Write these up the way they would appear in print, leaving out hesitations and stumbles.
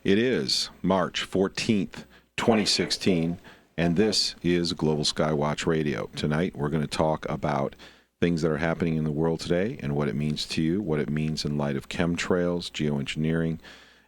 It is March 14th, 2016, and this is Global Skywatch Radio. Tonight, we're going to talk about things that are happening in the world today and what it means to you, what it means in light of chemtrails, geoengineering,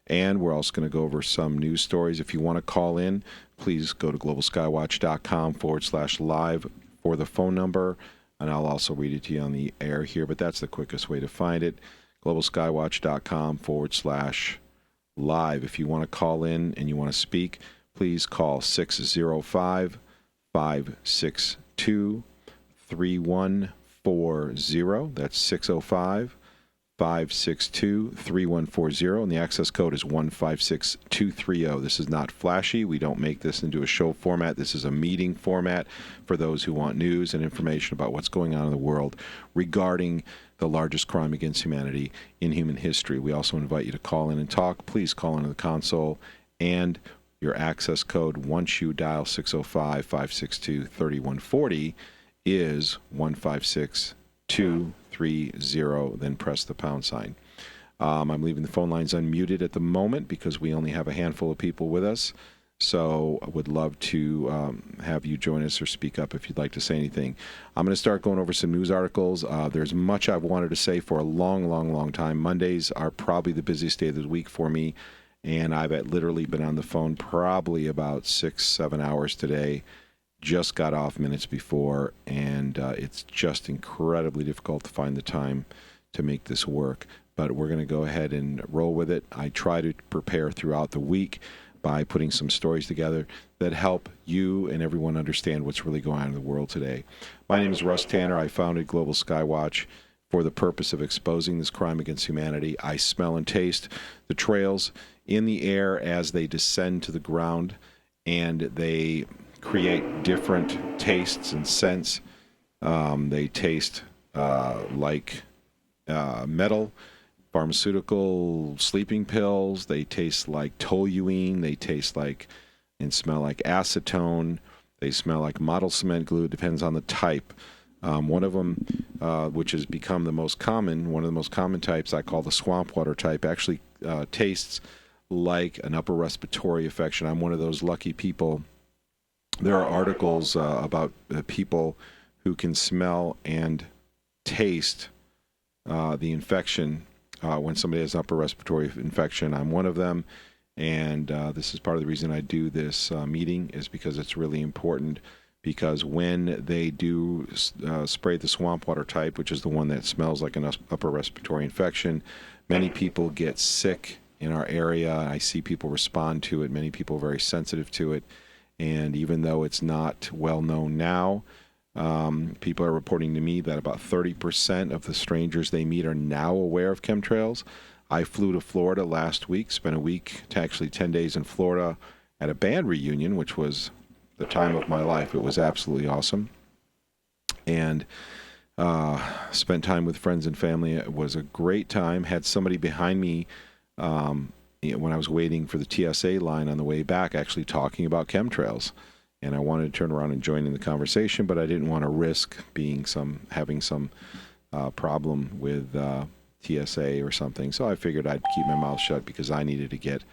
and we're also going to go over some news stories. If you want to call in, please go to globalskywatch.com/live for the phone number, and I'll also read it to you on the air here, but that's the quickest way to find it, globalskywatch.com/live. If you want to call in and you want to speak, please call 605-562-3140. That's 605-562-3140, and the access code is 156230. This is not flashy. We don't make this into a show format. This is a meeting format for those who want news and information about what's going on in the world regarding the largest crime against humanity in human history. We also invite you to call in and talk. Please call into the console, and your access code, once you dial 605-562-3140, is 156230, then press the pound sign. I'm leaving the phone lines unmuted at the moment because we only have a handful of people with us, so I would love to have you join us or speak up if you'd like to say anything. I'm going to start going over some news articles. There's much I've wanted to say for a long time. Mondays are probably the busiest day of the week for me, and I've literally been on the phone probably about 6-7 hours today. Just got off minutes before, and it's just incredibly difficult to find the time to make this work. But we're going to go ahead and roll with it. I try to prepare throughout the week by putting some stories together that help you and everyone understand what's really going on in the world today. My name is Russ Tanner. I founded Global Skywatch for the purpose of exposing this crime against humanity. I smell and taste the trails in the air as they descend to the ground, and they create different tastes and scents. They taste like metal, pharmaceutical, sleeping pills. They taste like toluene. They taste like and smell like acetone. They smell like model cement glue. It depends on the type. One of them, which has become the most common, one of the most common types I call the swamp water type, actually tastes like an upper respiratory infection. I'm one of those lucky people. There are articles about people who can smell and taste the infection when somebody has upper respiratory infection. I'm one of them, and this is part of the reason I do this meeting, is because it's really important, because when they do spray the swamp water type, which is the one that smells like an upper respiratory infection, many people get sick in our area. I see people respond to it. Many people are very sensitive to it. And even though it's not well known now, people are reporting to me that about 30% of the strangers they meet are now aware of chemtrails. I flew to Florida last week, spent a week to actually 10 days in Florida at a band reunion, which was the time of my life. It was absolutely awesome. And spent time with friends and family. It was a great time. Had somebody behind me when I was waiting for the TSA line on the way back, actually talking about chemtrails, and I wanted to turn around and join in the conversation, but I didn't want to risk having some problem with TSA or something, so I figured I'd keep my mouth shut because I needed to get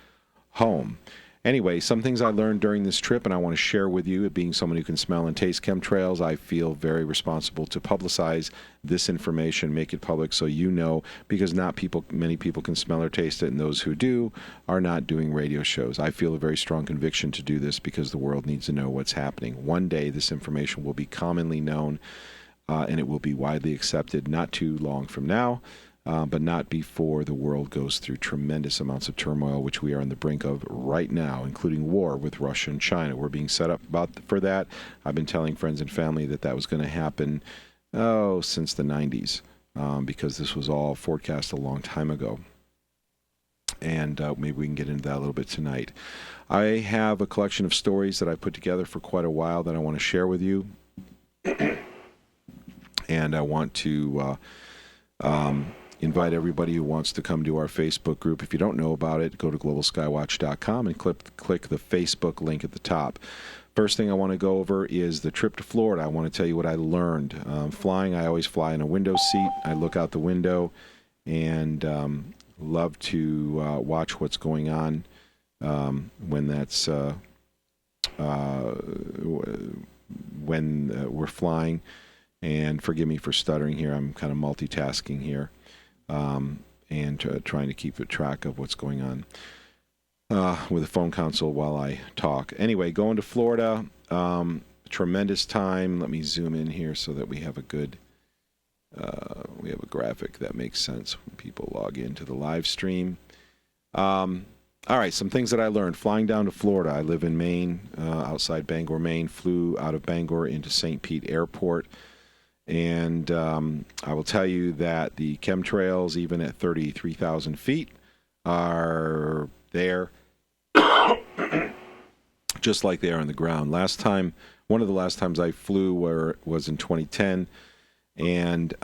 home. Anyway, some things I learned during this trip, and I want to share with you. Being someone who can smell and taste chemtrails, I feel very responsible to publicize this information, make it public so you know, because many people can smell or taste it, and those who do are not doing radio shows. I feel a very strong conviction to do this because the world needs to know what's happening. One day, this information will be commonly known, and it will be widely accepted not too long from now. But not before the world goes through tremendous amounts of turmoil, which we are on the brink of right now, including war with Russia and China. We're being set up for that. I've been telling friends and family that was going to happen, since the 90s, because this was all forecast a long time ago. And maybe we can get into that a little bit tonight. I have a collection of stories that I put together for quite a while that I want to share with you. And I want to invite everybody who wants to come to our Facebook group. If you don't know about it, go to globalskywatch.com and click the Facebook link at the top. First thing I want to go over is the trip to Florida. I want to tell you what I learned. Flying, I always fly in a window seat. I look out the window and love to watch what's going on when that's when we're flying. And forgive me for stuttering here. I'm kind of multitasking here, and trying to keep track of what's going on with the phone console while I talk. Anyway, going to Florida, tremendous time. Let me zoom in here so that we have a good, we have a graphic that makes sense when people log into the live stream. All right, some things that I learned. Flying down to Florida. I live in Maine, outside Bangor, Maine. Flew out of Bangor into St. Pete Airport. And I will tell you that the chemtrails, even at 33,000 feet, are there just like they are on the ground. One of the last times I flew was in 2010. And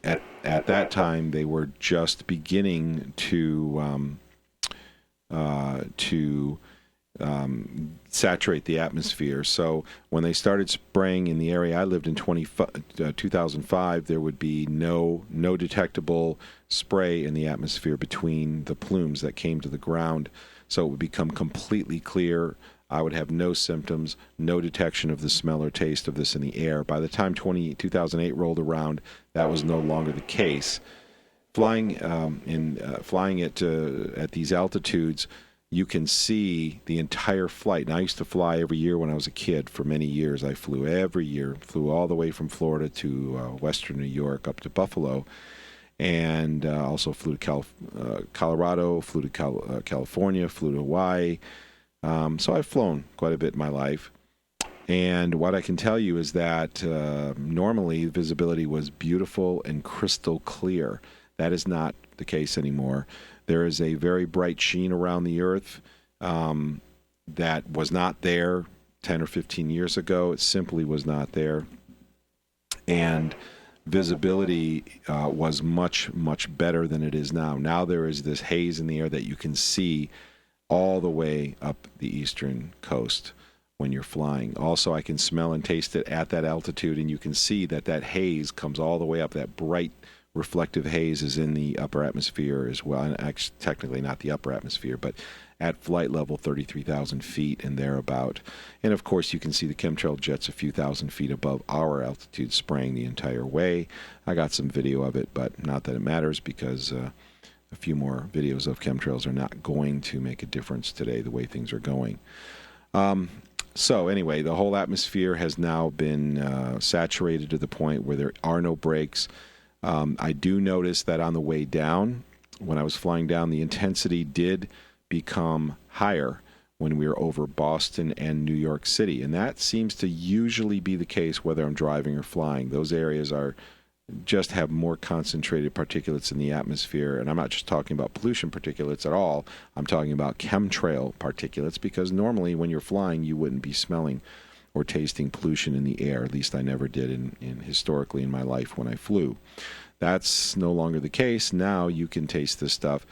at that time, they were just beginning to saturate the atmosphere. So when they started spraying in the area I lived in 2005, there would be no detectable spray in the atmosphere between the plumes that came to the ground. So it would become completely clear. I would have no symptoms, no detection of the smell or taste of this in the air. By the time 2008 rolled around, that was no longer the case. Flying at these altitudes, you can see the entire flight. And I used to fly every year when I was a kid. For many years, I flew every year. Flew all the way from Florida to western New York up to Buffalo, and also flew to Colorado, flew to California, flew to Hawaii. So I've flown quite a bit in my life. And what I can tell you is that normally visibility was beautiful and crystal clear. That is not the case anymore. There is a very bright sheen around the earth that was not there 10 or 15 years ago. It simply was not there. And visibility was much, much better than it is now. Now there is this haze in the air that you can see all the way up the eastern coast when you're flying. Also, I can smell and taste it at that altitude, and you can see that haze comes all the way up. That bright reflective haze is in the upper atmosphere as well. And actually, technically not the upper atmosphere, but at flight level 33,000 feet and thereabout. And of course, you can see the chemtrail jets a few thousand feet above our altitude spraying the entire way. I got some video of it, but not that it matters, because a few more videos of chemtrails are not going to make a difference today, the way things are going. So anyway, the whole atmosphere has now been saturated to the point where there are no breaks. I do notice that on the way down, when I was flying down, the intensity did become higher when we were over Boston and New York City. And that seems to usually be the case whether I'm driving or flying. Those areas just have more concentrated particulates in the atmosphere. And I'm not just talking about pollution particulates at all. I'm talking about chemtrail particulates, because normally when you're flying, you wouldn't be smelling or tasting pollution in the air. At least I never did in historically in my life when I flew. That's no longer the case. Now you can taste this stuff.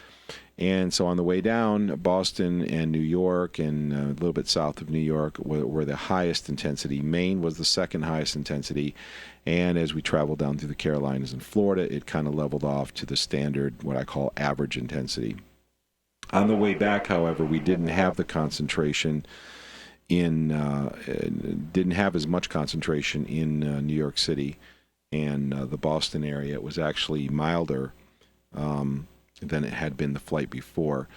And so on the way down, Boston and New York and a little bit south of New York were the highest intensity. Maine was the second highest intensity. And as we traveled down through the Carolinas and Florida, it kind of leveled off to the standard, what I call average intensity. On the way back, however, we didn't have the concentration didn't have as much concentration in New York City and the Boston area. It was actually milder than it had been the flight before.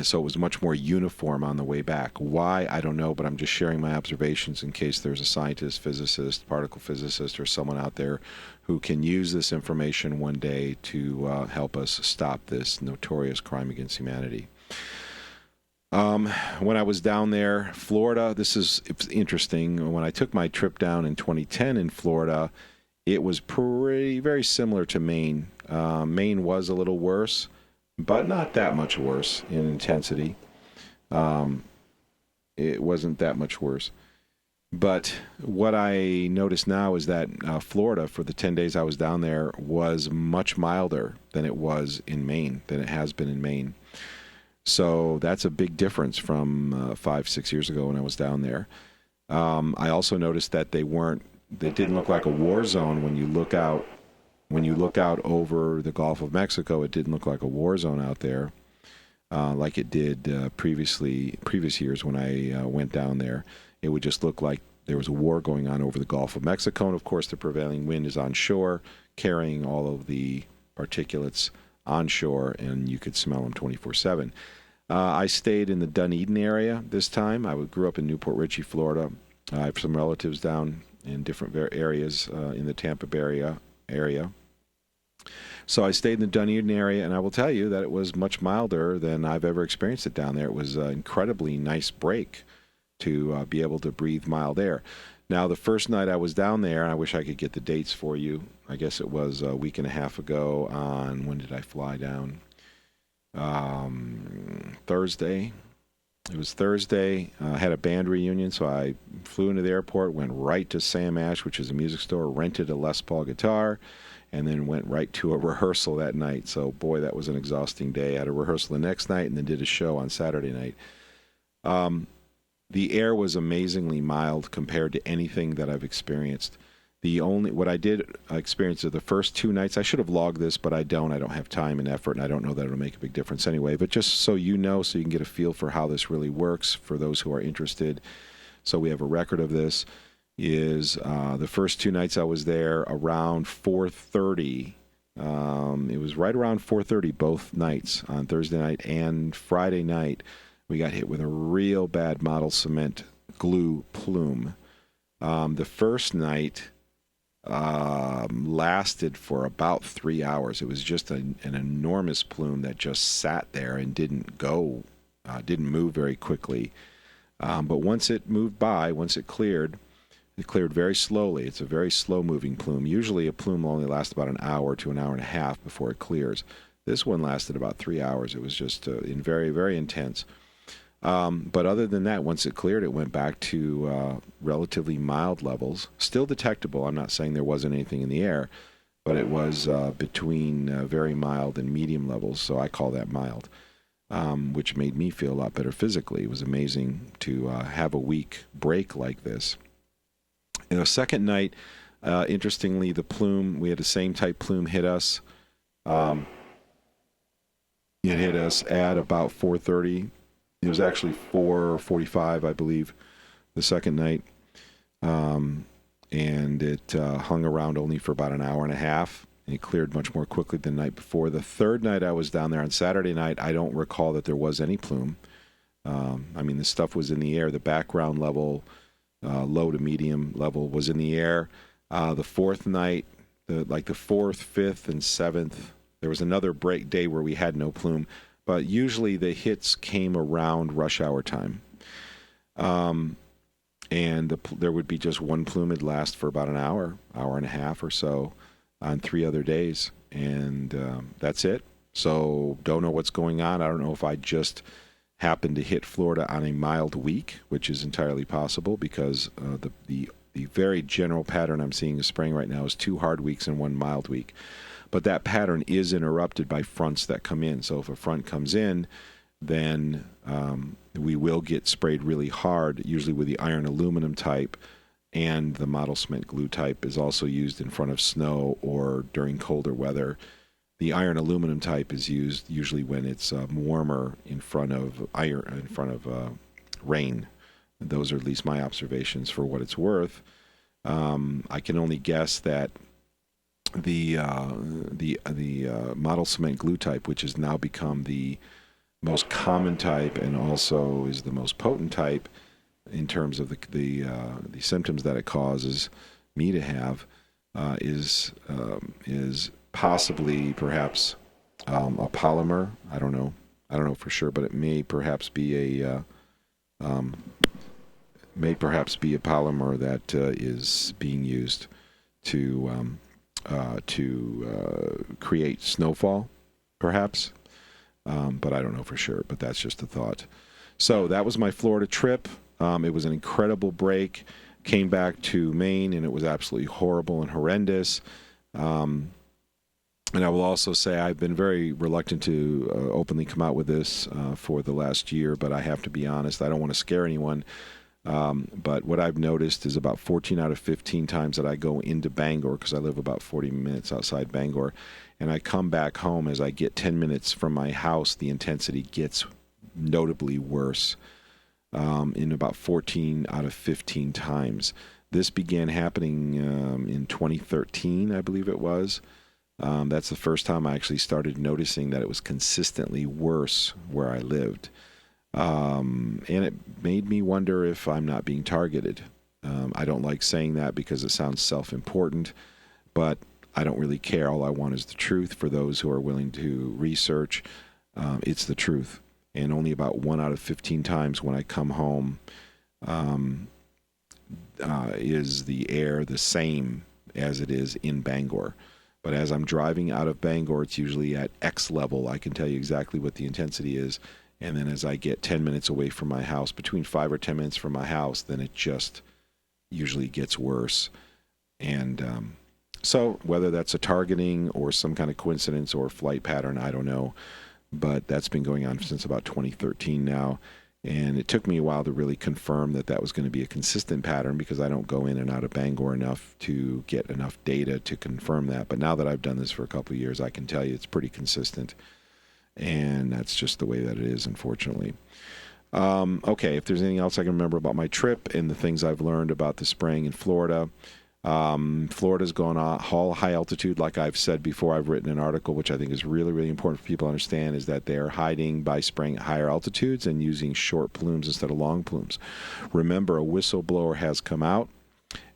So it was much more uniform on the way back. Why? I don't know, but I'm just sharing my observations in case there's a scientist, physicist, particle physicist, or someone out there who can use this information one day to help us stop this notorious crime against humanity. When I was down there, Florida, it's interesting. When I took my trip down in 2010 in Florida, it was very similar to Maine. Maine was a little worse, but not that much worse in intensity. It wasn't that much worse. But what I notice now is that Florida, for the 10 days I was down there, was much milder than it was in Maine, than it has been in Maine. So that's a big difference from 5-6 years ago when I was down there. I also noticed that they didn't look like a war zone when you look out. When you look out over the Gulf of Mexico, it didn't look like a war zone out there. like it did previous years when I went down there. It would just look like there was a war going on over the Gulf of Mexico, and of course the prevailing wind is onshore, carrying all of the particulates onshore, and you could smell them 24/7. I stayed in the Dunedin area this time. I grew up in Newport Richey, Florida. I have some relatives down in different areas in the Tampa Bay area. So I stayed in the Dunedin area, and I will tell you that it was much milder than I've ever experienced it down there. It was an incredibly nice break to be able to breathe mild air. Now, the first night I was down there, and I wish I could get the dates for you. I guess it was a week and a half ago on, when did I fly down? Thursday. It was Thursday. I had a band reunion, so I flew into the airport, went right to Sam Ash, which is a music store, rented a Les Paul guitar, and then went right to a rehearsal that night. So, boy, that was an exhausting day. I had a rehearsal the next night and then did a show on Saturday night. The air was amazingly mild compared to anything that I've experienced. What I did experience the first 2 nights, I should have logged this, but I don't. I don't have time and effort, and I don't know that it'll make a big difference anyway. But just so you know, so you can get a feel for how this really works for those who are interested, so we have a record of this, is the first 2 nights I was there around 4:30. It was right around 4:30 both nights, on Thursday night and Friday night. We got hit with a real bad model cement glue plume. The first night lasted for about 3 hours. It was just an enormous plume that just sat there and didn't move very quickly. But once it moved by, once it cleared very slowly. It's a very slow-moving plume. Usually a plume will only last about an hour to an hour and a half before it clears. This one lasted about 3 hours. It was just very, very intense. But other than that, once it cleared, it went back to relatively mild levels. Still detectable. I'm not saying there wasn't anything in the air, but it was between very mild and medium levels, so I call that mild, which made me feel a lot better physically. It was amazing to have a week break like this. Second night, interestingly, we had the same type plume hit us. It hit us at about 4:30. It was actually 4:45, I believe, the second night. And it hung around only for about an hour and a half. And it cleared much more quickly than the night before. The third night I was down there on Saturday night, I don't recall that there was any plume. The stuff was in the air. The background level, low to medium level, was in the air. The fourth night, the 4th, 5th, and 7th, there was another break day where we had no plume. But usually the hits came around rush hour time. And there would be just one plume. It'd last for about an hour and a half or so on 3 other days. And that's it. So don't know what's going on. I don't know if I just happened to hit Florida on a mild week, which is entirely possible because the very general pattern I'm seeing of spring right now is 2 hard weeks and 1 mild week. But that pattern is interrupted by fronts that come in. So if a front comes in, then we will get sprayed really hard, usually with the iron aluminum type, and the model cement glue type is also used in front of snow or during colder weather. The iron aluminum type is used usually when it's warmer in front of rain. Those are at least my observations for what it's worth. I can only guess that the model cement glue type, which has now become the most common type and also is the most potent type in terms of the symptoms that it causes me to have, is possibly perhaps a polymer. I don't know for sure, but it may perhaps be a polymer that is being used to create snowfall, perhaps. But I don't know for sure, but that's just a thought. So that was my Florida trip. It was an incredible break. Came back to Maine, and it was absolutely horrible and horrendous. And I will also say I've been very reluctant to openly come out with this for the last year, but I have to be honest. I don't want to scare anyone. But what I've noticed is about 14 out of 15 times that I go into Bangor, because I live about 40 minutes outside Bangor, and I come back home, as I get 10 minutes from my house, the intensity gets notably worse in about 14 out of 15 times. This began happening in 2013, I believe it was. That's the first time I actually started noticing that it was consistently worse where I lived. And it made me wonder if I'm not being targeted. I don't like saying that because it sounds self-important, but I don't really care. All I want is the truth. For those who are willing to research, it's the truth. And only about 1 out of 15 times when I come home is the air the same as it is in Bangor. But as I'm driving out of Bangor, it's usually at X level. I can tell you exactly what the intensity is. And then as I get 10 minutes away from my house, between 5 or 10 minutes from my house, then it just usually gets worse. And so whether that's a targeting or some kind of coincidence or flight pattern, I don't know. But that's been going on since about 2013 now. And it took me a while to really confirm that that was going to be a consistent pattern, because I don't go in and out of Bangor enough to get enough data to confirm that. But now that I've done this for a couple of years, I can tell you it's pretty consistent. And that's just the way that it is, unfortunately. Okay, if there's anything else I can remember about my trip and the things I've learned about the spraying in Florida. Florida's gone all high altitude. Like I've said before, I've written an article, which I think is really, really important for people to understand, is that they're hiding by spraying at higher altitudes and using short plumes instead of long plumes. Remember, a whistleblower has come out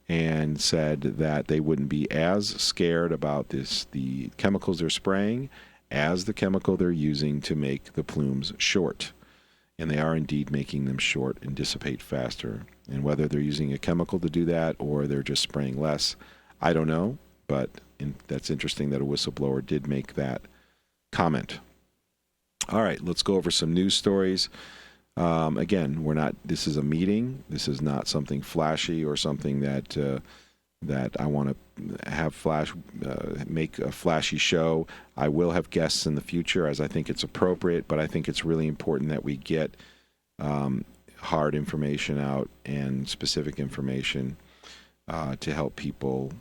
and said that they wouldn't be as scared about the chemicals they're spraying as the chemical they're using to make the plumes short. And they are indeed making them short and dissipate faster. And whether they're using a chemical to do that or they're just spraying less, I don't know. But that's interesting that a whistleblower did make that comment. All right, let's go over some news stories. Again, this is a meeting. This is not something flashy or something that I want to have make a flashy show. I will have guests in the future as I think it's appropriate, but I think it's really important that we get hard information out and specific information to help people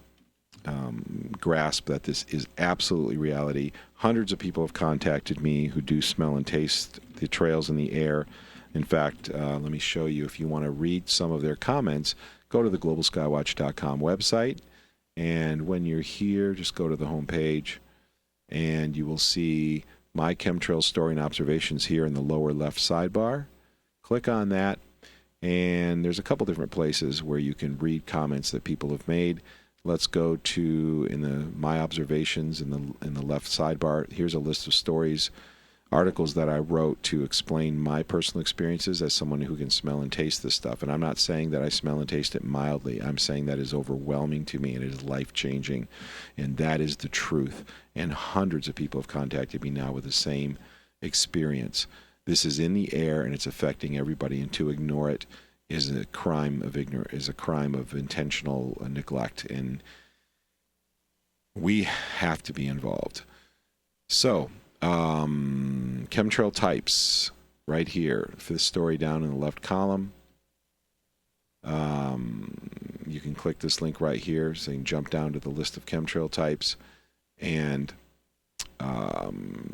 grasp that this is absolutely reality. Hundreds of people have contacted me who do smell and taste the trails in the air. In fact, let me show you. If you want to read some of their comments, go to the globalskywatch.com website, and when you're here, just go to the home page, and you will see my chemtrail story and observations here in the lower left sidebar. Click on that, and there's a couple different places where you can read comments that people have made. Let's go to in the my observations in the left sidebar. Here's a list of stories, articles that I wrote to explain my personal experiences as someone who can smell and taste this stuff. And I'm not saying that I smell and taste it mildly. I'm saying that is overwhelming to me and it is life-changing. And that is the truth. And hundreds of people have contacted me now with the same experience. This is in the air and it's affecting everybody, and to ignore it is a crime of ignorance, is a crime of intentional neglect. And we have to be involved. So, chemtrail types right here for the story down in the left column. You can click this link right here saying jump down to the list of chemtrail types, and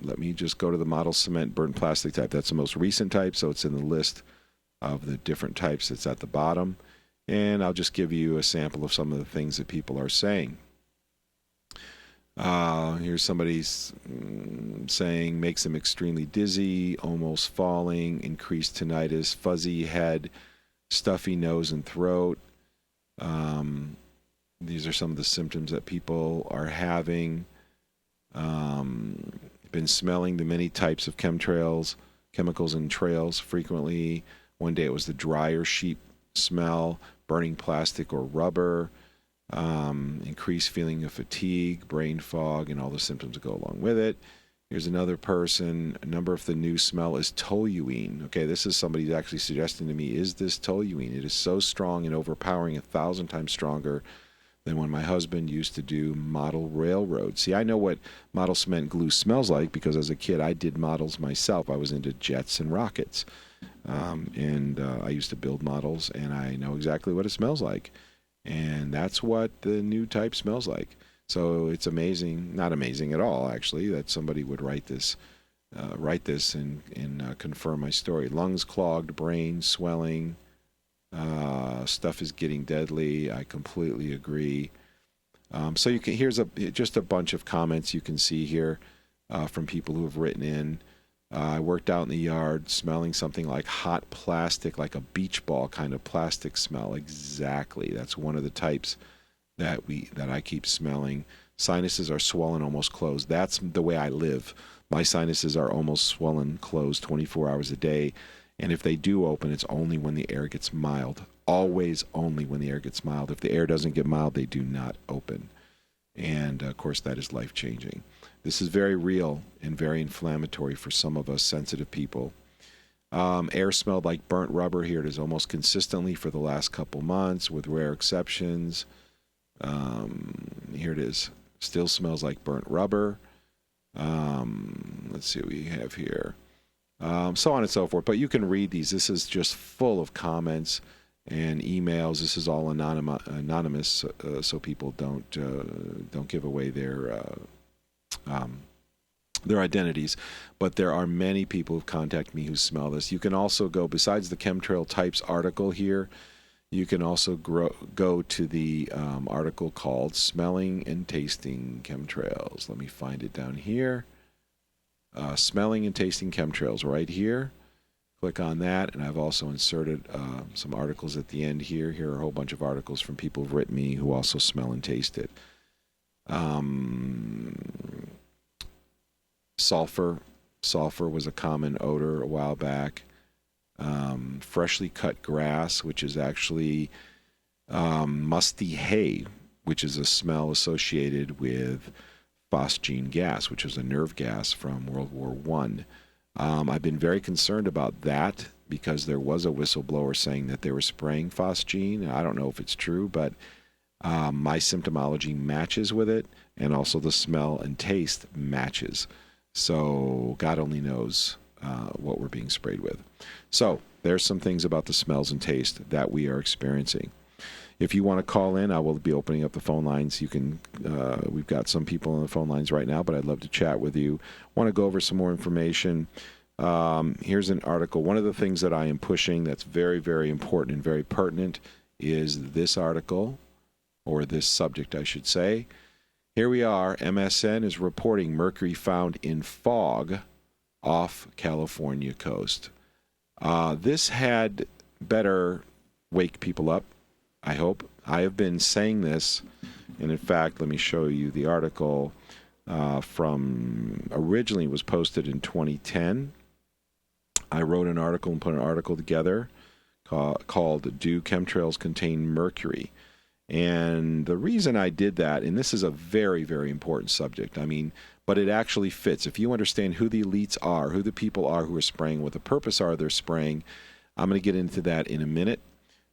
let me just go to the model cement burnt plastic type. That's the most recent type, so it's in the list of the different types. It's at the bottom, and I'll just give you a sample of some of the things that people are saying. Here's somebody's saying makes them extremely dizzy, almost falling, increased tinnitus, fuzzy head, stuffy nose and throat. These are some of the symptoms that people are having. Been smelling the many types of chemicals in trails frequently. One day it was the dryer sheet smell, burning plastic or rubber. Increased feeling of fatigue, brain fog, and all the symptoms that go along with it. Here's another person. A number of the new smell is toluene. Okay, this is somebody actually suggesting to me, is this toluene? It is so strong and overpowering, 1,000 times stronger than when my husband used to do model railroads. See, I know what model cement glue smells like because as a kid I did models myself. I was into jets and rockets. I used to build models, and I know exactly what it smells like. And that's what the new type smells like. So it's amazing, not amazing at all, actually, that somebody would write this and confirm my story. Lungs clogged, brain swelling, stuff is getting deadly. I completely agree. So you can, here's just a bunch of comments you can see here from people who have written in. I worked out in the yard smelling something like hot plastic, like a beach ball kind of plastic smell. Exactly. That's one of the types that I keep smelling. Sinuses are swollen, almost closed. That's the way I live. My sinuses are almost swollen, closed 24 hours a day. And if they do open, it's only when the air gets mild. Always only when the air gets mild. If the air doesn't get mild, they do not open. And, of course, that is life-changing. This is very real and very inflammatory for some of us sensitive people. Air smelled like burnt rubber. Here it is almost consistently for the last couple months with rare exceptions. Here it is. Still smells like burnt rubber. Let's see what we have here. So on and so forth. But you can read these. This is just full of comments and emails. This is all anonymous, so people don't give away their identities. But there are many people who've contacted me who smell this. You can also go, besides the chemtrail types article here, you can also go to the article called Smelling and Tasting Chemtrails. Let me find it down here. Smelling and Tasting Chemtrails right here. Click on that, and I've also inserted some articles at the end here. Here are a whole bunch of articles from people who've written me who also smell and taste it. Sulfur was a common odor a while back. Freshly cut grass, which is actually musty hay, which is a smell associated with phosgene gas, which is a nerve gas from World War I. I've been very concerned about that because there was a whistleblower saying that they were spraying phosgene. I don't know if it's true, but my symptomology matches with it, and also the smell and taste matches. So God only knows what we're being sprayed with. So there's some things about the smells and taste that we are experiencing. If you want to call in, I will be opening up the phone lines. You can. We've got some people on the phone lines right now, but I'd love to chat with you. Want to go over some more information. Here's an article. One of the things that I am pushing that's very, very important and very pertinent is this article, or this subject, I should say. Here we are. MSN is reporting mercury found in fog off California coast. This had better wake people up, I hope. I have been saying this, and in fact, let me show you the article from originally was posted in 2010. I wrote an article and put an article together called Do Chemtrails Contain Mercury? And the reason I did that, and this is a very, very important subject, I mean, but it actually fits. If you understand who the elites are, who the people are who are spraying, what the purpose are they're spraying, I'm going to get into that in a minute.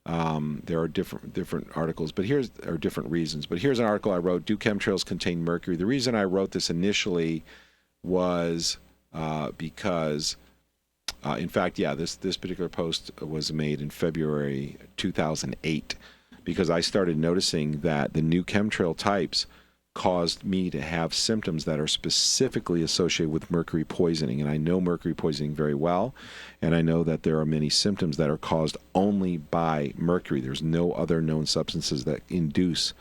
There are different articles, but are different reasons. But here's an article I wrote, Do Chemtrails Contain Mercury? The reason I wrote this initially was because, in fact, this particular post was made in February 2008, because I started noticing that the new chemtrail types caused me to have symptoms that are specifically associated with mercury poisoning. And I know mercury poisoning very well, and I know that there are many symptoms that are caused only by mercury. There's no other known substances that induce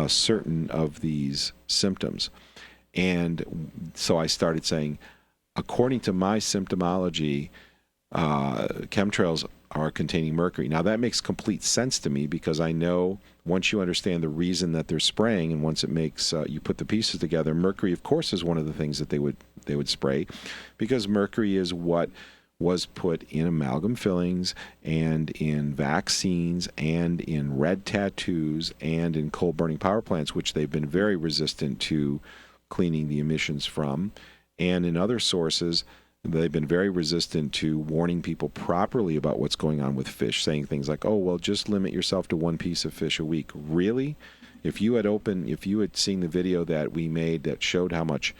certain of these symptoms. And so I started saying, according to my symptomology, chemtrails are containing mercury. Now that makes complete sense to me, because I know once you understand the reason that they're spraying, and once it makes you put the pieces together, mercury, of course, is one of the things that they would spray, because mercury is what was put in amalgam fillings and in vaccines and in red tattoos and in coal burning power plants, which they've been very resistant to cleaning the emissions from, and in other sources. They've been very resistant to warning people properly about what's going on with fish, saying things like, oh, well, just limit yourself to one piece of fish a week. Really? If you had seen the video that we made that showed how much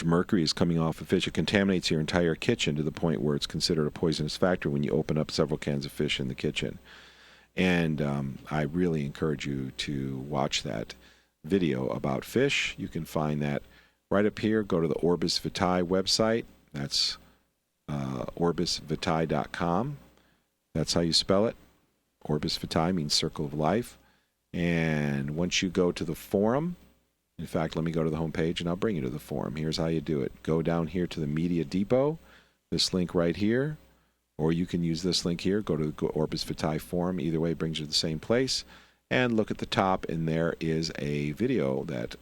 mercury is coming off of fish, it contaminates your entire kitchen to the point where it's considered a poisonous factor when you open up several cans of fish in the kitchen. And I really encourage you to watch that video about fish. You can find that right up here. Go to the Orbis Vitae website. That's orbisvitae.com. That's how you spell it. Orbis Vitae means circle of life. And once you go to the forum, in fact, let me go to the homepage and I'll bring you to the forum. Here's how you do it. Go down here to the Media Depot, this link right here, or you can use this link here. Go to the Orbis Vitae forum. Either way, it brings you to the same place. And look at the top, and there is a video that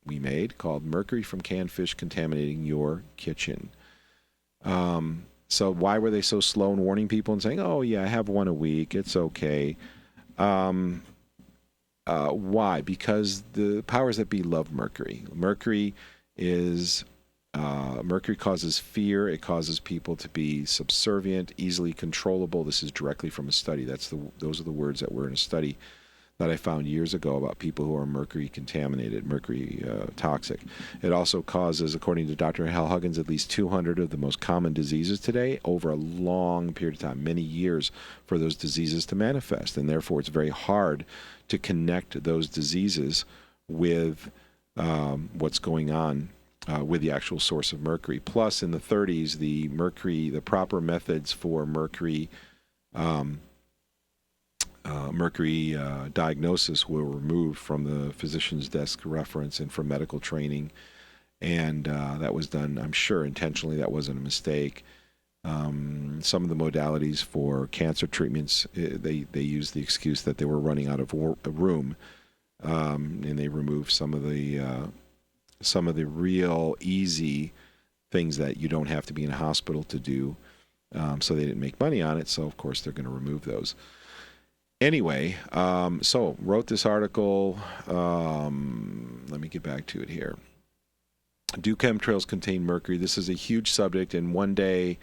we made called Mercury from Canned Fish Contaminating Your Kitchen. So why were they so slow in warning people and saying, oh, yeah, I have one a week, it's okay? Why? Because the powers that be love mercury. Mercury causes fear. It causes people to be subservient, easily controllable. This is directly from a study. Those are the words that were in a study that I found years ago about people who are mercury contaminated, mercury toxic. It also causes, according to Dr. Hal Huggins, at least 200 of the most common diseases today over a long period of time, many years, for those diseases to manifest. And therefore, it's very hard to connect those diseases with what's going on with the actual source of mercury. Plus, in the 30s, the proper methods for mercury diagnosis were removed from the physician's desk reference and from medical training, and that was done, I'm sure, intentionally. That wasn't a mistake. Some of the modalities for cancer treatments, they used the excuse that they were running out of room, and they removed some of the real easy things that you don't have to be in a hospital to do. So they didn't make money on it, so of course they're going to remove those. Anyway, so wrote this article. Let me get back to it here. Do chemtrails contain mercury? This is a huge subject, and one day,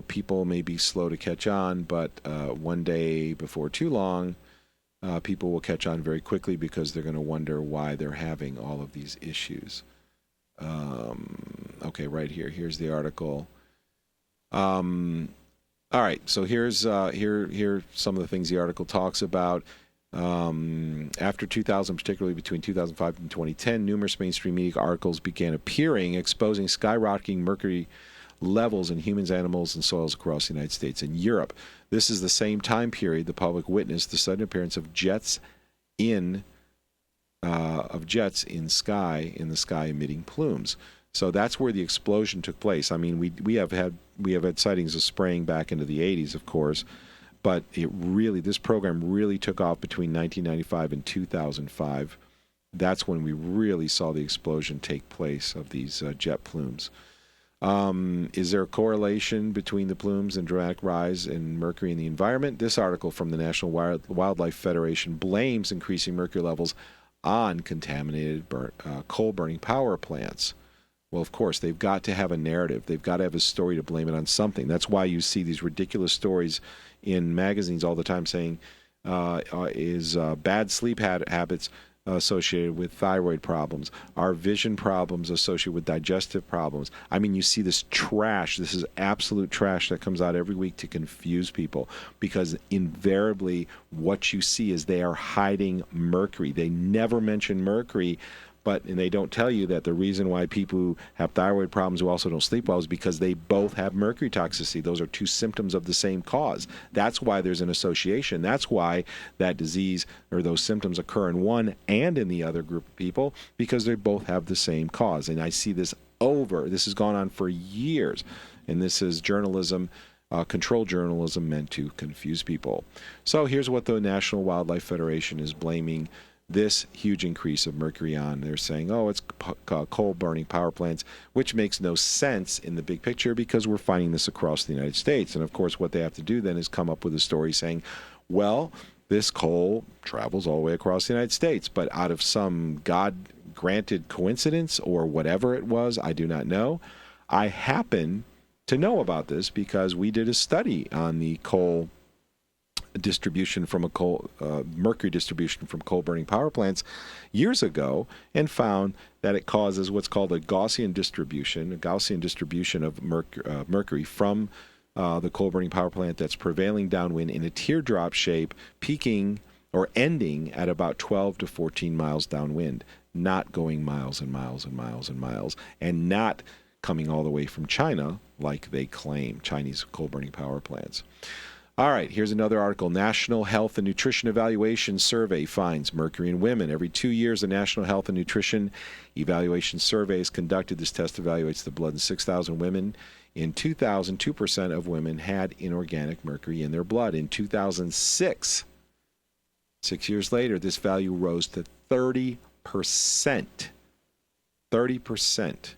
people may be slow to catch on, but one day before too long, people will catch on very quickly because they're going to wonder why they're having all of these issues. Okay, right here. Here's the article. All right, so here's some of the things the article talks about. After 2000, particularly between 2005 and 2010, numerous mainstream media articles began appearing exposing skyrocketing mercury levels in humans, animals, and soils across the United States and Europe. This is the same time period the public witnessed the sudden appearance of jets in the sky emitting plumes. So that's where the explosion took place. I mean, we have had sightings of spraying back into the 80s, of course, but this program really took off between 1995 and 2005. That's when we really saw the explosion take place of these jet plumes. Is there a correlation between the plumes and dramatic rise in mercury in the environment? This article from the National Wildlife Federation blames increasing mercury levels on contaminated coal-burning power plants. Well, of course, they've got to have a narrative. They've got to have a story to blame it on something. That's why you see these ridiculous stories in magazines all the time saying, bad sleep habits associated with thyroid problems, are vision problems associated with digestive problems. I mean, you see this trash. This is absolute trash that comes out every week to confuse people, because invariably what you see is they are hiding mercury. They never mention mercury. And they don't tell you that the reason why people who have thyroid problems who also don't sleep well is because they both have mercury toxicity. Those are two symptoms of the same cause. That's why there's an association. That's why that disease or those symptoms occur in one and in the other group of people, because they both have the same cause. And I see this this has gone on for years. And this is journalism, controlled journalism meant to confuse people. So here's what the National Wildlife Federation is blaming this huge increase of mercury on. They're saying, it's coal-burning power plants, which makes no sense in the big picture because we're finding this across the United States. And, of course, what they have to do then is come up with a story saying, well, this coal travels all the way across the United States, but out of some God-granted coincidence or whatever it was, I do not know. I happen to know about this because we did a study on the coal distribution from mercury distribution from coal-burning power plants years ago, and found that it causes what's called a Gaussian distribution of mercury from the coal-burning power plant that's prevailing downwind in a teardrop shape, peaking or ending at about 12 to 14 miles downwind, not going miles and miles and miles and miles, and not coming all the way from China like they claim, Chinese coal-burning power plants. All right, here's another article. National Health and Nutrition Evaluation Survey finds mercury in women. Every 2 years, a National Health and Nutrition Evaluation Survey is conducted. This test evaluates the blood in 6,000 women. In 2000, 2% of women had inorganic mercury in their blood. In 2006, 6 years later, this value rose to 30%. 30%.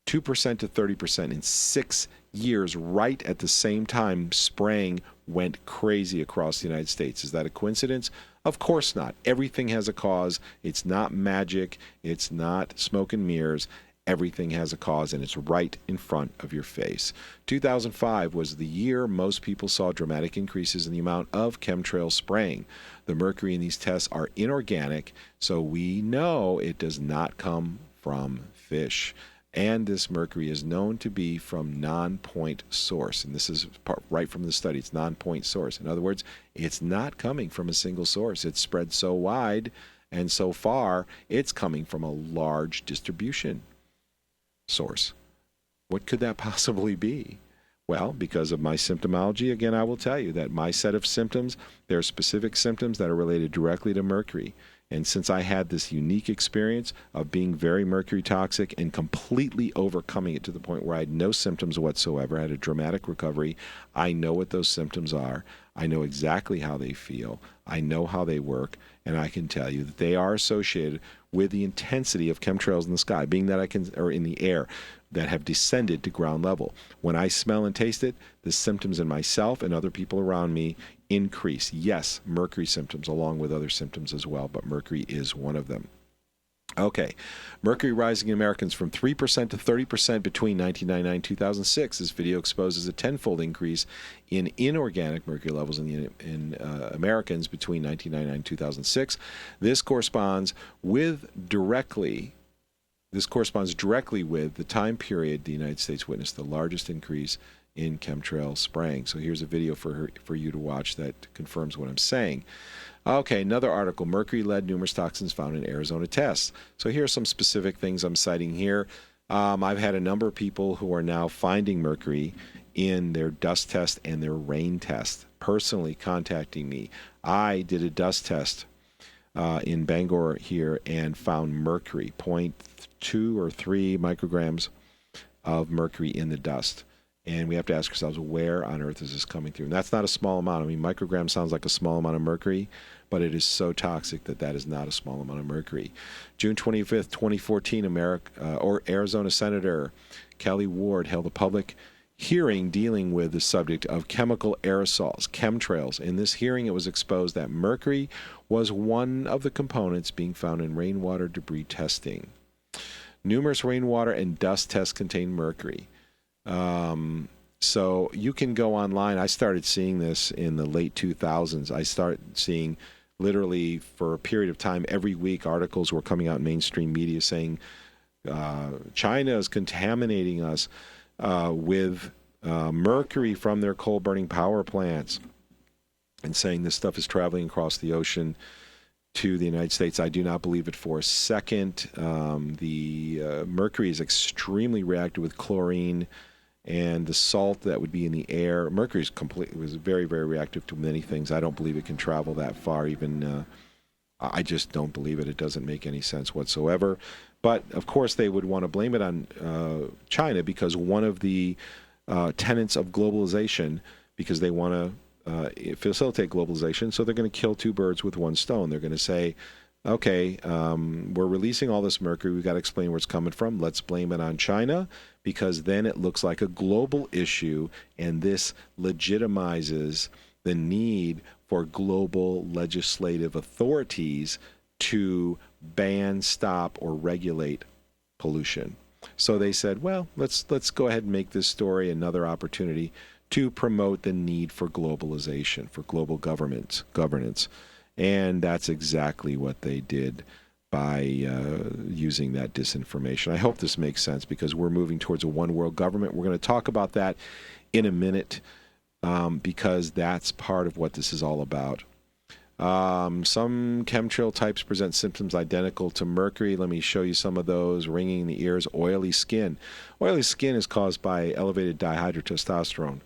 2% to 30% in 6 years, right at the same time spraying went crazy across the United States. Is that a coincidence? Of course not. Everything has a cause. It's not magic. It's not smoke and mirrors. Everything has a cause, and it's right in front of your face. 2005 was the year most people saw dramatic increases in the amount of chemtrail spraying. The mercury in these tests are inorganic, so we know it does not come from fish. And this mercury is known to be from non-point source. And this is right from the study. It's non-point source. In other words, it's not coming from a single source. It's spread so wide and so far, it's coming from a large distribution source. What could that possibly be? Well, because of my symptomology, again, I will tell you that my set of symptoms, there are specific symptoms that are related directly to mercury. And since I had this unique experience of being very mercury toxic and completely overcoming it to the point where I had no symptoms whatsoever, I had a dramatic recovery, I know what those symptoms are. I know exactly how they feel. I know how they work. And I can tell you that they are associated with the intensity of chemtrails in the sky, being that or in the air, that have descended to ground level. When I smell and taste it, the symptoms in myself and other people around me increase. Yes, mercury symptoms along with other symptoms as well, but mercury is one of them. Okay, mercury rising in Americans from 3% to 30% between 1999 and 2006. This video exposes a tenfold increase in inorganic mercury levels in Americans between 1999 and 2006. This corresponds directly with the time period the United States witnessed the largest increase in chemtrail spraying. So here's a video for you to watch that confirms what I'm saying. Okay, another article, mercury-led numerous toxins found in Arizona tests. So here are some specific things I'm citing here. I've had a number of people who are now finding mercury in their dust test and their rain test, personally contacting me. I did a dust test in Bangor here and found mercury, 0.2 or 3 micrograms of mercury in the dust. And we have to ask ourselves, where on earth is this coming through? And that's not a small amount. I mean, microgram sounds like a small amount of mercury, but it is so toxic that is not a small amount of mercury. June 25th, 2014, Arizona Senator Kelly Ward held a public hearing dealing with the subject of chemical aerosols, chemtrails. In this hearing, it was exposed that mercury was one of the components being found in rainwater debris testing. Numerous rainwater and dust tests contain mercury. So you can go online. I started seeing this in the late 2000s. I started seeing literally for a period of time every week articles were coming out in mainstream media saying China is contaminating us with mercury from their coal-burning power plants and saying this stuff is traveling across the ocean to the United States. I do not believe it for a second. The mercury is extremely reactive with chlorine and the salt that would be in the air. Mercury was very, very reactive to many things. I don't believe it can travel that far. I just don't believe it. It doesn't make any sense whatsoever. But, of course, they would want to blame it on China because one of the tenets of globalization, because they want to facilitate globalization, so they're going to kill two birds with one stone. They're going to say, okay, we're releasing all this mercury. We've got to explain where it's coming from. Let's blame it on China, because then it looks like a global issue, and this legitimizes the need for global legislative authorities to ban, stop, or regulate pollution. So they said, well, let's go ahead and make this story another opportunity to promote the need for globalization, for global governance. And that's exactly what they did by using that disinformation. I hope this makes sense because we're moving towards a one-world government. We're going to talk about that in a minute, because that's part of what this is all about. Some chemtrail types present symptoms identical to mercury. Let me show you some of those. Ringing in the ears, oily skin. Oily skin is caused by elevated dihydrotestosterone.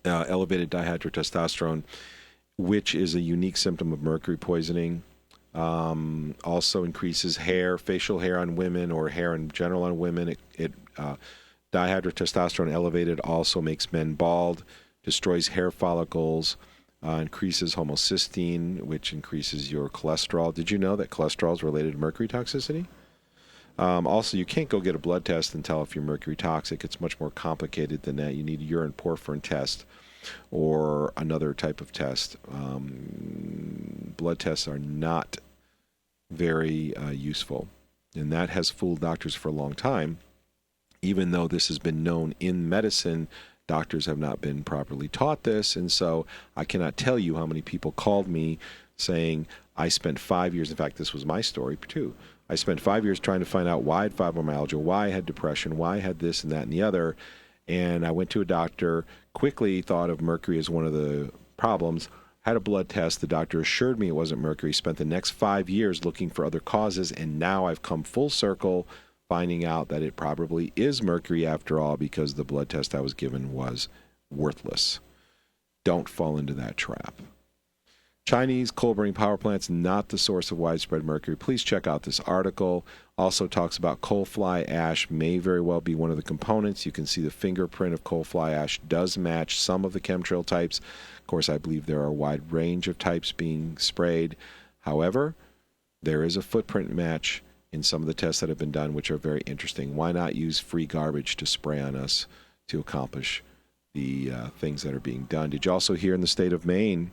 Elevated dihydrotestosterone, which is a unique symptom of mercury poisoning. Also increases facial hair on women, or hair in general on women. Dihydrotestosterone elevated also makes men bald, destroys hair follicles, increases homocysteine, which increases your cholesterol. Did you know that cholesterol is related to mercury toxicity? Also, you can't go get a blood test and tell if you're mercury toxic. It's much more complicated than that. You need a urine porphyrin test or another type of test. Blood tests are not very useful, and that has fooled doctors for a long time. Even though this has been known in medicine, doctors have not been properly taught this, and so I cannot tell you how many people called me saying, I spent 5 years, in fact, this was my story too, I spent 5 years trying to find out why I had fibromyalgia, why I had depression, why I had this and that and the other, and I went to a doctor, quickly thought of mercury as one of the problems, had a blood test, the doctor assured me it wasn't mercury, spent the next 5 years looking for other causes, and now I've come full circle finding out that it probably is mercury after all, because the blood test I was given was worthless. Don't fall into that trap. Chinese coal-burning power plants, not the source of widespread mercury. Please check out this article. Also talks about coal fly ash may very well be one of the components. You can see the fingerprint of coal fly ash does match some of the chemtrail types. Of course, I believe there are a wide range of types being sprayed. However, there is a footprint match in some of the tests that have been done, which are very interesting. Why not use free garbage to spray on us to accomplish the things that are being done? Did you also hear in the state of Maine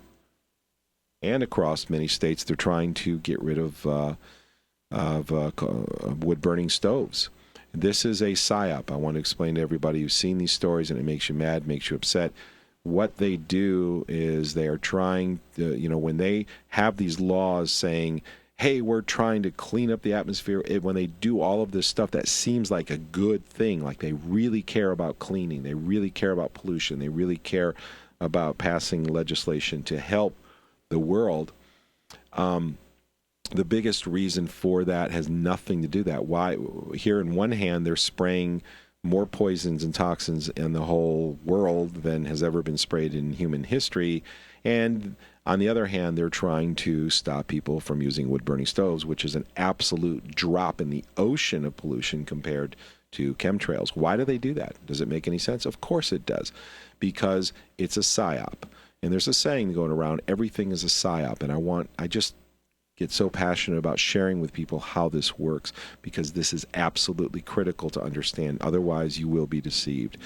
and across many states, they're trying to get rid of wood-burning stoves? This is a psyop. I want to explain to everybody who's seen these stories, and it makes you mad, makes you upset. What they do is they are trying to, when they have these laws saying, hey, we're trying to clean up the atmosphere, when they do all of this stuff that seems like a good thing, like they really care about cleaning, they really care about pollution, they really care about passing legislation to help the world, the biggest reason for that has nothing to do that. Why? Here in one hand, they're spraying more poisons and toxins in the whole world than has ever been sprayed in human history, and on the other hand, they're trying to stop people from using wood-burning stoves, which is an absolute drop in the ocean of pollution compared to chemtrails. Why do they do that? Does it make any sense? Of course it does, because it's a psyop. And there's a saying going around, everything is a psyop. And I just get so passionate about sharing with people how this works, because this is absolutely critical to understand. Otherwise, you will be deceived.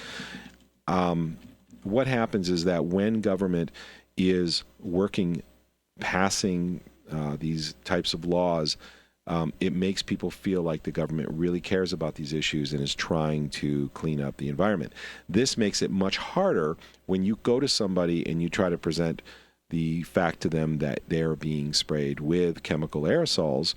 What happens is that when government is passing these types of laws, it makes people feel like the government really cares about these issues and is trying to clean up the environment. This makes it much harder when you go to somebody and you try to present the fact to them that they're being sprayed with chemical aerosols.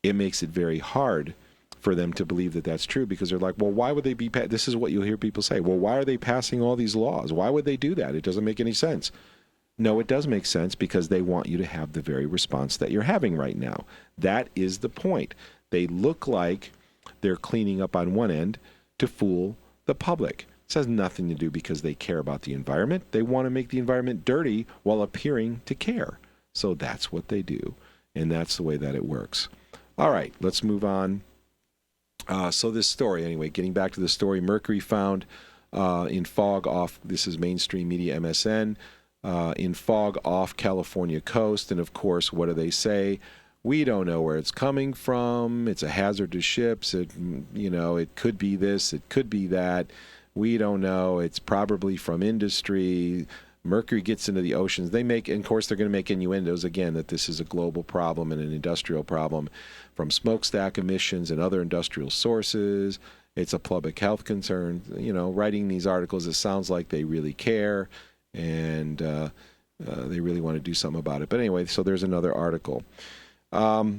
It makes it very hard for them to believe that that's true, because they're like, well, why would they be, this is what you'll hear people say, well, why are they passing all these laws? Why would they do that? It doesn't make any sense. No, it does make sense, because they want you to have the very response that you're having right now. That is the point. They look like they're cleaning up on one end to fool the public. This has nothing to do because they care about the environment. They want to make the environment dirty while appearing to care. So that's what they do, and that's the way that it works. All right, let's move on. So this story, anyway, getting back to the story, mercury found in fog off, this is mainstream media MSN, in fog off California coast. And of course, what do they say? We don't know where it's coming from. It's a hazard to ships. It could be this, it could be that. We don't know. It's probably from industry. Mercury gets into the oceans. And of course, they're going to make innuendos again that this is a global problem and an industrial problem from smokestack emissions and other industrial sources. It's a public health concern. Writing these articles, it sounds like they really care and they really want to do something about it. But anyway, so there's another article. All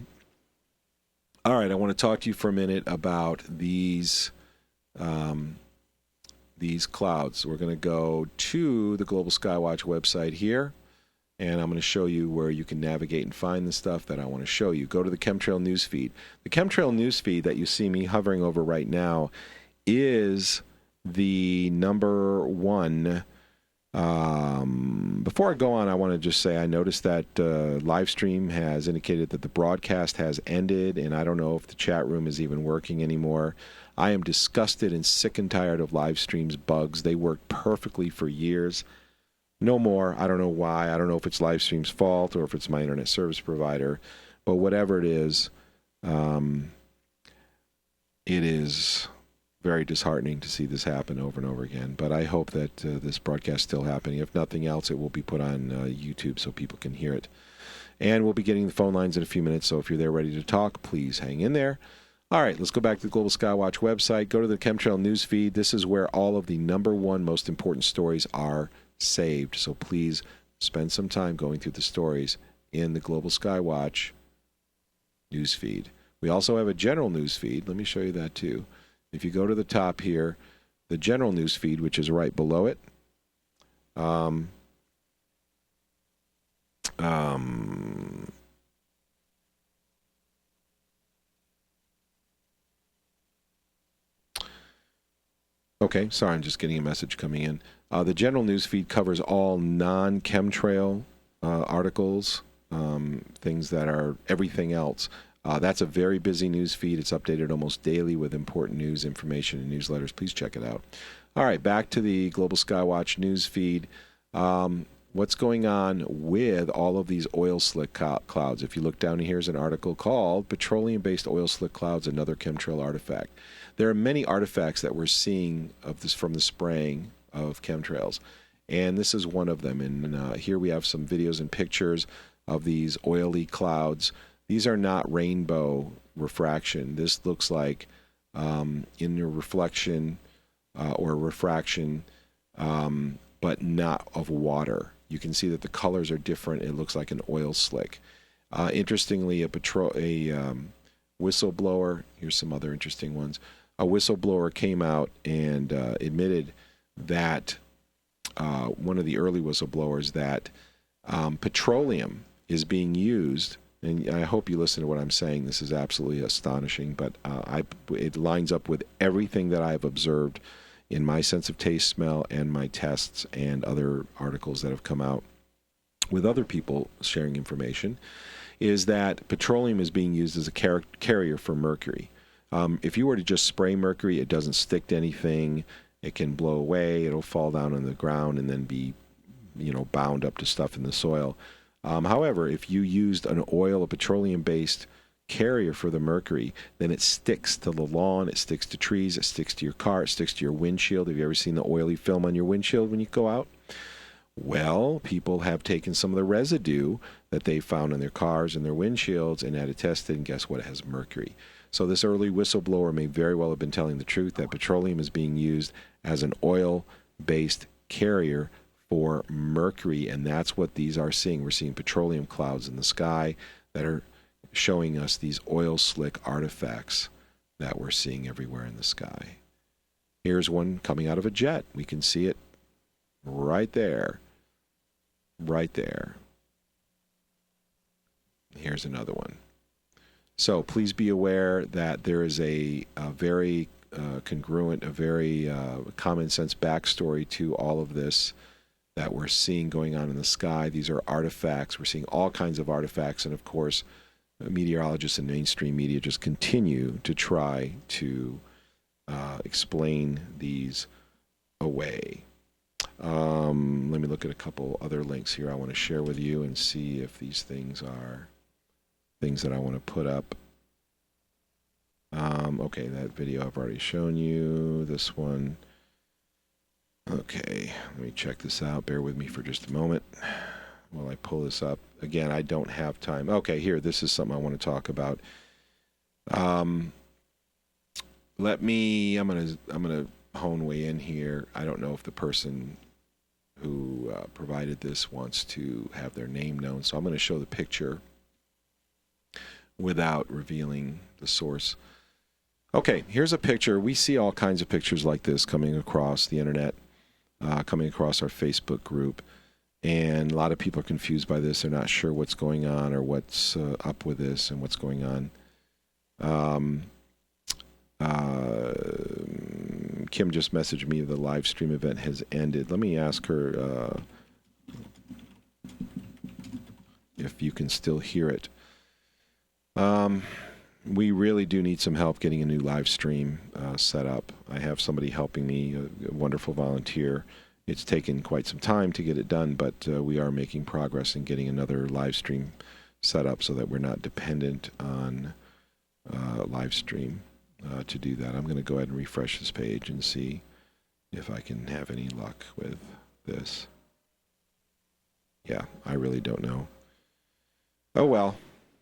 right, I want to talk to you for a minute about these these clouds. We're going to go to the Global Skywatch website here, and I'm going to show you where you can navigate and find the stuff that I want to show you. Go to the chemtrail newsfeed. The chemtrail newsfeed that you see me hovering over right now is the number one. Before I go on, I want to just say I noticed that Livestream has indicated that the broadcast has ended, and I don't know if the chat room is even working anymore. I am disgusted and sick and tired of Livestream's bugs. They worked perfectly for years. No more. I don't know why. I don't know if it's Livestream's fault or if it's my internet service provider. But whatever it is very disheartening to see this happen over and over again. But I hope that this broadcast is still happening. If nothing else, it will be put on YouTube so people can hear it. And we'll be getting the phone lines in a few minutes, so if you're there ready to talk, please hang in there. All right, let's go back to the Global Skywatch website. Go to the chemtrail newsfeed. This is where all of the number one most important stories are saved. So please spend some time going through the stories in the Global Skywatch newsfeed. We also have a general newsfeed. Let me show you that too. If you go to the top here, the general newsfeed, which is right below it, okay, sorry, I'm just getting a message coming in. The general newsfeed covers all non-chemtrail articles, things that are everything else. That's a very busy news feed. It's updated almost daily with important news, information, and newsletters. Please check it out. All right, back to the Global Skywatch news feed. What's going on with all of these oil slick clouds? If you look down, here's an article called Petroleum-Based Oil Slick Clouds, Another Chemtrail Artifact. There are many artifacts that we're seeing of this from the spraying of chemtrails, and this is one of them. And here we have some videos and pictures of these oily clouds. These are not rainbow refraction. This looks like inner reflection or refraction, but not of water. You can see that the colors are different. It looks like an oil slick. Interestingly, a whistleblower, here's some other interesting ones. A whistleblower came out and admitted that, one of the early whistleblowers, that petroleum is being used. And I hope you listen to what I'm saying. This is absolutely astonishing, but it lines up with everything that I've observed in my sense of taste, smell, and my tests and other articles that have come out with other people sharing information, is that petroleum is being used as a carrier for mercury. If you were to just spray mercury, it doesn't stick to anything. It can blow away. It'll fall down on the ground and then be, bound up to stuff in the soil. However, if you used an oil, a petroleum-based carrier for the mercury, then it sticks to the lawn, it sticks to trees, it sticks to your car, it sticks to your windshield. Have you ever seen the oily film on your windshield when you go out? Well, people have taken some of the residue that they found in their cars and their windshields and had it tested, and guess what? It has mercury. So this early whistleblower may very well have been telling the truth, that petroleum is being used as an oil-based carrier for mercury, and that's what these are seeing. We're seeing petroleum clouds in the sky that are showing us these oil slick artifacts that we're seeing everywhere in the sky. Here's one coming out of a jet. We can see it right there. Right there. Here's another one. So please be aware that there is a very congruent, a very common sense backstory to all of this that we're seeing going on in the sky. These are artifacts. We're seeing all kinds of artifacts, and of course, meteorologists and mainstream media just continue to try to explain these away. Let me look at a couple other links here I want to share with you and see if these things are things that I want to put up. Okay, that video I've already shown you. This one. Okay, let me check this out. Bear with me for just a moment while I pull this up. Again, I don't have time. Okay, here, this is something I want to talk about. I'm gonna hone way in here. I don't know if the person who provided this wants to have their name known, so I'm going to show the picture without revealing the source. Okay, here's a picture. We see all kinds of pictures like this coming across the internet, coming across our Facebook group. And a lot of people are confused by this. They're not sure what's going on or what's up with this and what's going on. Kim just messaged me the live stream event has ended. Let me ask her if you can still hear it. We really do need some help getting a new live stream set up. I have somebody helping me, a wonderful volunteer. It's taken quite some time to get it done, but we are making progress in getting another live stream set up so that we're not dependent on live stream to do that. I'm going to go ahead and refresh this page and see if I can have any luck with this. Yeah, I really don't know. Oh well,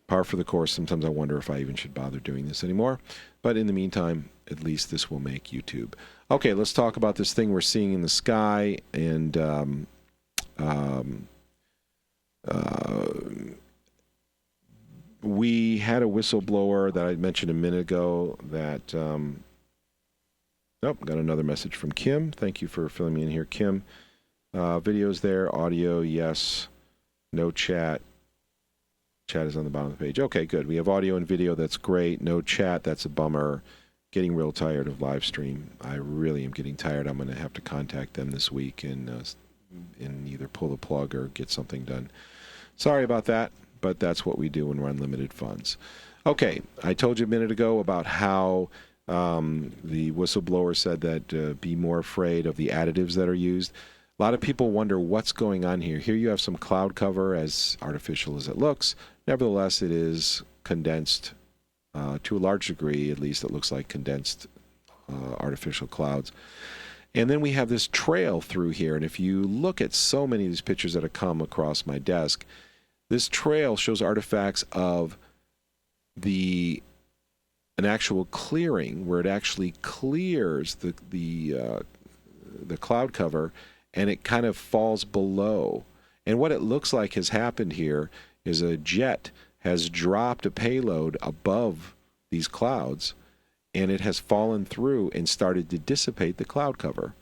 par for the course. Sometimes I wonder if I even should bother doing this anymore. But in the meantime, at least this will make YouTube. Okay, let's talk about this thing we're seeing in the sky. And we had a whistleblower that I mentioned a minute ago that... got another message from Kim. Thank you for filling me in here, Kim. Videos there, audio, yes. No chat. Chat is on the bottom of the page. Okay, good. We have audio and video. That's great. No chat. That's a bummer. Getting real tired of live stream. I really am getting tired. I'm going to have to contact them this week and either pull the plug or get something done. Sorry about that, but that's what we do when we're on limited funds. Okay, I told you a minute ago about how the whistleblower said that be more afraid of the additives that are used. A lot of people wonder what's going on here. Here you have some cloud cover, as artificial as it looks. Nevertheless, it is condensed to a large degree, at least it looks like condensed artificial clouds. And then we have this trail through here. And if you look at so many of these pictures that have come across my desk, this trail shows artifacts of an actual clearing where it actually clears the cloud cover and it kind of falls below. And what it looks like has happened here is a jet has dropped a payload above these clouds, and it has fallen through and started to dissipate the cloud cover.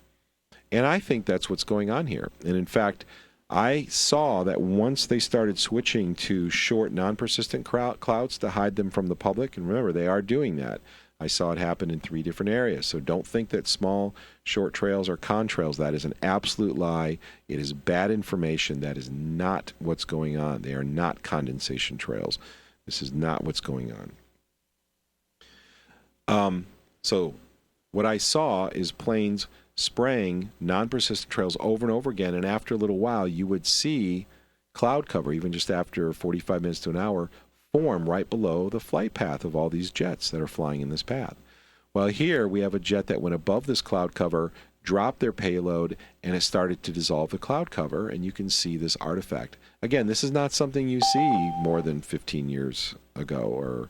And I think that's what's going on here. And in fact, I saw that once they started switching to short, non-persistent clouds to hide them from the public, and remember, they are doing that. I saw it happen in 3 different areas. So don't think that small, short trails are contrails. That is an absolute lie. It is bad information. That is not what's going on. They are not condensation trails. This is not what's going on. So what I saw is planes spraying non-persistent trails over and over again, and after a little while, you would see cloud cover, even just after 45 minutes to an hour, form right below the flight path of all these jets that are flying in this path. Well, here we have a jet that went above this cloud cover, dropped their payload, and it started to dissolve the cloud cover, and you can see this artifact. Again, this is not something you see more than 15 years ago or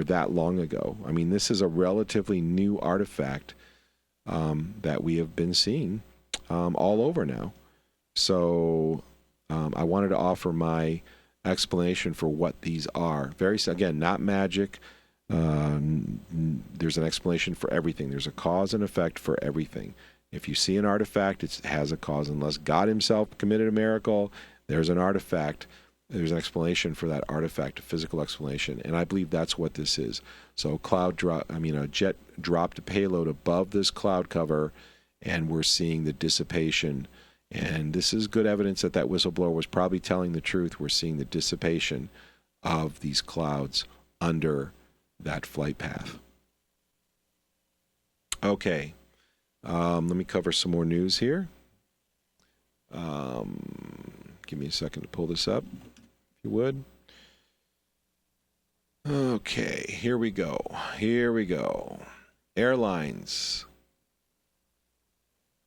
that long ago. I mean, this is a relatively new artifact that we have been seeing all over now. So I wanted to offer my explanation for what these are. Again, not magic. There's an explanation for everything. There's a cause and effect for everything. If you see an artifact, it has a cause. Unless God himself committed a miracle, there's an artifact. There's an explanation for that artifact, a physical explanation, and I believe that's what this is. So a jet dropped a payload above this cloud cover, and we're seeing the dissipation. And this is good evidence that whistleblower was probably telling the truth. We're seeing the dissipation of these clouds under that flight path. Okay, let me cover some more news here. Give me a second to pull this up, if you would. Okay, here we go. Airlines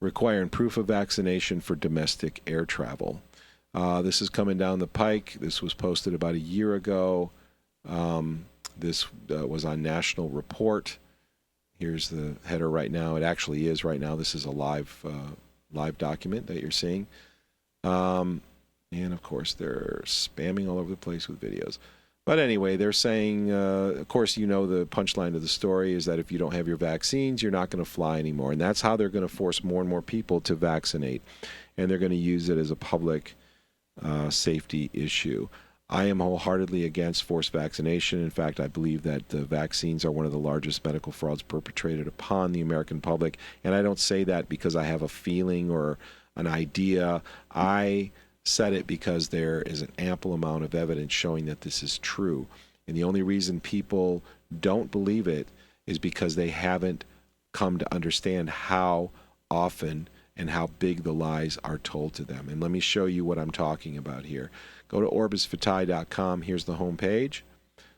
requiring proof of vaccination for domestic air travel. This is coming down the pike. This was posted about a year ago. This was on National Report. Here's the header right now. It actually is right now. This is a live document that you're seeing. And of course, they're spamming all over the place with videos. But anyway, they're saying, of course, you know, the punchline of the story is that if you don't have your vaccines, you're not going to fly anymore. And that's how they're going to force more and more people to vaccinate. And they're going to use it as a public safety issue. I am wholeheartedly against forced vaccination. In fact, I believe that the vaccines are one of the largest medical frauds perpetrated upon the American public. And I don't say that because I have a feeling or an idea. I said it because there is an ample amount of evidence showing that this is true. And the only reason people don't believe it is because they haven't come to understand how often and how big the lies are told to them. And let me show you what I'm talking about here. Go to orbisvitae.com. Here's the home page.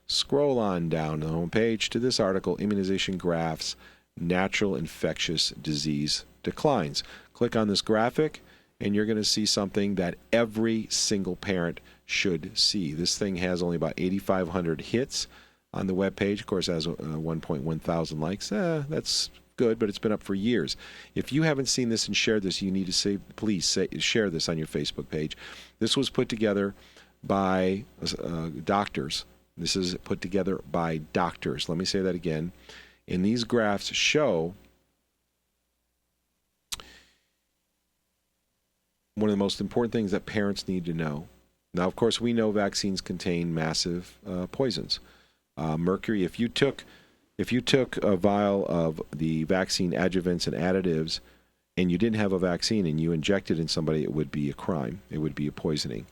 Scroll on down the home page to this article, Immunization Graphs, Natural Infectious Disease Declines. Click on this graphic, and you're going to see something that every single parent should see. This thing has only about 8,500 hits on the web page. Of course, it has 1.1 thousand likes. That's good, but it's been up for years. If you haven't seen this and shared this, you need to please share this on your Facebook page. This was put together by doctors. This is put together by doctors. Let me say that again. And these graphs show one of the most important things that parents need to know. Now, of course, we know vaccines contain massive poisons. Mercury, if you took a vial of the vaccine adjuvants and additives and you didn't have a vaccine and you injected in somebody, it would be a crime. It would be a poisoning.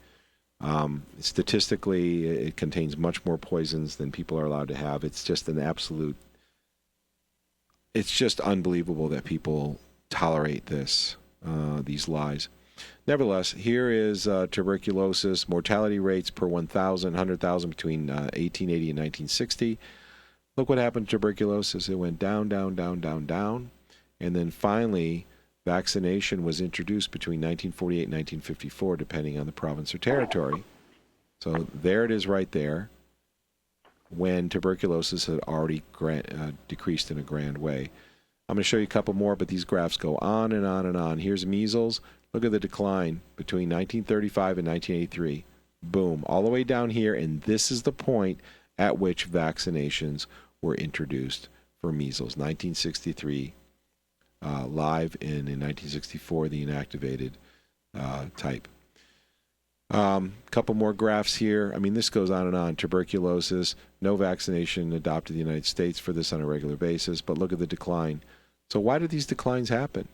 Statistically, it contains much more poisons than people are allowed to have. It's just it's just unbelievable that people tolerate these lies. Nevertheless, here is tuberculosis mortality rates per 100,000 between 1880 and 1960. Look what happened to tuberculosis. It went down, down, down, down, down. And then finally, vaccination was introduced between 1948 and 1954, depending on the province or territory. So there it is right there, when tuberculosis had already decreased in a grand way. I'm going to show you a couple more, but these graphs go on and on and on. Here's measles. Look at the decline between 1935 and 1983. Boom, all the way down here, and this is the point at which vaccinations were introduced for measles. 1963, live, and in 1964, the inactivated type. Couple more graphs here. I mean, this goes on and on. Tuberculosis, no vaccination adopted in the United States for this on a regular basis, but look at the decline. So why do these declines happen?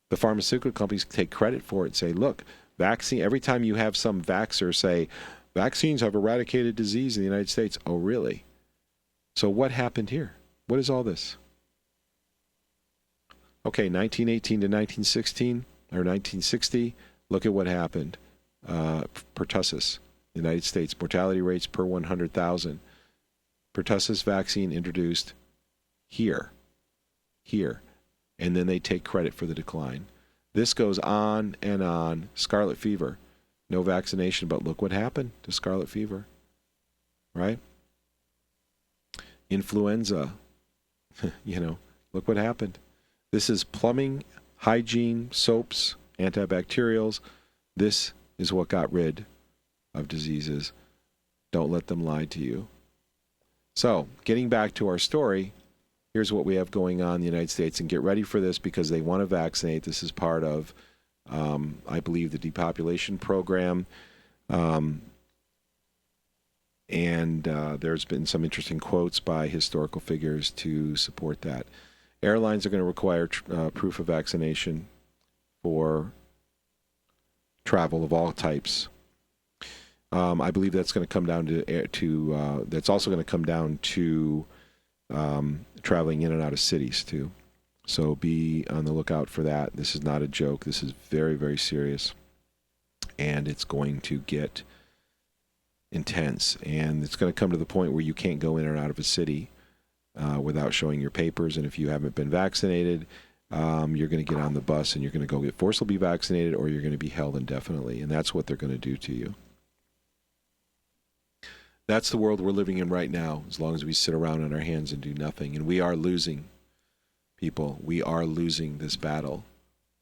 The pharmaceutical companies take credit for it and say, look, vaccine, every time you have some vaxxer say, vaccines have eradicated disease in the United States. Oh, really? So what happened here? What is all this? Okay, 1918 to 1916, or 1960, look at what happened. Pertussis, United States, mortality rates per 100,000. Pertussis vaccine introduced here. And then they take credit for the decline. This goes on and on. Scarlet fever, no vaccination, but look what happened to scarlet fever, right? Influenza, look what happened. This is plumbing, hygiene, soaps, antibacterials. This is what got rid of diseases. Don't let them lie to you. So, getting back to our story, here's what we have going on in the United States, and get ready for this because they want to vaccinate. This is part of, I believe, the depopulation program. And there's been some interesting quotes by historical figures to support that. Airlines are going to require proof of vaccination for travel of all types. I believe that's going to come down to that's also going to come down to traveling in and out of cities too. So be on the lookout for that. This is not a joke. This is very, very serious, and it's going to get intense. And it's going to come to the point where you can't go in or out of a city without showing your papers. And if you haven't been vaccinated, you're going to get on the bus and you're going to go get forcibly vaccinated, or you're going to be held indefinitely. And that's what they're going to do to you. That's the world we're living in right now, as long as we sit around on our hands and do nothing. And we are losing, people. We are losing this battle.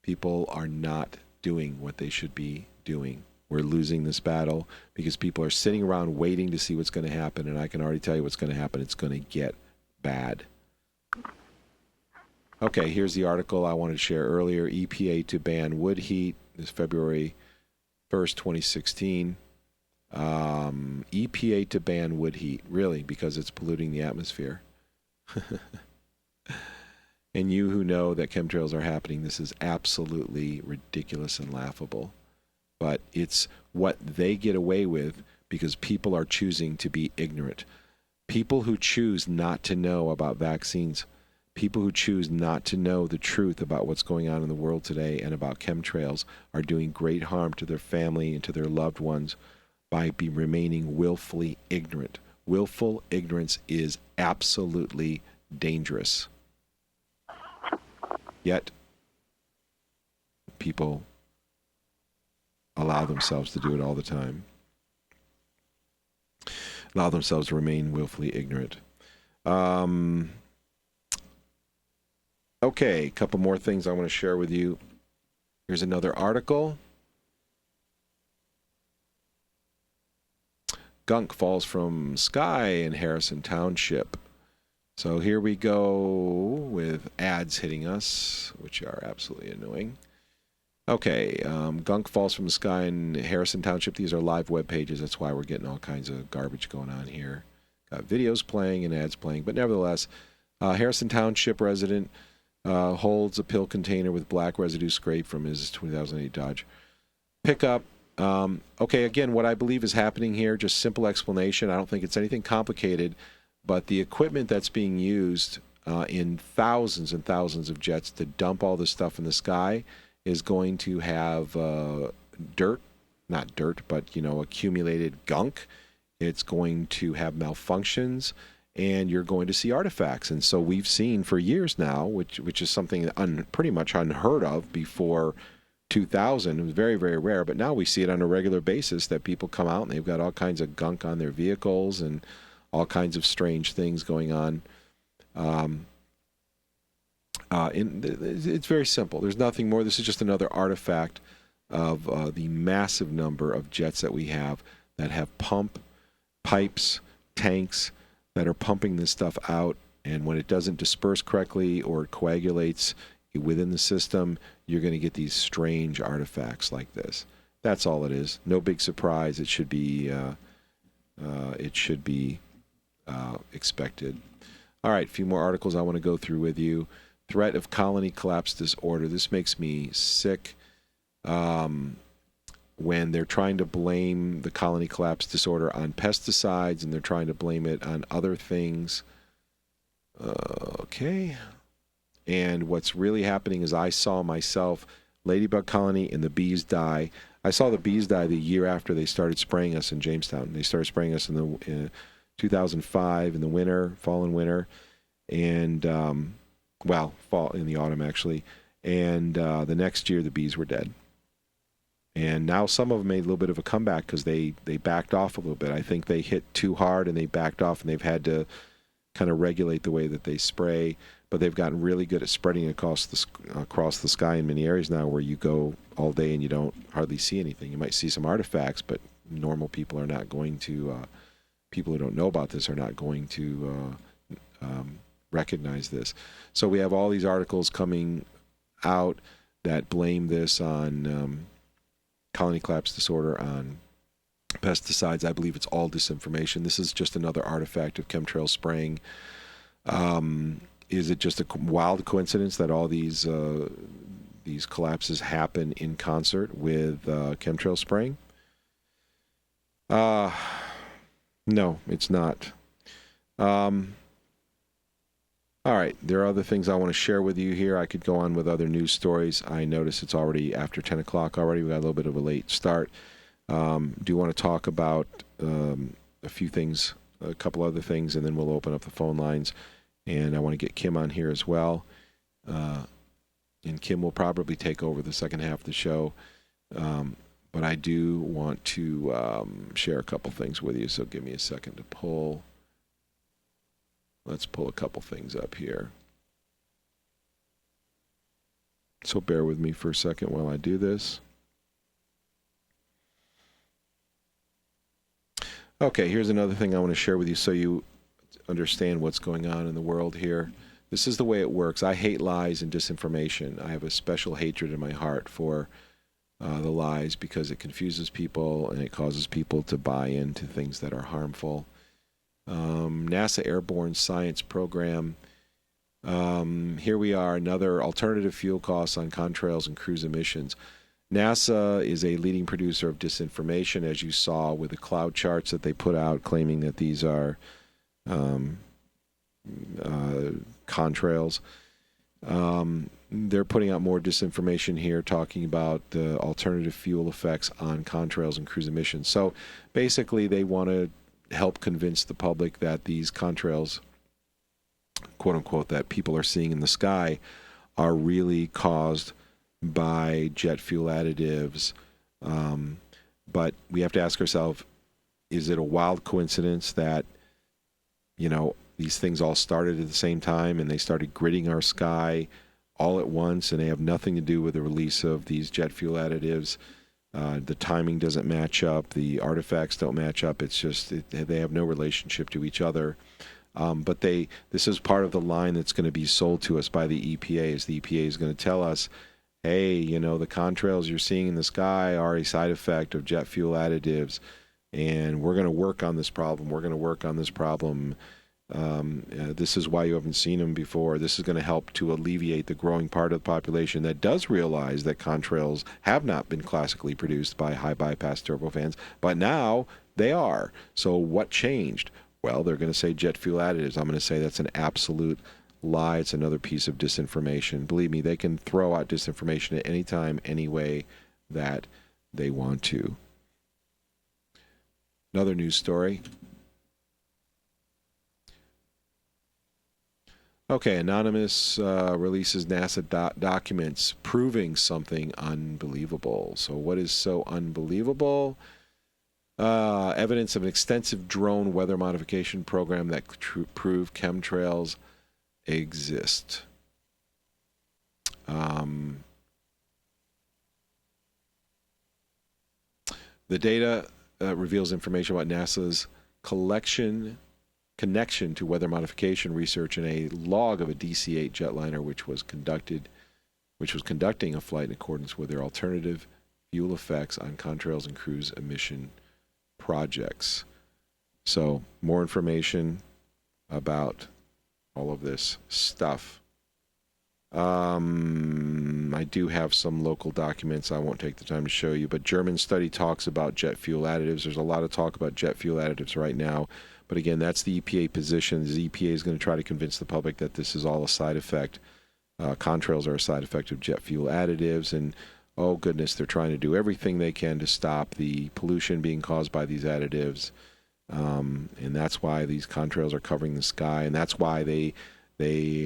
People are not doing what they should be doing. we're losing this battle because people are sitting around waiting to see what's going to happen, and I can already tell you what's going to happen. It's going to get bad. Okay, here's the article I wanted to share earlier. EPA to ban wood heat. This is February 1st, 2016. EPA to ban wood heat. Really, because it's polluting the atmosphere. And you who know that chemtrails are happening, this is absolutely ridiculous and laughable. But it's what they get away with because people are choosing to be ignorant. People who choose not to know about vaccines, people who choose not to know the truth about what's going on in the world today and about chemtrails are doing great harm to their family and to their loved ones by remaining willfully ignorant. Willful ignorance is absolutely dangerous. Yet, people allow themselves to do it all the time. Allow themselves to remain willfully ignorant. Okay, a couple more things I want to share with you. Here's another article. Gunk falls from sky in Harrison Township. So here we go with ads hitting us, which are absolutely annoying. Okay, gunk falls from the sky in Harrison Township. These are live web pages. That's why we're getting all kinds of garbage going on here. Got videos playing and ads playing. But nevertheless, Harrison Township resident holds a pill container with black residue scraped from his 2008 Dodge pickup. Okay, again, what I believe is happening here, just simple explanation. I don't think it's anything complicated. But the equipment that's being used in thousands and thousands of jets to dump all this stuff in the sky is going to have accumulated gunk. It's going to have malfunctions, and you're going to see artifacts. And so we've seen for years now, which is something pretty much unheard of before 2000. It was very, very rare, but now we see it on a regular basis that people come out and they've got all kinds of gunk on their vehicles and all kinds of strange things going on. It's very simple. There's nothing more. This is just another artifact of the massive number of jets that we have that have pipes, tanks that are pumping this stuff out. And when it doesn't disperse correctly or it coagulates within the system, you're going to get these strange artifacts like this. That's all it is. No big surprise. It should be expected. All right, a few more articles I want to go through with you. Threat of colony collapse disorder. This makes me sick when they're trying to blame the colony collapse disorder on pesticides and they're trying to blame it on other things. Okay. And what's really happening is I saw myself, ladybug colony and the bees die. I saw the bees die the year after they started spraying us in Jamestown. They started spraying us in 2005 in the winter, fall and winter, and fall in the autumn actually. And the next year the bees were dead. And now some of them made a little bit of a comeback because they backed off a little bit. I think they hit too hard and they backed off, and they've had to kind of regulate the way that they spray. But they've gotten really good at spreading across the sky in many areas now, where you go all day and you don't hardly see anything. You might see some artifacts, but normal people are not going to. People who don't know about this are not going to recognize this. So we have all these articles coming out that blame this on colony collapse disorder, on pesticides. I believe it's all disinformation. This is just another artifact of chemtrail spraying. Is it just a wild coincidence that all these collapses happen in concert with chemtrail spraying? No, it's not. All right, there are other things I want to share with you here. I could go on with other news stories. I notice it's already after 10 o'clock already. We got a little bit of a late start. Do want to talk about a few things, a couple other things, and then we'll open up the phone lines. And I want to get Kim on here as well. And Kim will probably take over the second half of the show. But I do want to share a couple things with you, so give me a second to pull. Let's pull a couple things up here. So bear with me for a second while I do this. Okay, here's another thing I want to share with you so you understand what's going on in the world here. This is the way it works. I hate lies and disinformation. I have a special hatred in my heart for the lies because it confuses people and it causes people to buy into things that are harmful. NASA Airborne Science Program. Here we are, another alternative fuel costs on contrails and cruise emissions. NASA is a leading producer of disinformation, as you saw with the cloud charts that they put out claiming that these are contrails. They're putting out more disinformation here, talking about the alternative fuel effects on contrails and cruise emissions. So basically, they want to help convince the public that these contrails, quote unquote, that people are seeing in the sky are really caused by jet fuel additives. But we have to ask ourselves, is it a wild coincidence that, these things all started at the same time and they started gridding our sky all at once, and they have nothing to do with the release of these jet fuel additives? The timing doesn't match up. The artifacts don't match up. It's just they have no relationship to each other. But this is part of the line that's going to be sold to us by the EPA. Is the EPA is going to tell us, hey, the contrails you're seeing in the sky are a side effect of jet fuel additives, and we're going to work on this problem. We're going to work on this problem. This is why you haven't seen them before. This is going to help to alleviate the growing part of the population that does realize that contrails have not been classically produced by high bypass turbofans, but now they are. So what changed? Well, they're going to say jet fuel additives. I'm going to say that's an absolute lie. It's another piece of disinformation. Believe me, they can throw out disinformation at any time, any way that they want to. Another news story. Okay, Anonymous releases NASA documents proving something unbelievable. So what is so unbelievable? Evidence of an extensive drone weather modification program that prove chemtrails exist. The data reveals information about NASA's connection to weather modification research in a log of a DC-8 jetliner which was conducting a flight in accordance with their alternative fuel effects on contrails and cruise emission projects. So more information about all of this stuff. I do have some local documents I won't take the time to show you, but German study talks about jet fuel additives. There's a lot of talk about jet fuel additives right now. But again, that's the EPA position. The EPA is going to try to convince the public that this is all a side effect. Contrails are a side effect of jet fuel additives. And oh goodness, they're trying to do everything they can to stop the pollution being caused by these additives. And that's why these contrails are covering the sky. And that's why they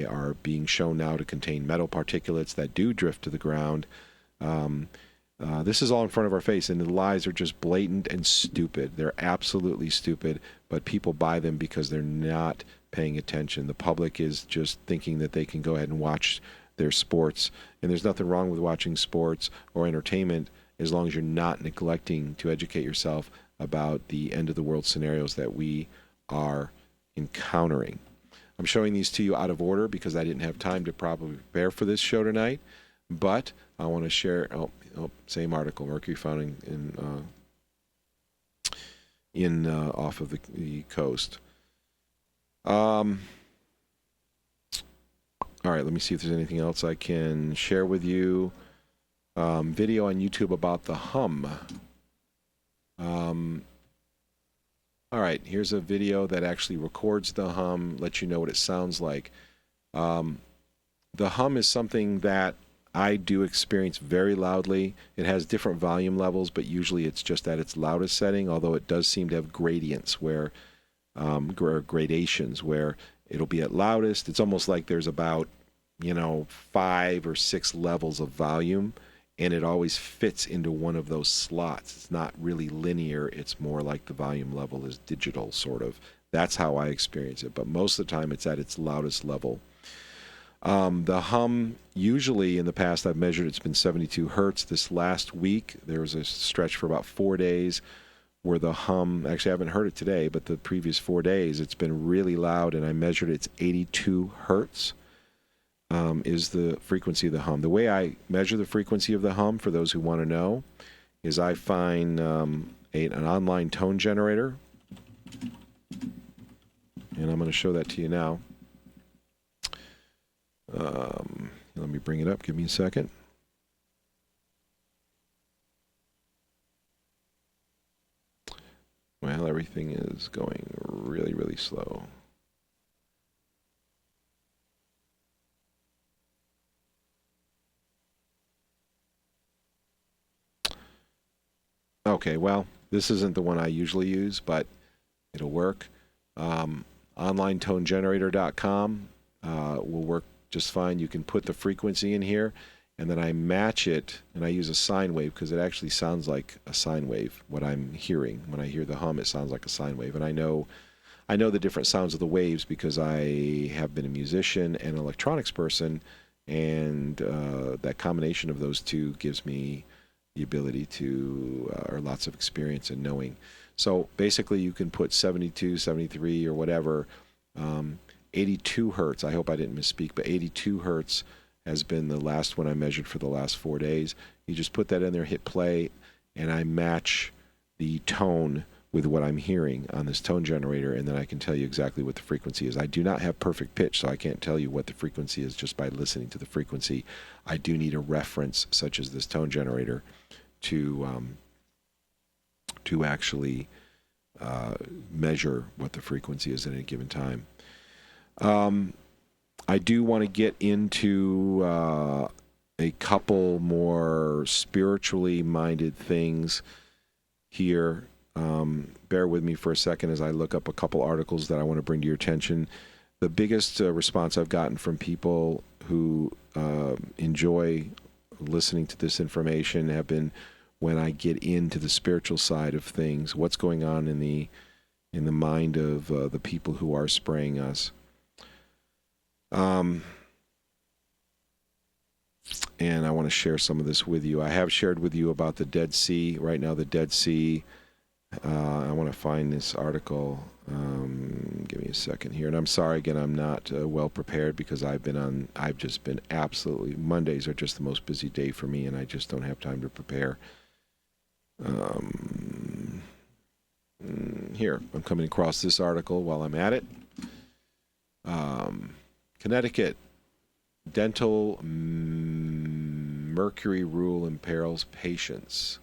are being shown now to contain metal particulates that do drift to the ground. This is all in front of our face, and the lies are just blatant and stupid. They're absolutely stupid, but people buy them because they're not paying attention. The public is just thinking that they can go ahead and watch their sports, and there's nothing wrong with watching sports or entertainment as long as you're not neglecting to educate yourself about the end-of-the-world scenarios that we are encountering. I'm showing these to you out of order because I didn't have time to probably prepare for this show tonight, but I want to share. Same article, mercury found in off of the coast. All right, let me see if there's anything else I can share with you. Video on YouTube about the hum. All right, here's a video that actually records the hum, lets you know what it sounds like. The hum is something that I do experience very loudly. It has different volume levels, but usually it's just at its loudest setting, although it does seem to have gradients where, gradations where it'll be at loudest. It's almost like there's about, 5 or 6 levels of volume, and it always fits into one of those slots. It's not really linear. It's more like the volume level is digital, sort of. That's how I experience it, but most of the time it's at its loudest level. The hum, usually in the past I've measured, it's been 72 hertz. This last week, there was a stretch for about 4 days where the hum, actually I haven't heard it today, but the previous 4 days, it's been really loud, and I measured it's 82 hertz is the frequency of the hum. The way I measure the frequency of the hum, for those who want to know, is I find an online tone generator, and I'm going to show that to you now. Let me bring it up. Give me a second. Well, everything is going really, really slow. Okay, well, this isn't the one I usually use, but it'll work. OnlineToneGenerator.com will work just fine. You can put the frequency in here, and then I match it, and I use a sine wave because it actually sounds like a sine wave, what I'm hearing. When I hear the hum, it sounds like a sine wave. And I know the different sounds of the waves because I have been a musician and an electronics person, and that combination of those two gives me the ability to, or lots of experience in knowing. So basically you can put 72, 73, or whatever, 82 hertz. I hope I didn't misspeak, but 82 hertz has been the last one I measured for the last 4 days. You just put that in there, hit play, and I match the tone with what I'm hearing on this tone generator, and then I can tell you exactly what the frequency is. I do not have perfect pitch, so I can't tell you what the frequency is just by listening to the frequency. I do need a reference, such as this tone generator, to actually measure what the frequency is at any given time. I do want to get into a couple more spiritually minded things here. Bear with me for a second as I look up a couple articles that I want to bring to your attention. The biggest response I've gotten from people who enjoy listening to this information have been when I get into the spiritual side of things, what's going on in the mind of the people who are spraying us. And I want to share some of this with you. I have shared with you about the Dead Sea. Right now, the Dead Sea, I want to find this article. Give me a second here. And I'm sorry, again, I'm not well prepared because I've just been absolutely, Mondays are just the most busy day for me, and I just don't have time to prepare. Here, I'm coming across this article while I'm at it. Connecticut, dental mercury rule imperils patients.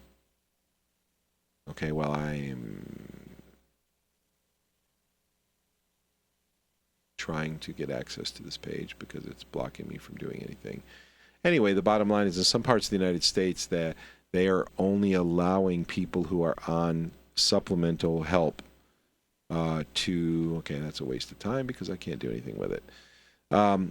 Okay, well, I'm trying to get access to this page because it's blocking me from doing anything. Anyway, the bottom line is in some parts of the United States that they are only allowing people who are on supplemental help okay, that's a waste of time because I can't do anything with it.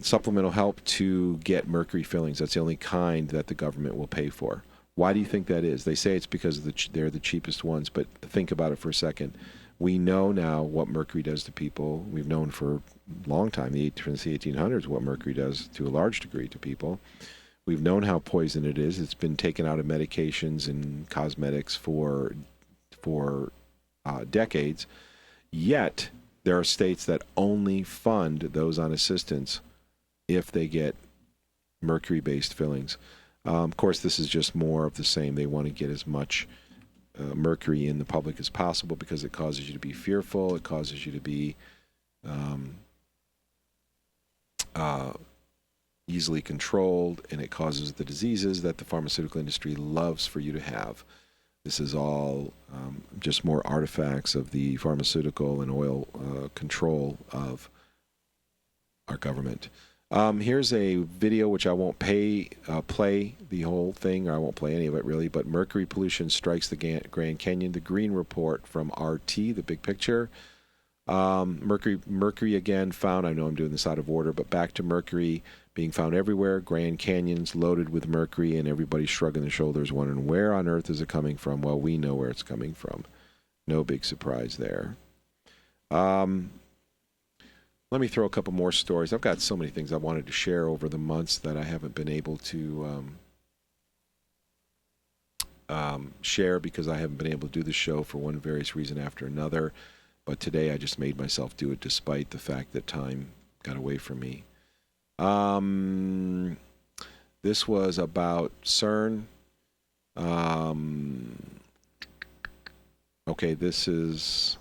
Supplemental help to get mercury fillings. That's the only kind that the government will pay for. Why do you think that is? They say it's because they're the cheapest ones, but think about it for a second. We know now what mercury does to people. We've known for a long time, since the 1800s, what mercury does to a large degree to people. We've known how poison it is. It's been taken out of medications and cosmetics for decades. Yet, there are states that only fund those on assistance if they get mercury-based fillings. Of course, this is just more of the same. They want to get as much mercury in the public as possible because it causes you to be fearful. It causes you to be easily controlled, and it causes the diseases that the pharmaceutical industry loves for you to have. This is all just more artifacts of the pharmaceutical and oil control of our government. Here's a video which I won't play the whole thing, or I won't play any of it really, but mercury pollution strikes the Grand Canyon. The Green Report from RT, the big picture. Mercury again found, I know I'm doing this out of order, but back to mercury being found everywhere. Grand Canyon's loaded with mercury, and everybody's shrugging their shoulders, wondering where on earth is it coming from? Well, we know where it's coming from. No big surprise there. Let me throw a couple more stories. I've got so many things I wanted to share over the months that I haven't been able to share because I haven't been able to do the show for one various reason after another. But today I just made myself do it despite the fact that time got away from me. This was about CERN. Okay, this is...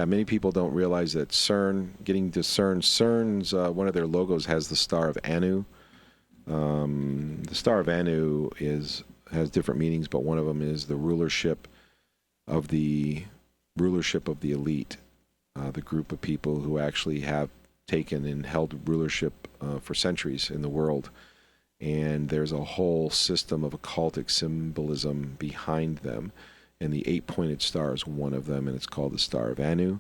many people don't realize that CERN, getting to CERN's, one of their logos has the Star of Anu. The Star of Anu has different meanings, but one of them is the rulership of the elite, the group of people who actually have taken and held rulership for centuries in the world. And there's a whole system of occultic symbolism behind them. And the 8-pointed star is one of them, and it's called the Star of Anu.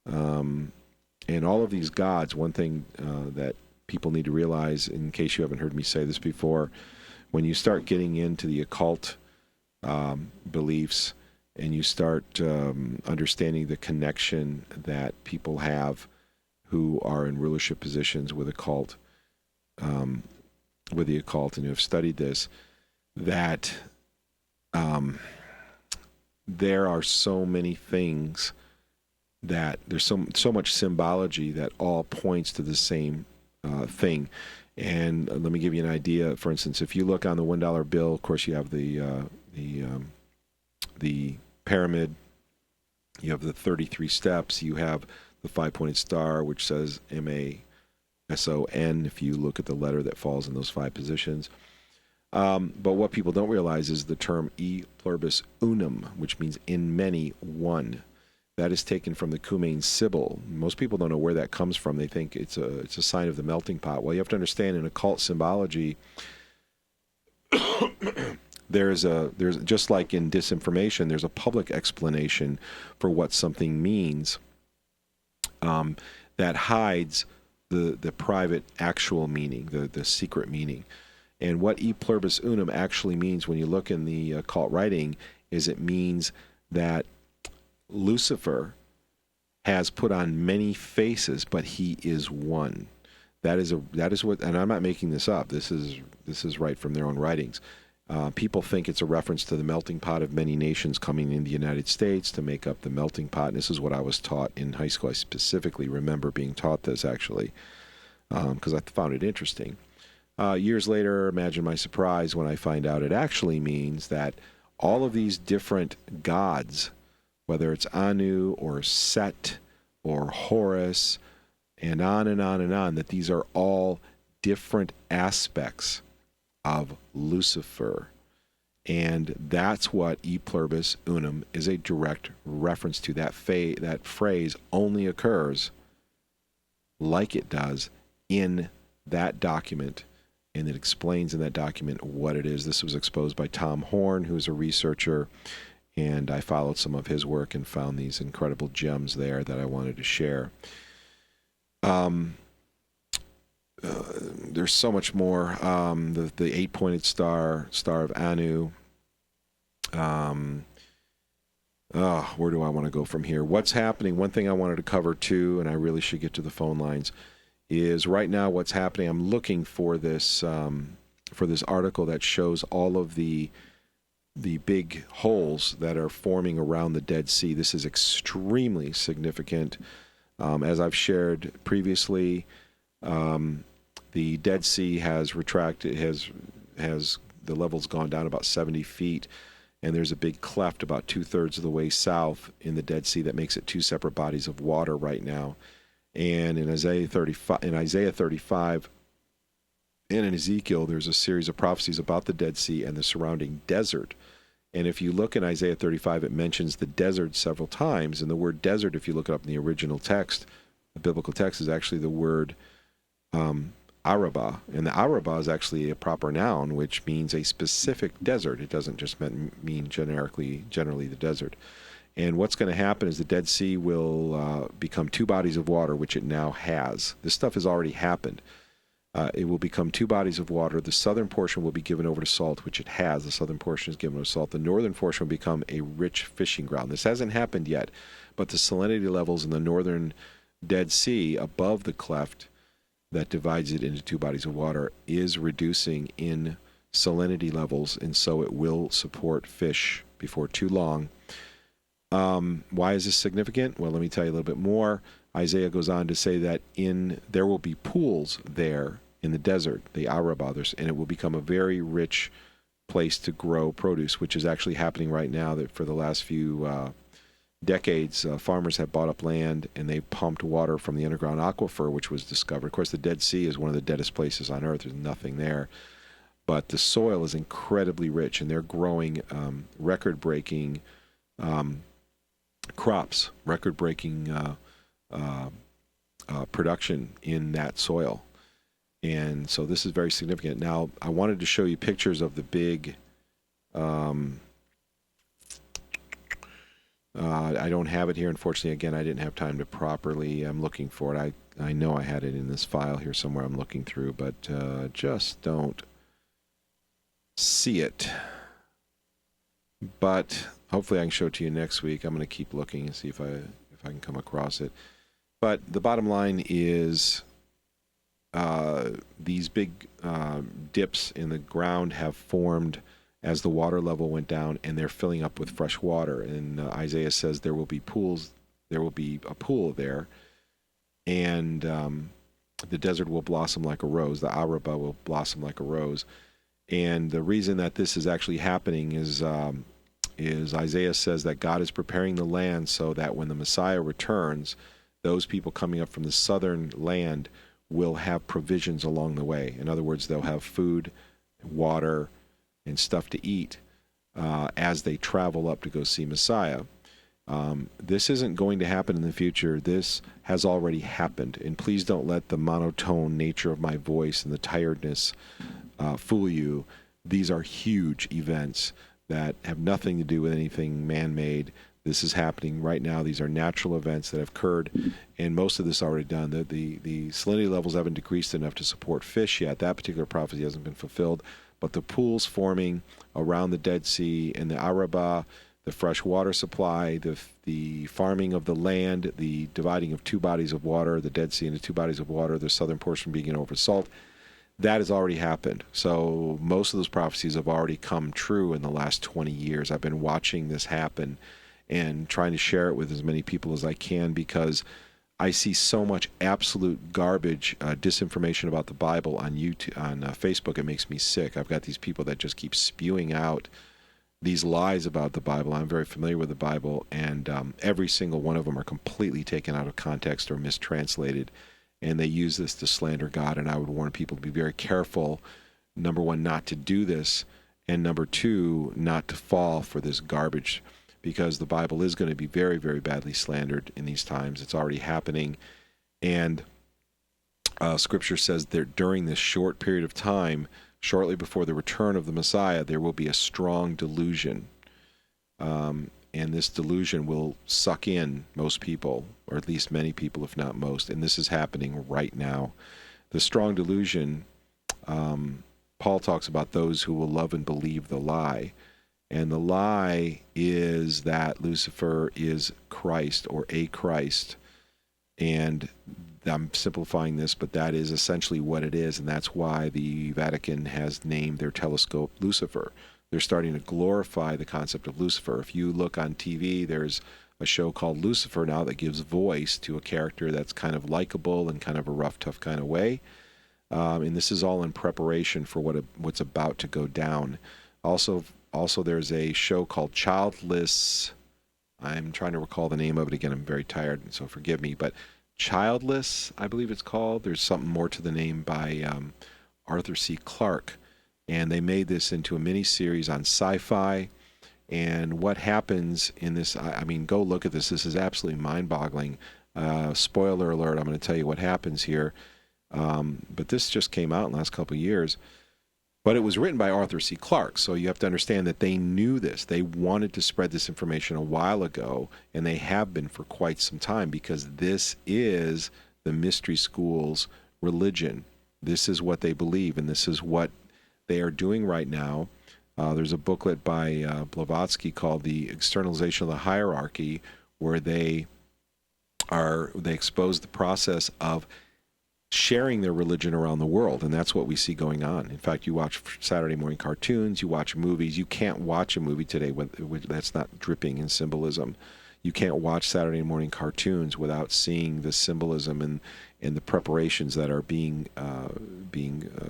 And all of these gods, one thing that people need to realize, in case you haven't heard me say this before, when you start getting into the occult beliefs and you start understanding the connection that people have who are in rulership positions with the occult, and who have studied this, that there are so many things that there's so much symbology that all points to the same thing. And let me give you an idea. For instance, if you look on the $1 bill, of course, you have the pyramid, you have the 33 steps, you have the 5-pointed star, which says M-A-S-O-N, if you look at the letter that falls in those 5 positions. But what people don't realize is the term e pluribus unum, which means in many, one. That is taken from the Cumaean Sibyl. Most people don't know where that comes from. They think it's a sign of the melting pot. Well, you have to understand, in occult symbology, there's just like in disinformation, there's a public explanation for what something means that hides the private actual meaning, the secret meaning. And what e pluribus unum actually means when you look in the occult writing is it means that Lucifer has put on many faces, but he is one. That is what, and I'm not making this up. This is right from their own writings. People think it's a reference to the melting pot of many nations coming in the United States to make up the melting pot. And this is what I was taught in high school. I specifically remember being taught this, actually, because I found it interesting. Years later, imagine my surprise when I find out it actually means that all of these different gods, whether it's Anu or Set or Horus, and on and on and on, that these are all different aspects of Lucifer. And that's what e pluribus unum is a direct reference to. That phrase only occurs like it does in that document, and it explains in that document what it is. This was exposed by Tom Horn, who is a researcher, and I followed some of his work and found these incredible gems there that I wanted to share. There's so much more. The 8-pointed star of Anu. Where do I want to go from here? What's happening? One thing I wanted to cover too, and I really should get to the phone lines, is right now what's happening. I'm looking for this article that shows all of the big holes that are forming around the Dead Sea. This is extremely significant. As I've shared previously, the Dead Sea has retracted, has the level's gone down about 70 feet, and there's a big cleft about 2/3 of the way south in the Dead Sea that makes it 2 separate bodies of water right now. And in Isaiah 35, and in Ezekiel, there's a series of prophecies about the Dead Sea and the surrounding desert. And if you look in Isaiah 35, it mentions the desert several times. And the word desert, if you look it up in the original text, the biblical text, is actually the word Arabah. And the Arabah is actually a proper noun, which means a specific desert. It doesn't just mean generally the desert. And what's going to happen is the Dead Sea will become 2 bodies of water, which it now has. This stuff has already happened. It will become 2 bodies of water. The southern portion will be given over to salt, which it has. The southern portion is given over to salt. The northern portion will become a rich fishing ground. This hasn't happened yet, but the salinity levels in the northern Dead Sea above the cleft that divides it into 2 bodies of water is reducing in salinity levels, and so it will support fish before too long. Why is this significant? Well, let me tell you a little bit more. Isaiah goes on to say that there will be pools there in the desert, the Arabah, and it will become a very rich place to grow produce, which is actually happening right now. That for the last few decades, farmers have bought up land and they pumped water from the underground aquifer, which was discovered. Of course, the Dead Sea is one of the deadest places on earth. There's nothing there. But the soil is incredibly rich, and they're growing record-breaking crops, record-breaking production in that soil. And so this is very significant. Now, I wanted to show you pictures of the big... I don't have it here, unfortunately. Again, I didn't have time to properly... I'm looking for it. I know I had it in this file here somewhere I'm looking through, but just don't see it. But hopefully I can show it to you next week. I'm going to keep looking and see if I can come across it. But the bottom line is these big dips in the ground have formed as the water level went down, and they're filling up with fresh water. And Isaiah says there will be pools. There will be a pool there, and the desert will blossom like a rose. The Arabah will blossom like a rose. And the reason that this is actually happening is Isaiah says that God is preparing the land so that when the Messiah returns, those people coming up from the southern land will have provisions along the way. In other words, they'll have food, water, and stuff to eat as they travel up to go see Messiah. This isn't going to happen in the future. This has already happened. And please don't let the monotone nature of my voice and the tiredness fool you. These are huge events that have nothing to do with anything man-made. This is happening right now. These are natural events that have occurred, and most of this already done. The salinity levels haven't decreased enough to support fish yet. That particular prophecy hasn't been fulfilled. But the pools forming around the Dead Sea and the Arabah, the fresh water supply, the farming of the land, the dividing of two bodies of water, the Dead Sea into two bodies of water, the southern portion being over salt, that has already happened. So most of those prophecies have already come true in the last 20 years. I've been watching this happen and trying to share it with as many people as I can, because I see so much absolute garbage, disinformation about the Bible on YouTube, on Facebook. It makes me sick. I've got these people that just keep spewing out these lies about the Bible. I'm very familiar with the Bible, and every single one of them are completely taken out of context or mistranslated, and they use this to slander God. And I would warn people to be very careful, number one, not to do this, and number two, not to fall for this garbage, because the Bible is going to be very, very badly slandered in these times. It's already happening. And Scripture says that during this short period of time, shortly before the return of the Messiah, there will be a strong delusion. And this delusion will suck in most people, or at least many people, if not most. And this is happening right now. The strong delusion, Paul talks about those who will love and believe the lie. And the lie is that Lucifer is Christ or a Christ. And I'm simplifying this, but that is essentially what it is. And that's why the Vatican has named their telescope Lucifer. They're starting to glorify the concept of Lucifer. If you look on TV, there's a show called Lucifer now that gives voice to a character that's kind of likable in kind of a rough, tough kind of way. And this is all in preparation for what's about to go down. Also, there's a show called Childless. I'm trying to recall the name of it again. I'm very tired, so forgive me. But Childless, I believe it's called. There's something more to the name by Arthur C. Clarke. And they made this into a mini-series on sci-fi. And what happens in this, I mean, go look at this. This is absolutely mind-boggling. Spoiler alert, I'm going to tell you what happens here. But this just came out in the last couple of years. But it was written by Arthur C. Clarke, so you have to understand that they knew this. They wanted to spread this information a while ago, and they have been for quite some time, because this is the mystery school's religion. This is what they believe, and this is what they are doing right now. There's a booklet by Blavatsky called The Externalization of the Hierarchy, where they expose the process of sharing their religion around the world, and that's what we see going on. In fact, you watch Saturday morning cartoons, you watch movies. You can't watch a movie today that's not dripping in symbolism. You can't watch Saturday morning cartoons without seeing the symbolism and the preparations that are being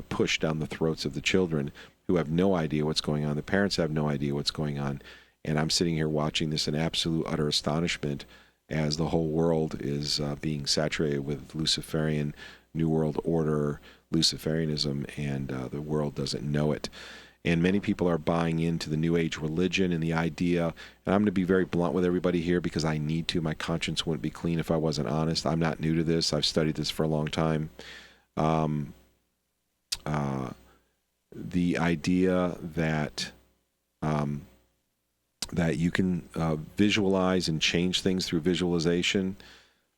pushed down the throats of the children, who have no idea what's going on. The parents have no idea what's going on. And I'm sitting here watching this in absolute, utter astonishment as the whole world is being saturated with Luciferian, New World Order, Luciferianism, and the world doesn't know it. And many people are buying into the New Age religion and the idea, and I'm going to be very blunt with everybody here because I need to. My conscience wouldn't be clean if I wasn't honest. I'm not new to this. I've studied this for a long time. The idea that that you can visualize and change things through visualization.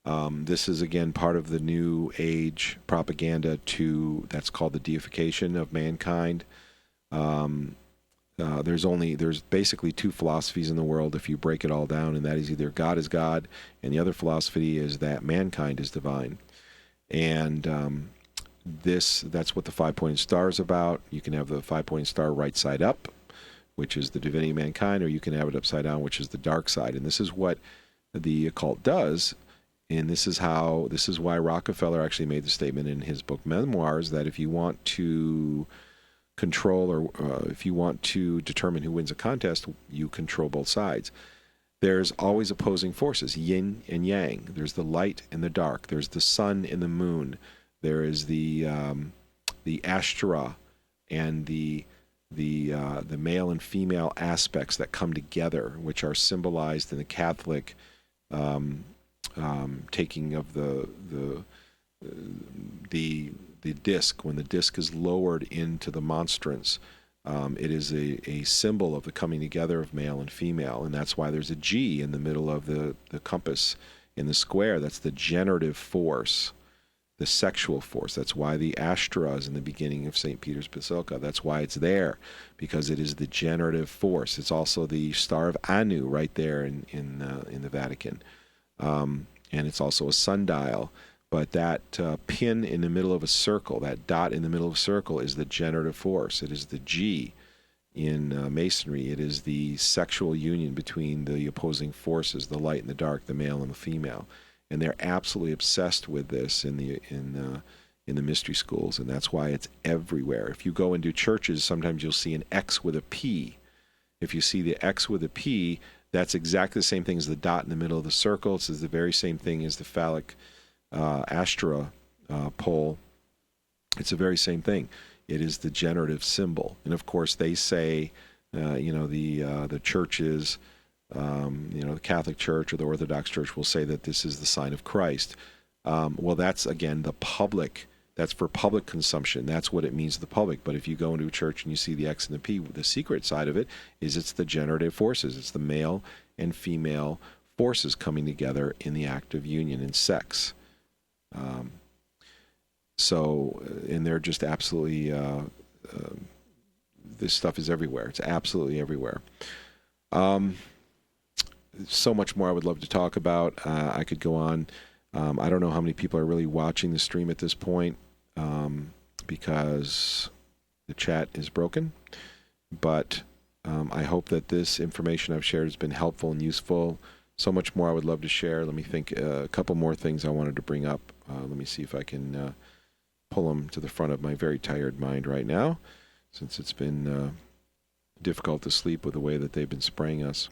This is, again, part of the New Age propaganda that's called the deification of mankind. There's basically two philosophies in the world if you break it all down, and that is either God is God, and the other philosophy is that mankind is divine. And that's what the five-pointed star is about. You can have the five-pointed star right side up, which is the divinity of mankind, or you can have it upside down, which is the dark side. And this is what the occult does, and this is why Rockefeller actually made the statement in his book Memoirs that if you want to control or if you want to determine who wins a contest, you control both sides. There's always opposing forces, yin and yang. There's the light and the dark. There's the sun and the moon. There is the Ashtra and the male and female aspects that come together, which are symbolized in the Catholic taking of the disc. When the disc is lowered into the monstrance, it is a symbol of the coming together of male and female, and that's why there's a G in the middle of the compass in the square. That's the generative force, the sexual force. That's why the Ashtra is in the beginning of St. Peter's Basilica. That's why it's there, because it is the generative force. It's also the star of Anu right there in the Vatican, and it's also a sundial. But that pin in the middle of a circle, that dot in the middle of a circle, is the generative force. It is the G in Masonry. It is the sexual union between the opposing forces, the light and the dark, the male and the female. And they're absolutely obsessed with this in the mystery schools, and that's why it's everywhere. If you go into churches, sometimes you'll see an X with a P. If you see the X with a P, that's exactly the same thing as the dot in the middle of the circle. It's the very same thing as the phallic Ashtra pole. It's the very same thing. It is the generative symbol, and of course they say, the churches, the Catholic Church or the Orthodox Church will say that this is the sign of Christ. Well, that's again the public. That's for public consumption. That's what it means to the public. But if you go into a church and you see the X and the P, the secret side of it is it's the generative forces. It's the male and female forces coming together in the act of union and sex. And they're just absolutely, this stuff is everywhere. It's absolutely everywhere. So much more I would love to talk about. I could go on. I don't know how many people are really watching the stream at this point because the chat is broken. But I hope that this information I've shared has been helpful and useful. So much more I would love to share. Let me think. A couple more things I wanted to bring up. Let me see if I can pull them to the front of my very tired mind right now, since it's been difficult to sleep with the way that they've been spraying us.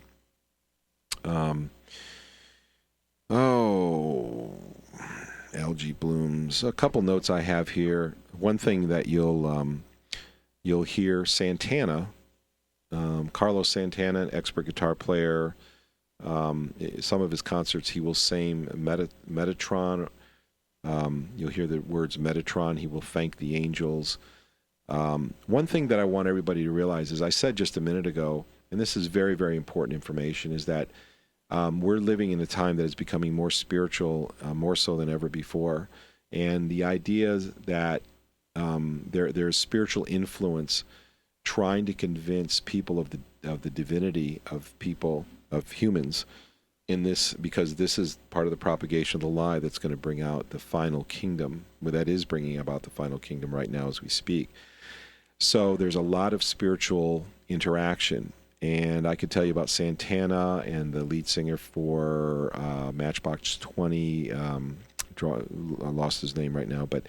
Algae blooms. A couple notes I have here. One thing that you'll hear Santana, Carlos Santana, an expert guitar player. Some of his concerts he will sing Metatron. You'll hear the words Metatron. He will thank the angels. One thing that I want everybody to realize, as I said just a minute ago, and this is very, very important information, is that we're living in a time that is becoming more spiritual, more so than ever before. And the idea that there's spiritual influence trying to convince people of the divinity of people, of humans, in this, because this is part of the propagation of the lie that's going to bring out the final kingdom, that is bringing about the final kingdom right now as we speak. So there's a lot of spiritual interaction. And I could tell you about Santana and the lead singer for Matchbox 20, I lost his name right now, but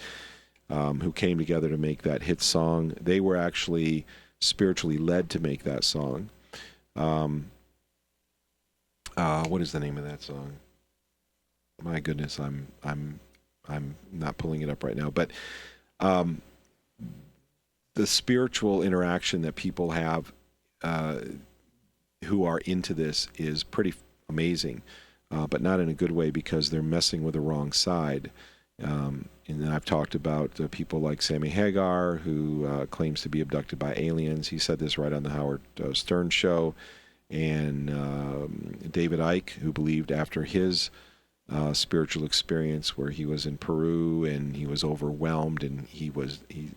who came together to make that hit song. They were actually spiritually led to make that song. What is the name of that song? My goodness, I'm not pulling it up right now. But the spiritual interaction that people have who are into this is pretty amazing, but not in a good way, because they're messing with the wrong side. And then I've talked about people like Sammy Hagar, who claims to be abducted by aliens. He said this right on the Howard Stern show. And David Icke, who believed after his spiritual experience where he was in Peru and he was overwhelmed, and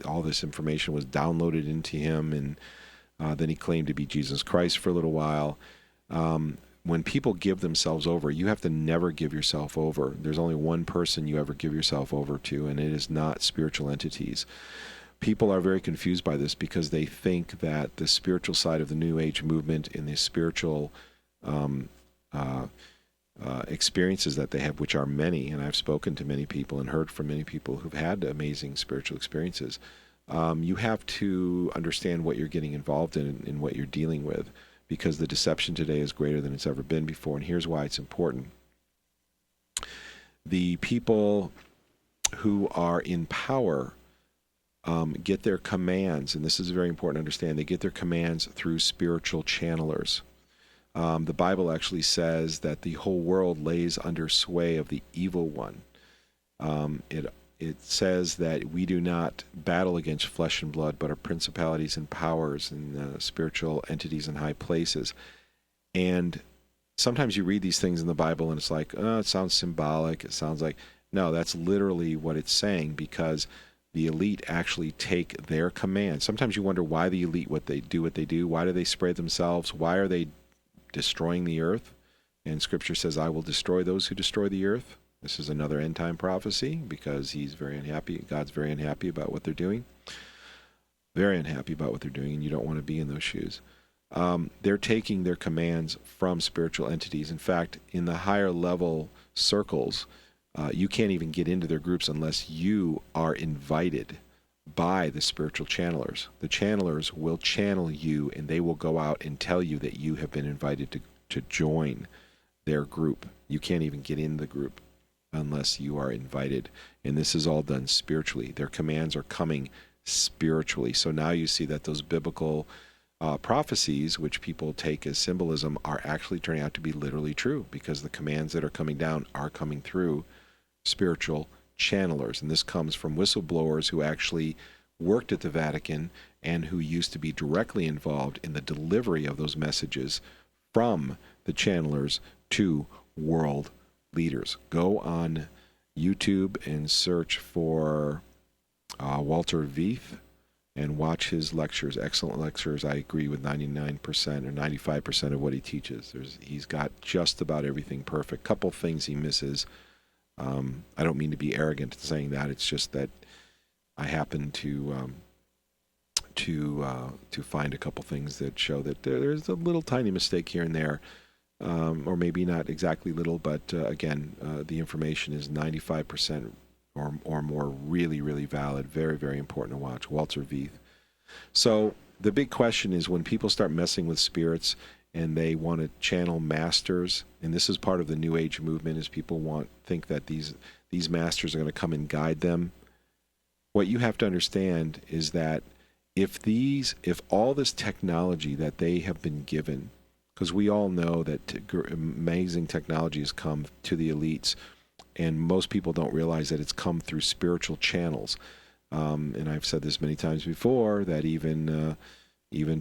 all this information was downloaded into him, and then he claimed to be Jesus Christ for a little while. When people give themselves over, you have to never give yourself over. There's only one person you ever give yourself over to, and it is not spiritual entities. People are very confused by this because they think that the spiritual side of the New Age movement and the spiritual experiences that they have, which are many, and I've spoken to many people and heard from many people who've had amazing spiritual experiences, you have to understand what you're getting involved in and what you're dealing with, because the deception today is greater than it's ever been before, and here's why it's important. The people who are in power get their commands, and this is very important to understand, they get their commands through spiritual channelers. The Bible actually says that the whole world lays under sway of the evil one. It says that we do not battle against flesh and blood, but are principalities and powers and spiritual entities in high places. And sometimes you read these things in the Bible and it's like, oh, it sounds symbolic. It sounds like, no, that's literally what it's saying, because the elite actually take their command. Sometimes you wonder why the elite, what they do. Why do they spread themselves? Why are they destroying the earth? And Scripture says, I will destroy those who destroy the earth. This is another end-time prophecy, because he's very unhappy. God's very unhappy about what they're doing. Very unhappy about what they're doing, and you don't want to be in those shoes. They're taking their commands from spiritual entities. In fact, in the higher level circles, you can't even get into their groups unless you are invited by the spiritual channelers. The channelers will channel you, and they will go out and tell you that you have been invited to join their group. You can't even get in the group unless you are invited. And this is all done spiritually. Their commands are coming spiritually. So now you see that those biblical prophecies, which people take as symbolism, are actually turning out to be literally true, because the commands that are coming down are coming through spiritual channelers. And this comes from whistleblowers who actually worked at the Vatican and who used to be directly involved in the delivery of those messages from the channelers to world leaders. Go on YouTube and search for Walter Veith and watch his lectures. Excellent lectures. I agree with 99% or 95% of what he teaches. He's got just about everything perfect. Couple things he misses. I don't mean to be arrogant in saying that. It's just that I happen to find a couple things that show that there's a little tiny mistake here and there, or maybe not exactly little, but again, the information is 95% or more really, really valid. Very, very important to watch. Walter Veith. So the big question is, when people start messing with spirits and they want to channel masters, and this is part of the New Age movement, is people think that these masters are going to come and guide them. What you have to understand is that if all this technology that they have been given, because we all know that amazing technology has come to the elites, and most people don't realize that it's come through spiritual channels. And I've said this many times before, that even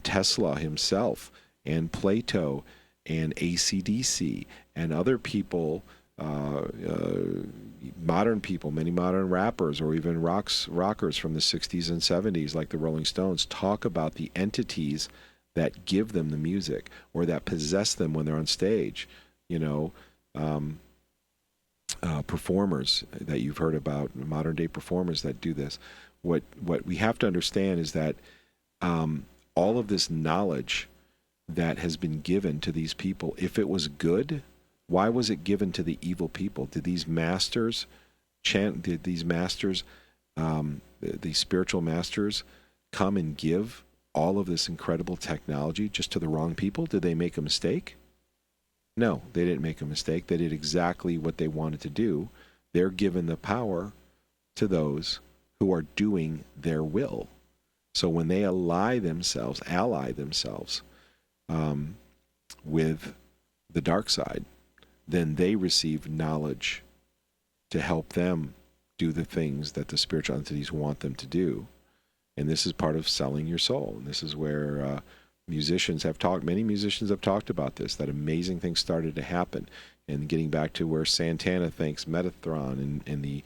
Tesla himself and Plato and AC/DC and other people, modern people, many modern rappers, or even rockers from the 60s and 70s, like the Rolling Stones, talk about the entities that give them the music or that possess them when they're on stage. performers that you've heard about, modern day performers that do this. What we have to understand is that all of this knowledge that has been given to these people, if it was good, why was it given to the evil people? Did these masters these spiritual masters come and give all of this incredible technology just to the wrong people? Did they make a mistake? No, they didn't make a mistake. They did exactly what they wanted to do. They're given the power to those who are doing their will. So when they ally themselves with the dark side, then they receive knowledge to help them do the things that the spiritual entities want them to do. And this is part of selling your soul. And this is where many musicians have talked about this, that amazing things started to happen. And getting back to where Santana thanks Metatron and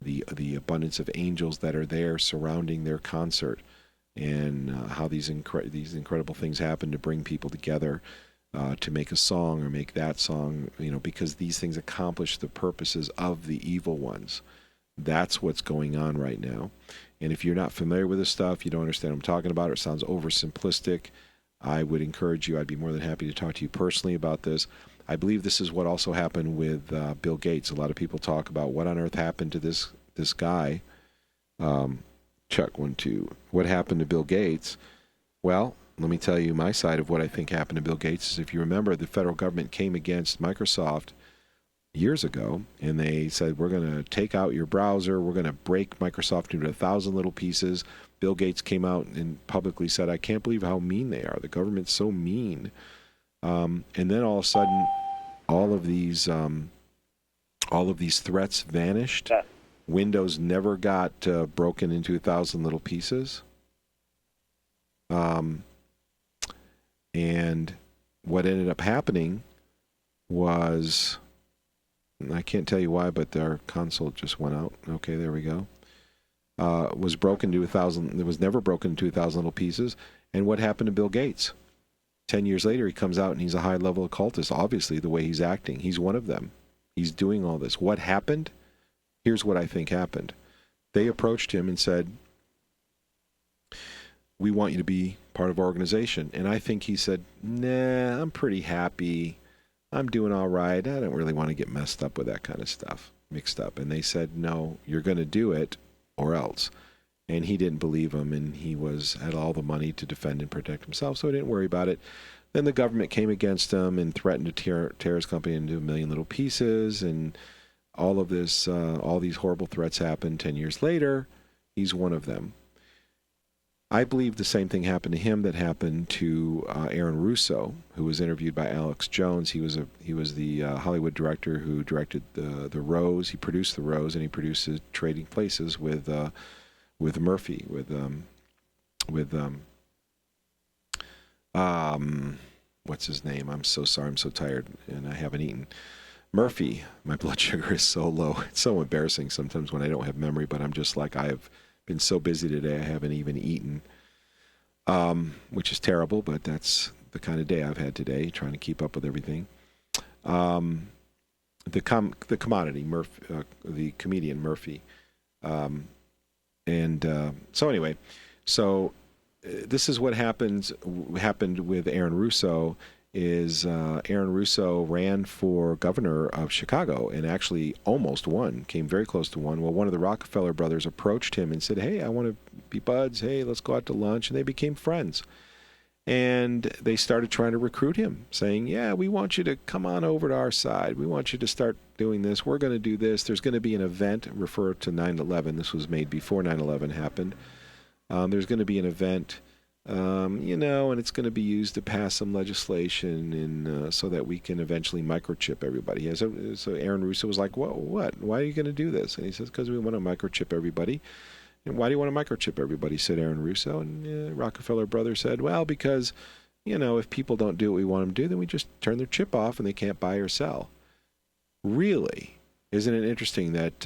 the abundance of angels that are there surrounding their concert, and how these incredible things happen to bring people together to make a song or make that song, because these things accomplish the purposes of the evil ones. That's what's going on right now. And if you're not familiar with this stuff, you don't understand what I'm talking about, or it sounds oversimplistic, I would encourage you, I'd be more than happy to talk to you personally about this. I believe this is what also happened with Bill Gates. A lot of people talk about what on earth happened to this guy. Chuck, 1, 2. What happened to Bill Gates? Well, let me tell you my side of what I think happened to Bill Gates. Is if you remember, the federal government came against Microsoft years ago, and they said, we're going to take out your browser, we're going to break Microsoft into 1,000 little pieces. Bill Gates came out and publicly said, I can't believe how mean they are. The government's so mean. And then all of a sudden, all of these threats vanished. Windows never got broken into 1,000 little pieces. And what ended up happening was, I can't tell you why, but our console just went out. Okay, there we go. Was broken to 1,000. It was never broken into 1,000 little pieces. And what happened to Bill Gates? 10 years later, he comes out and he's a high-level occultist. Obviously, the way he's acting, he's one of them. He's doing all this. What happened? Here's what I think happened. They approached him and said, we want you to be part of our organization. And I think he said, nah, I'm pretty happy. I'm doing all right. I don't really want to get messed up with that kind of stuff, mixed up. And they said, no, you're going to do it or else. And he didn't believe them, and he had all the money to defend and protect himself, so he didn't worry about it. Then the government came against him and threatened to tear his company into 1 million little pieces, and all of this, all these horrible threats happened. 10 years later, he's one of them. I believe the same thing happened to him that happened to Aaron Russo, who was interviewed by Alex Jones. He was the Hollywood director who directed the Rose. He produced the Rose, and he produced Trading Places with Murphy, what's his name? I'm so sorry, I'm so tired, and I haven't eaten. Murphy. My blood sugar is so low. It's so embarrassing sometimes when I don't have memory, but I'm just like, I have been so busy today, I haven't even eaten, which is terrible, but that's the kind of day I've had today, trying to keep up with everything. The commodity, Murphy, the comedian Murphy. So anyway, this is what happened with Aaron Russo. Aaron Russo ran for governor of Chicago and actually almost won, came very close to won. Well, one of the Rockefeller brothers approached him and said, hey, I want to be buds. Hey, let's go out to lunch. And they became friends. And they started trying to recruit him, saying, yeah, we want you to come on over to our side. We want you to start doing this. We're going to do this. There's going to be an event, refer to 9/11. This was made before 9/11 happened. There's going to be an event, and it's going to be used to pass some legislation and so that we can eventually microchip everybody. So Aaron Russo was like, whoa, what? Why are you going to do this? And he says, because we want to microchip everybody. And why do you want to microchip everybody, said Aaron Russo. And Rockefeller brother said, well, because, if people don't do what we want them to do, then we just turn their chip off and they can't buy or sell. Really? Isn't it interesting that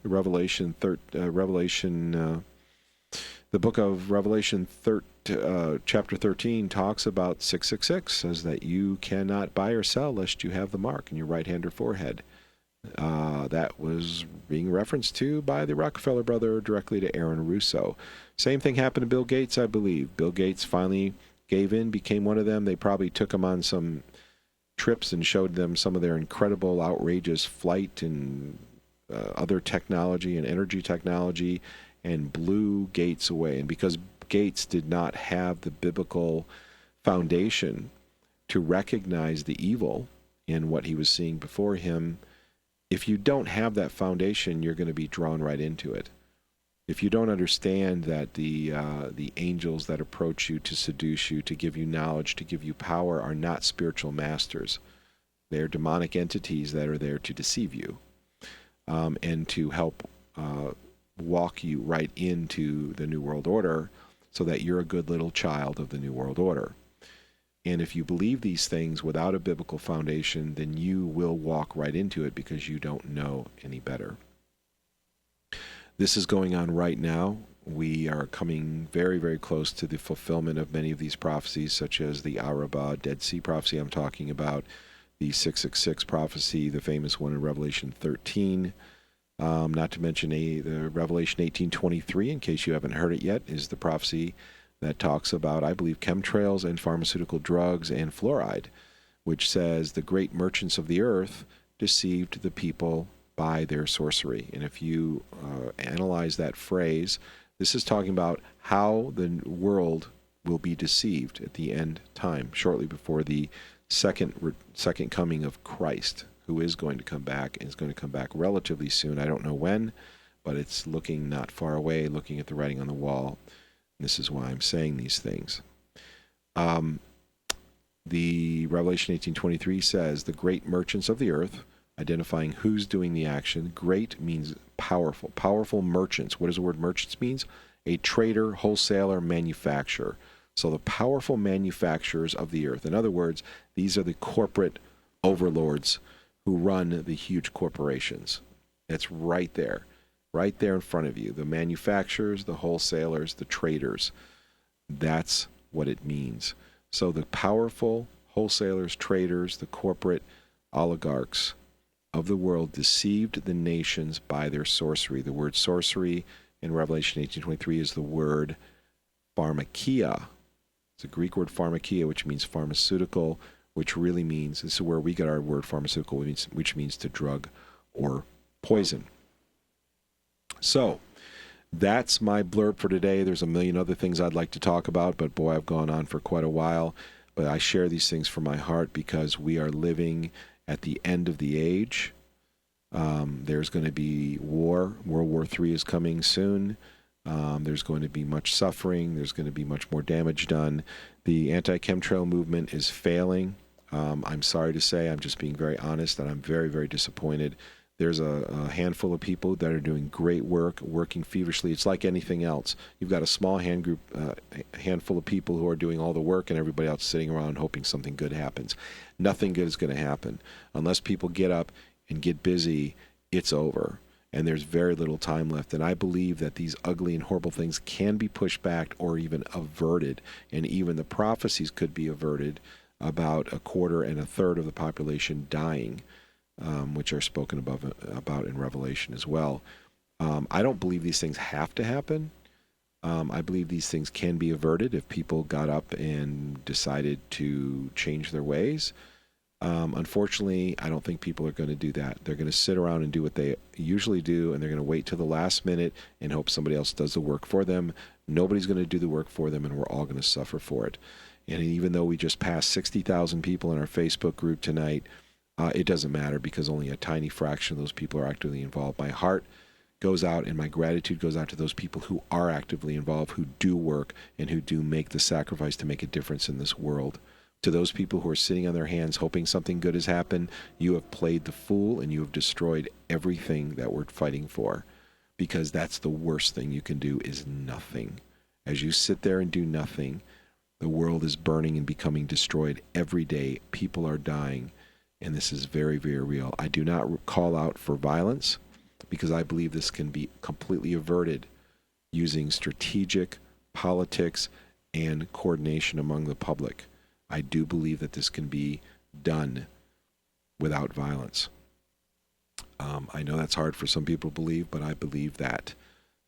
Revelation The book of Revelation chapter 13 talks about 666, says that you cannot buy or sell lest you have the mark in your right hand or forehead. That was being referenced to by the Rockefeller brother directly to Aaron Russo. Same thing happened to Bill Gates, I believe. Bill Gates finally gave in, became one of them. They probably took him on some trips and showed them some of their incredible, outrageous flight and other technology and energy technology, and blew Gates away. And because Gates did not have the biblical foundation to recognize the evil in what he was seeing before him, if you don't have that foundation, you're going to be drawn right into it. If you don't understand that the angels that approach you to seduce you, to give you knowledge, to give you power, are not spiritual masters. They're demonic entities that are there to deceive you and to help walk you right into the New World Order so that you're a good little child of the New World Order. And if you believe these things without a biblical foundation, then you will walk right into it because you don't know any better. This is going on right now. We are coming very, very close to the fulfillment of many of these prophecies, such as the Arabah Dead Sea prophecy I'm talking about, the 666 prophecy, the famous one in Revelation 13, not to mention the Revelation 18:23, in case you haven't heard it yet, is the prophecy that talks about, I believe, chemtrails and pharmaceutical drugs and fluoride, which says the great merchants of the earth deceived the people by their sorcery. And if you analyze that phrase, this is talking about how the world will be deceived at the end time, shortly before the second coming of Christ, who is going to come back, and is going to come back relatively soon. I don't know when, but it's looking not far away, looking at the writing on the wall. This is why I'm saying these things. The Revelation 18:23 says, the great merchants of the earth, identifying who's doing the action. Great means powerful. Powerful merchants. What does the word merchants means? A trader, wholesaler, manufacturer. So the powerful manufacturers of the earth. In other words, these are the corporate overlords who run the huge corporations. It's right there in front of you. The manufacturers, the wholesalers, the traders. That's what it means. So the powerful wholesalers, traders, the corporate oligarchs of the world deceived the nations by their sorcery. The word sorcery in Revelation 18:23 is the word pharmakia. It's a Greek word pharmakia, which means pharmaceutical, which really means, this is where we get our word pharmaceutical, which means to drug or poison. So that's my blurb for today. There's a million other things I'd like to talk about, but boy, I've gone on for quite a while. But I share these things from my heart because we are living at the end of the age. There's going to be war. World War III is coming soon. There's going to be much suffering. There's going to be much more damage done. The anti-chemtrail movement is failing. I'm sorry to say, I'm just being very honest, and I'm very, very disappointed. There's a handful of people that are doing great work, working feverishly. It's like anything else. You've got a small handful of people who are doing all the work, and everybody else sitting around hoping something good happens. Nothing good is going to happen. Unless people get up and get busy, it's over. And there's very little time left. And I believe that these ugly and horrible things can be pushed back or even averted. And even the prophecies could be averted about a quarter and a third of the population dying, which are spoken about in Revelation as well. I don't believe these things have to happen. I believe these things can be averted if people got up and decided to change their ways. Unfortunately, I don't think people are going to do that. They're going to sit around and do what they usually do, and they're going to wait till the last minute and hope somebody else does the work for them. Nobody's going to do the work for them, and we're all going to suffer for it. And even though we just passed 60,000 people in our Facebook group tonight, it doesn't matter because only a tiny fraction of those people are actively involved. My heart goes out and my gratitude goes out to those people who are actively involved, who do work, and who do make the sacrifice to make a difference in this world. To those people who are sitting on their hands hoping something good has happened, you have played the fool and you have destroyed everything that we're fighting for, because that's the worst thing you can do, is nothing. As you sit there and do nothing, the world is burning and becoming destroyed every day. People are dying, and this is very, very real. I do not call out for violence because I believe this can be completely averted using strategic politics and coordination among the public. I do believe that this can be done without violence. I know that's hard for some people to believe, but I believe that.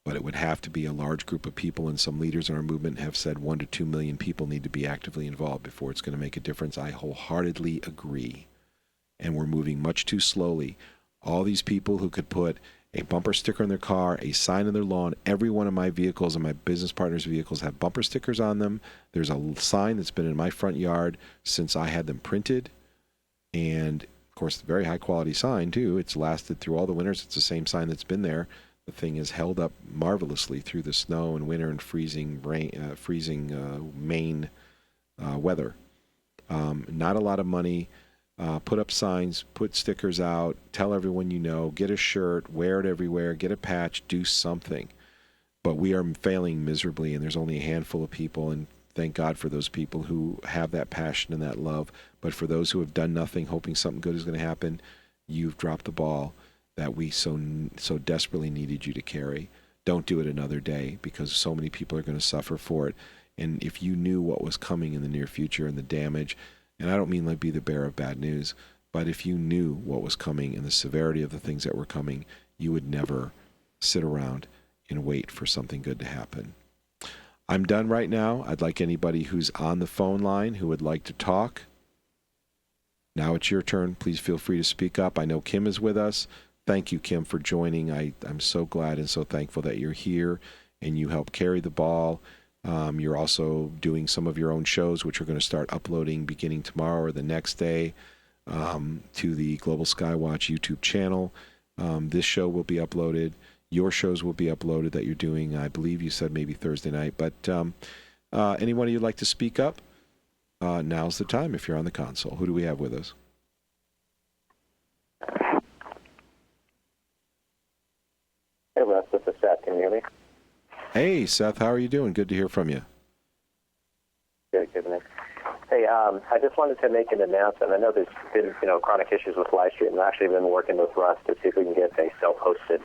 But it would have to be a large group of people, and some leaders in our movement have said 1 to 2 million people need to be actively involved before it's going to make a difference. I wholeheartedly agree. And we're moving much too slowly. All these people who could put a bumper sticker on their car, a sign on their lawn. Every one of my vehicles and my business partners' vehicles have bumper stickers on them. There's a sign that's been in my front yard since I had them printed. And, of course, a very high-quality sign, too. It's lasted through all the winters. It's the same sign that's been there. The thing has held up marvelously through the snow and winter and freezing rain, Maine weather. Not a lot of money. Put up signs, put stickers out, tell everyone you know, get a shirt, wear it everywhere, get a patch, do something. But we are failing miserably, and there's only a handful of people, and thank God for those people who have that passion and that love. But for those who have done nothing, hoping something good is going to happen, you've dropped the ball that we so desperately needed you to carry. Don't do it another day, because so many people are going to suffer for it. And if you knew what was coming in the near future and the damage, and I don't mean like be the bearer of bad news, but if you knew what was coming and the severity of the things that were coming, you would never sit around and wait for something good to happen. I'm done right now. I'd like anybody who's on the phone line who would like to talk. Now it's your turn. Please feel free to speak up. I know Kim is with us. Thank you, Kim, for joining. I'm so glad and so thankful that you're here and you help carry the ball. You're also doing some of your own shows, which we're going to start uploading beginning tomorrow or the next day to the Global Skywatch YouTube channel. This show will be uploaded. Your shows will be uploaded that you're doing, I believe you said maybe Thursday night. But anyone you'd like to speak up, now's the time if you're on the console. Who do we have with us? Hey, Russ, this is Seth. Can you hear me? Hey, Seth, how are you doing? Good to hear from you. Good, man. Hey, I just wanted to make an announcement. I know there's been, chronic issues with live stream. I've actually been working with Russ to see if we can get a self-hosted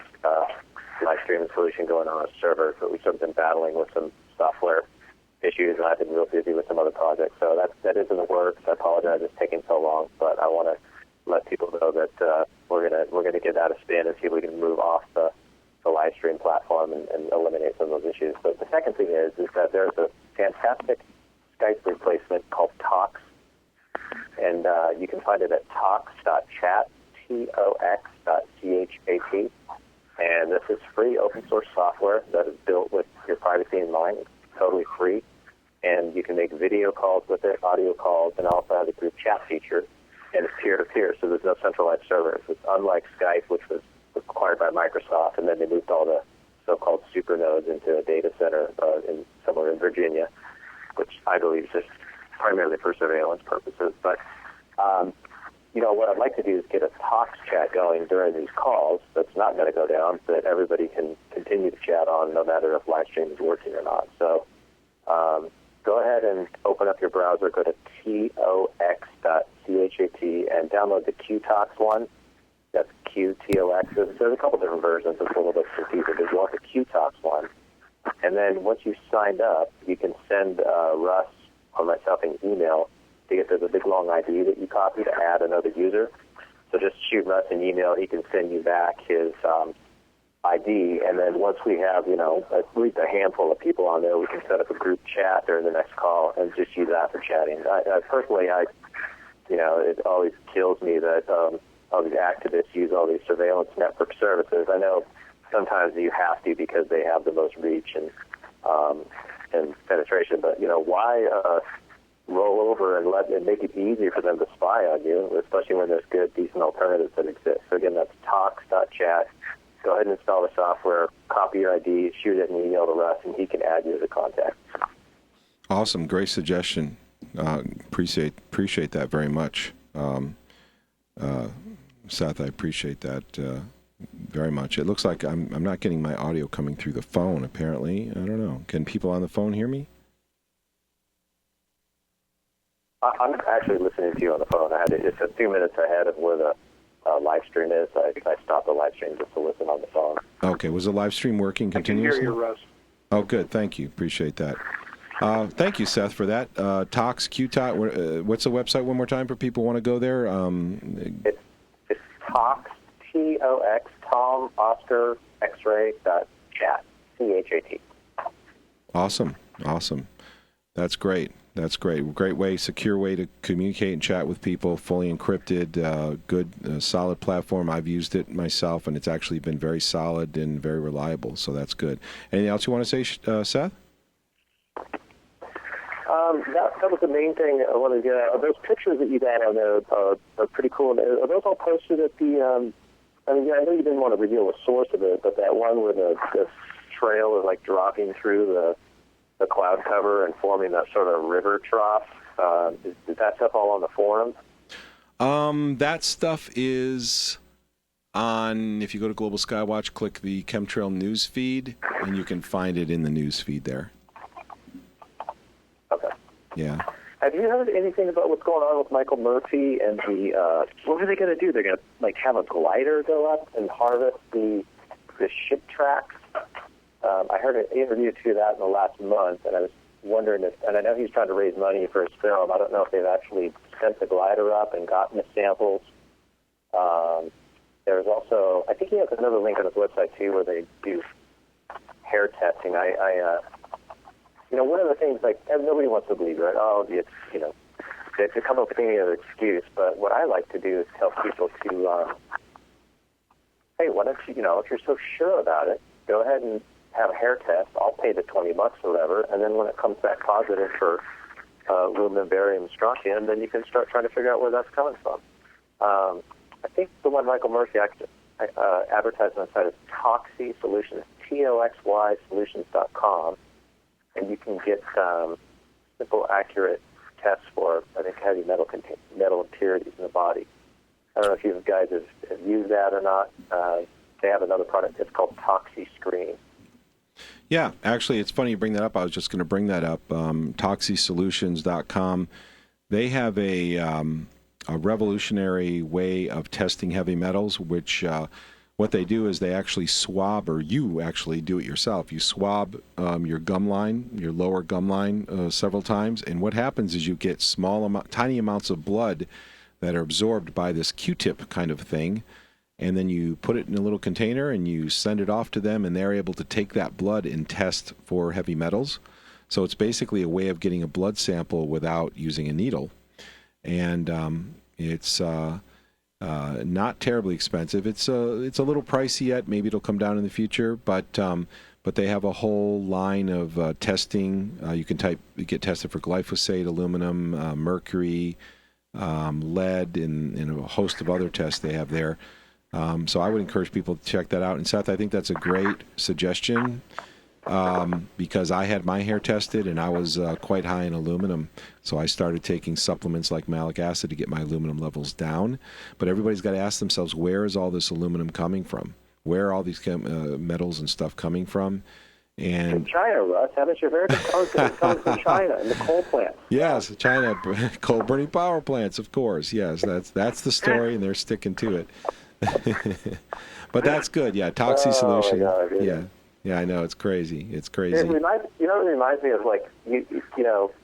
live streaming solution going on a server, but we've sort of been battling with some software issues, and I've been real busy with some other projects. So that is in the works. I apologize it's taking so long, but I want to let people know that we're gonna give that a spin and see if we can move off the live stream platform and eliminate some of those issues. But the second thing is that there's a fantastic Skype replacement called Tox, and you can find it at tox.chat, tox.chat. And this is free open source software that is built with your privacy in mind. It's totally free, and you can make video calls with it, audio calls, and also have a group chat feature. And it's peer-to-peer, so there's no centralized servers. It's unlike Skype, which was acquired by Microsoft, and then they moved all the so-called supernodes into a data center somewhere in Virginia, which I believe is just primarily for surveillance purposes. But, what I'd like to do is get a Tox chat going during these calls that's not going to go down, that everybody can continue to chat on no matter if live stream is working or not. So go ahead and open up your browser, go to tox.chat, and download the QTox one. That's QTOX. There's a couple different versions. It's a little bit confusing, but you want the QTox one. And then once you've signed up, you can send Russ or myself an email to get the big long ID that you copy to add another user. So just shoot Russ an email. He can send you back his ID. And then once we have, at least a handful of people on there, we can set up a group chat during the next call and just use that for chatting. Personally, it always kills me that all these activists use all these surveillance network services. I know sometimes you have to because they have the most reach and penetration, but why roll over and make it easier for them to spy on you, especially when there's good, decent alternatives that exist. So again, that's tox.chat. Go ahead and install the software, copy your ID, shoot it in an email to Russ, and he can add you as a contact. Awesome, great suggestion. Appreciate that very much. Seth, I appreciate that very much. It looks like I'm not getting my audio coming through the phone, apparently. I don't know. Can people on the phone hear me? I'm actually listening to you on the phone. It's a few minutes ahead of where the live stream is. I stopped the live stream just to listen on the phone. Okay. Was the live stream working continuously? I can hear you, Russ. Oh, good. Thank you. Appreciate that. Thank you, Seth, for that. Tox, QTOT, what's the website one more time for people who want to go there? It's Tox, T-O-X, Tom, Oscar, X-ray, chat, C-H-A-T. Awesome. That's great. Great way, secure way to communicate and chat with people, fully encrypted, good, solid platform. I've used it myself, and it's actually been very solid and very reliable, so that's good. Anything else you want to say, Seth? That was the main thing I wanted to get at. Those pictures that you got on there are pretty cool. Are those all posted at the, I know you didn't want to reveal the source of it, but that one where the trail is like dropping through the cloud cover and forming that sort of river trough, is that stuff all on the forums? That stuff is on, if you go to Global Skywatch, click the Chemtrail news feed, and you can find it in the news feed there. Okay. Yeah. Have you heard anything about what's going on with Michael Murphy and what are they going to do? They're going to have a glider go up and harvest the ship tracks? I heard an interview to that in the last month, and I was wondering and I know he's trying to raise money for his film. I don't know if they've actually sent the glider up and gotten the samples. There's also, I think he has another link on his website too, where they do hair testing. One of the things, nobody wants to believe, right? Oh, it's, to come up with any other excuse. But what I like to do is tell people to, hey, why don't you, if you're so sure about it, go ahead and have a hair test. I'll pay the $20 or whatever, and then when it comes back positive for aluminum, barium, strontium, then you can start trying to figure out where that's coming from. I think the one Michael Murphy advertised on the site is Toxy Solutions, Toxy Solutions.com, and you can get simple, accurate tests for, I think, heavy metal impurities in the body. I don't know if you guys have used that or not. They have another product. It's called Toxy Screen. Yeah, actually, it's funny you bring that up. I was just going to bring that up. ToxySolutions.com. They have a revolutionary way of testing heavy metals, which what they do is they actually swab, or you actually do it yourself. You swab your gum line, your lower gum line, several times, and what happens is you get tiny amounts of blood that are absorbed by this Q-tip kind of thing, and then you put it in a little container and you send it off to them, and they're able to take that blood and test for heavy metals. So it's basically a way of getting a blood sample without using a needle. And it's not terribly expensive. It's a little pricey yet. Maybe it'll come down in the future, but they have a whole line of testing. You can get tested for glyphosate, aluminum, mercury, lead, and a host of other tests they have there. So I would encourage people to check that out. And Seth, I think that's a great suggestion because I had my hair tested and I was quite high in aluminum. So I started taking supplements like malic acid to get my aluminum levels down. But everybody's got to ask themselves, where is all this aluminum coming from? Where are all these metals and stuff coming from? And from China, Russ. Haven't you heard? It's coming from China and the coal plants. Yes, China, coal burning power plants, of course. Yes, that's the story, and they're sticking to it. But that's good. Yeah, Toxy Solution. God, yeah, I know, it's crazy. It's crazy. It reminds me of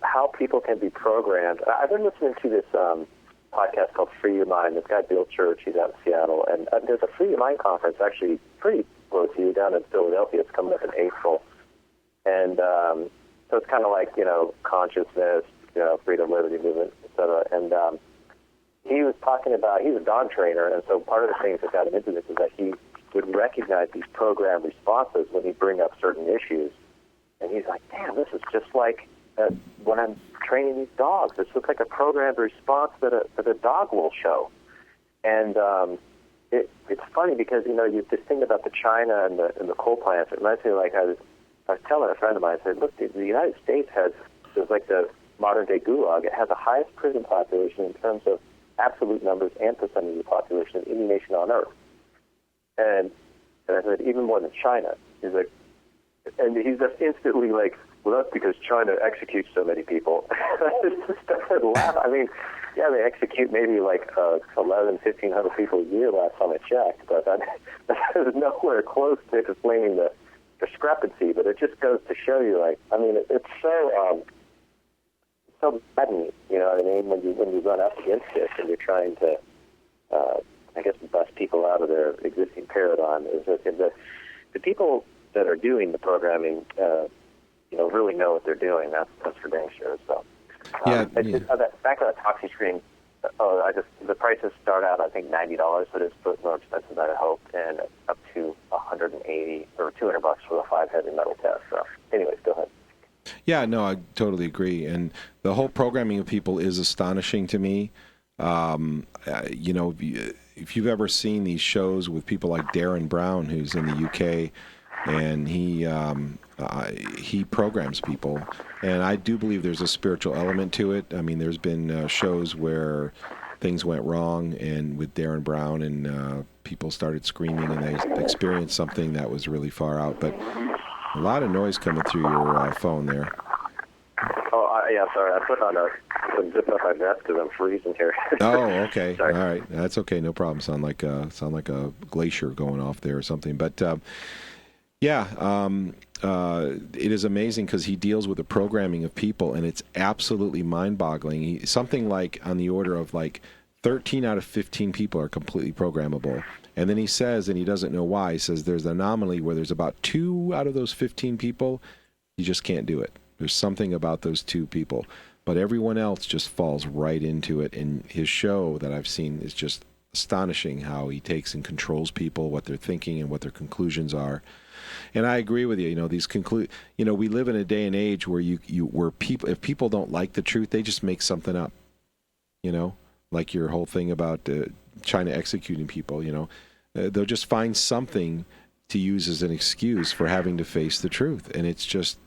how people can be programmed. I've been listening to this podcast called Free Your Mind. This guy Bill Church, he's out in Seattle, and there's a Free Your Mind conference actually pretty close to you down in Philadelphia. It's coming up in April, and so it's kind of like consciousness, freedom, liberty movement, etc. And he was talking about, he's a dog trainer, and so part of the things that got him into this is that he would recognize these program responses when he'd bring up certain issues. And he's like, damn, this is just like when I'm training these dogs. This looks like a programmed response that a dog will show. And it's funny because, you this thing about the China and the coal plants, it reminds me like I was telling a friend of mine, I said, look, the United States is like the modern-day gulag. It has the highest prison population in terms of absolute numbers and percentage of the population of any nation on Earth. And I said, even more than China. He's like, and he's just instantly like, well, that's because China executes so many people. I just started laughing. I mean, yeah, they execute maybe like 1,100 people a year last time I checked, but that is nowhere close to explaining the discrepancy, but it just goes to show you, like, I mean, it's so maddening, you know what I mean, when you run up against this and you're trying to, I guess, bust people out of their existing paradigm. Is that the people that are doing the programming, you know, really know what they're doing. That's for dang sure. So, back to that Toxie screen. The prices start out, I think, $90, but it's more expensive than I hoped, and up to $180 or $200 for the 5 heavy metal test. So, anyways, go ahead. Yeah, no, I totally agree. And the whole programming of people is astonishing to me. You know, if you've ever seen these shows with people like Darren Brown, who's in the UK, and he programs people, and I do believe there's a spiritual element to it. I mean, there's been shows where things went wrong, and with Darren Brown, and people started screaming, and they experienced something that was really far out. But a lot of noise coming through your phone there. Oh, yeah, sorry. I put on some zip up my vest because I'm freezing here. Oh, okay. All right. That's okay. No problem. Sound like a glacier going off there or something. But it is amazing because he deals with the programming of people, and it's absolutely mind-boggling. Something like on the order of like 13 out of 15 people are completely programmable. And then he says, and he doesn't know why, he says there's an anomaly where there's about 2 out of those 15 people, you just can't do it. There's something about those 2 people. But everyone else just falls right into it. And his show that I've seen is just astonishing how he takes and controls people, what they're thinking and what their conclusions are. And I agree with you. You know, we live in a day and age where where people, if people don't like the truth, they just make something up. You know, like your whole thing about China executing people. You know, they'll just find something to use as an excuse for having to face the truth, and it's just,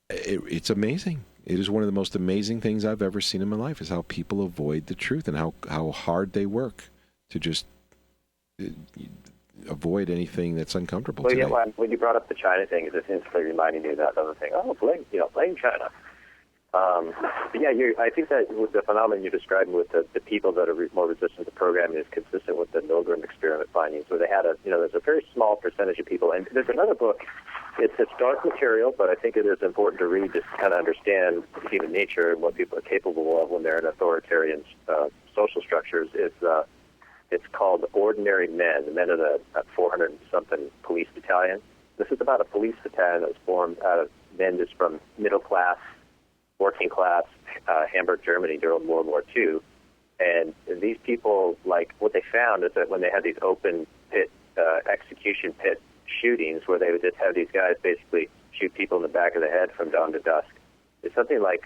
it's amazing. It is one of the most amazing things I've ever seen in my life, is how people avoid the truth and how hard they work to just avoid anything that's uncomfortable today. Yeah, when you brought up the China thing, it just instantly reminded me of that other thing. Oh, blame China. But yeah, I think that with the phenomenon you're describing with the people that are more resistant to programming is consistent with the Milgram experiment findings, where they had there's a very small percentage of people. And there's another book. It's dark material, but I think it is important to read just to kind of understand human nature and what people are capable of when they're in authoritarian social structures. It's called Ordinary Men, the men of the 400-something police battalion. This is about a police battalion that was formed out of men just from middle class, working class, Hamburg, Germany during World War II. And these people, like, what they found is that when they had these open pit, execution pit shootings, where they would just have these guys basically shoot people in the back of the head from dawn to dusk, it's something like,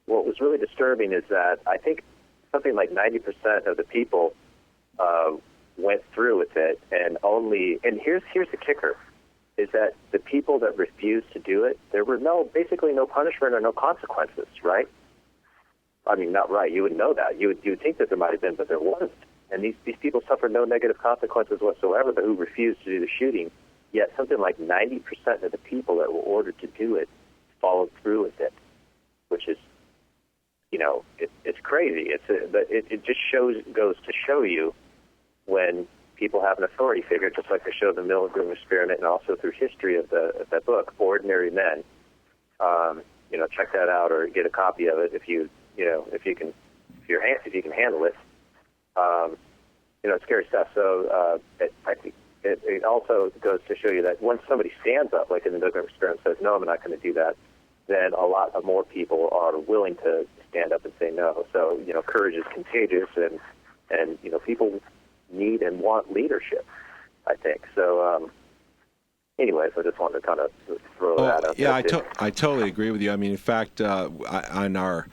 what was really disturbing is that I think something like 90% of the people went through with it, and here's the kicker, is that the people that refused to do it, there were basically no punishment or no consequences, right? I mean, not right. You would know that. You would think that there might have been, but there wasn't. And these people suffered no negative consequences whatsoever, but who refused to do the shooting. Yet something like 90% of the people that were ordered to do it followed through with it, which is, it's crazy. But it just goes to show you when people have an authority figure, just like they show the Milgram experiment, and also through history of that book, Ordinary Men. Check that out or get a copy of it if you can handle it. It's scary stuff. So I think it also goes to show you that once somebody stands up, like in the Milgram experiment, says, no, I'm not going to do that, then a lot of more people are willing to stand up and say no. So, courage is contagious, and people need and want leadership, I think. So, anyways, I just wanted to kind of throw that out. Yeah, I totally agree with you. I mean, in fact, on our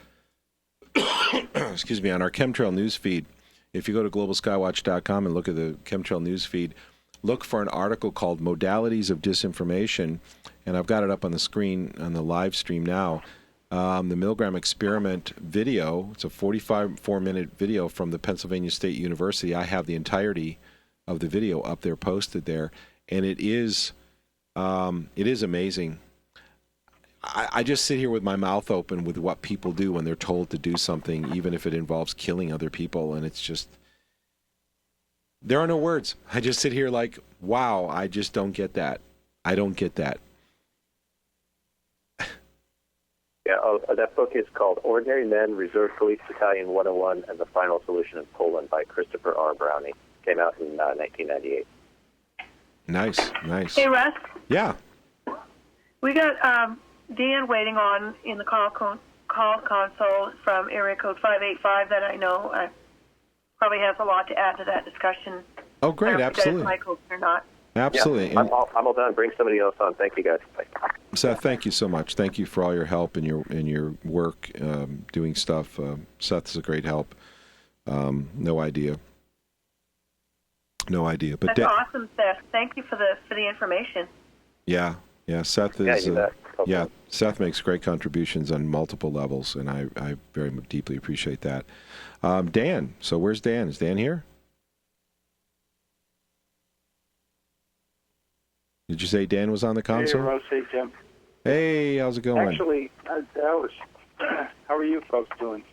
excuse me, on our chemtrail news feed, if you go to globalskywatch.com and look at the chemtrail news feed, look for an article called Modalities of Disinformation, and I've got it up on the screen on the live stream now. The Milgram experiment video, it's a 44-minute video from the Pennsylvania State University. I have the entirety of the video up there, posted there, and it is amazing. I just sit here with my mouth open with what people do when they're told to do something, even if it involves killing other people, and it's just, there are no words. I just sit here like, wow, I just don't get that. I don't get that. Yeah, that book is called Ordinary Men, Reserve Police Battalion 101, and the Final Solution in Poland by Christopher R. Browning. Came out in 1998. Nice. Hey, Russ. Yeah. We got Dan waiting on in the call console from area code 585 that I know probably has a lot to add to that discussion. Oh, great, absolutely. Michael or not. Absolutely. Yeah, I'm all done. Bring somebody else on. Thank you, guys. Bye. Seth, thank you so much. Thank you for all your help and your work doing stuff. Seth is a great help. No idea. But that's awesome, Seth. Thank you for the information. Yeah. Seth is. Yeah, you bet. Yeah, Seth makes great contributions on multiple levels, and I very deeply appreciate that. Dan. So where's Dan? Is Dan here? Did you say Dan was on the console? Hey, Russ. Hey, Tim. Hey, how's it going? Actually, how are you folks doing?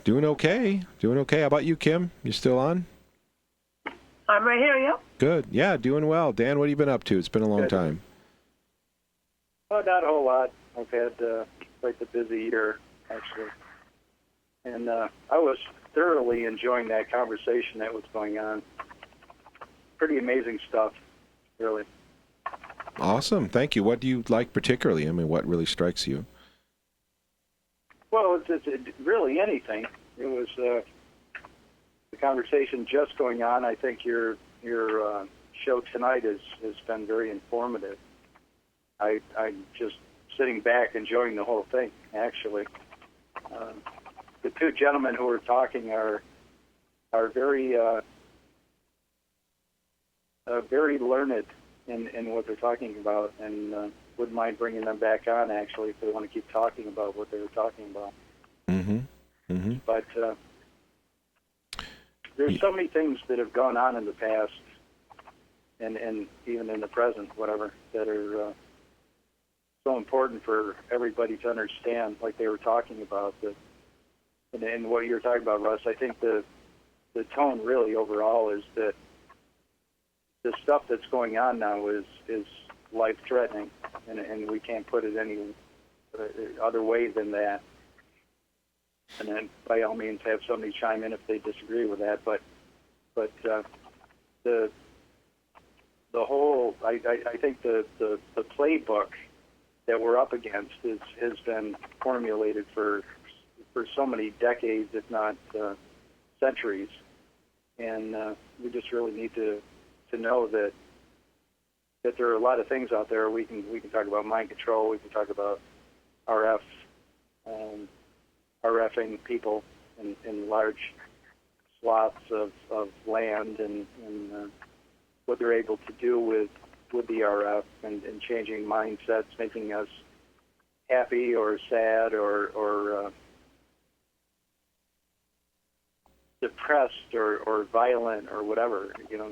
Doing okay. How about you, Kim? You still on? I'm right here, yep. Good. Yeah, doing well. Dan, what have you been up to? It's been a long Good. time. Oh, not a whole lot. I've had quite the busy year, actually. And I was thoroughly enjoying that conversation that was going on. Pretty amazing stuff, really. Awesome. Thank you. What do you like particularly? I mean, what really strikes you? Well, it's really anything. It was the conversation just going on. I think your show tonight has been very informative. I'm just sitting back enjoying the whole thing, actually. The two gentlemen who are talking are very very learned in what they're talking about, and wouldn't mind bringing them back on, actually, if they want to keep talking about what they were talking about. But there's so many things that have gone on in the past, and even in the present, whatever, that are so important for everybody to understand, like they were talking about. And what you're talking about, Russ, I think the tone really overall is that the stuff that's going on now is life-threatening, and we can't put it any other way than that. And then, by all means, have somebody chime in if they disagree with that. But the whole, I think the playbook that we're up against has been formulated for so many decades, if not centuries, and we just really need to know that there are a lot of things out there. We can talk about mind control. We can talk about RFing people in large swaths of land and what they're able to do with the RF and changing mindsets, making us happy or sad or depressed or violent or whatever. You know,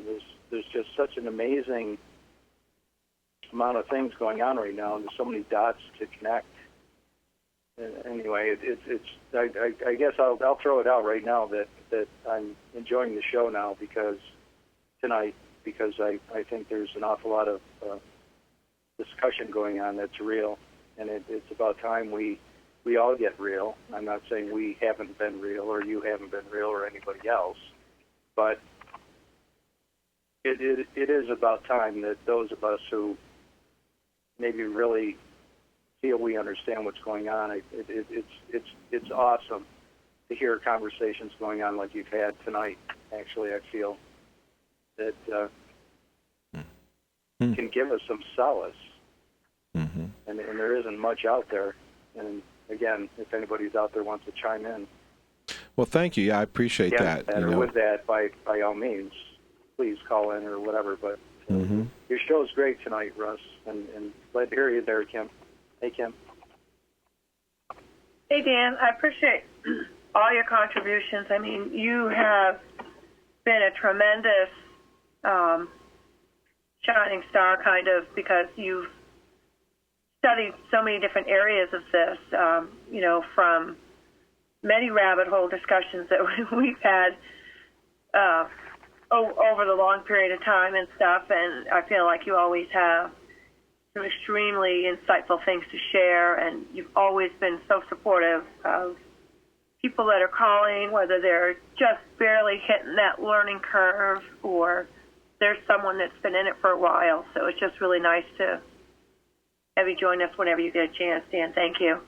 there's just such an amazing amount of things going on right now, and there's so many dots to connect. Anyway, I guess I'll throw it out right now that I'm enjoying the show now because I think there's an awful lot of discussion going on that's real, and it's about time we all get real. I'm not saying we haven't been real or you haven't been real or anybody else, but it is about time that those of us who maybe really feel we understand what's going on, it's awesome to hear conversations going on like you've had tonight. Actually, I feel that can give us some solace, and there isn't much out there. And again, if anybody's out there wants to chime in. Well, thank you. Yeah, I appreciate that. Or with that, by all means, please call in or whatever. But your show's great tonight, Russ, and glad to hear you there, Kim. Hey, Kim. Hey, Dan. I appreciate all your contributions. I mean, you have been a tremendous shining star, kind of, because you've studied so many different areas of this, from many rabbit hole discussions that we've had over the long period of time and stuff, and I feel like you always have some extremely insightful things to share, and you've always been so supportive of people that are calling, whether they're just barely hitting that learning curve or there's someone that's been in it for a while. So it's just really nice to have you join us whenever you get a chance, Dan. Thank you.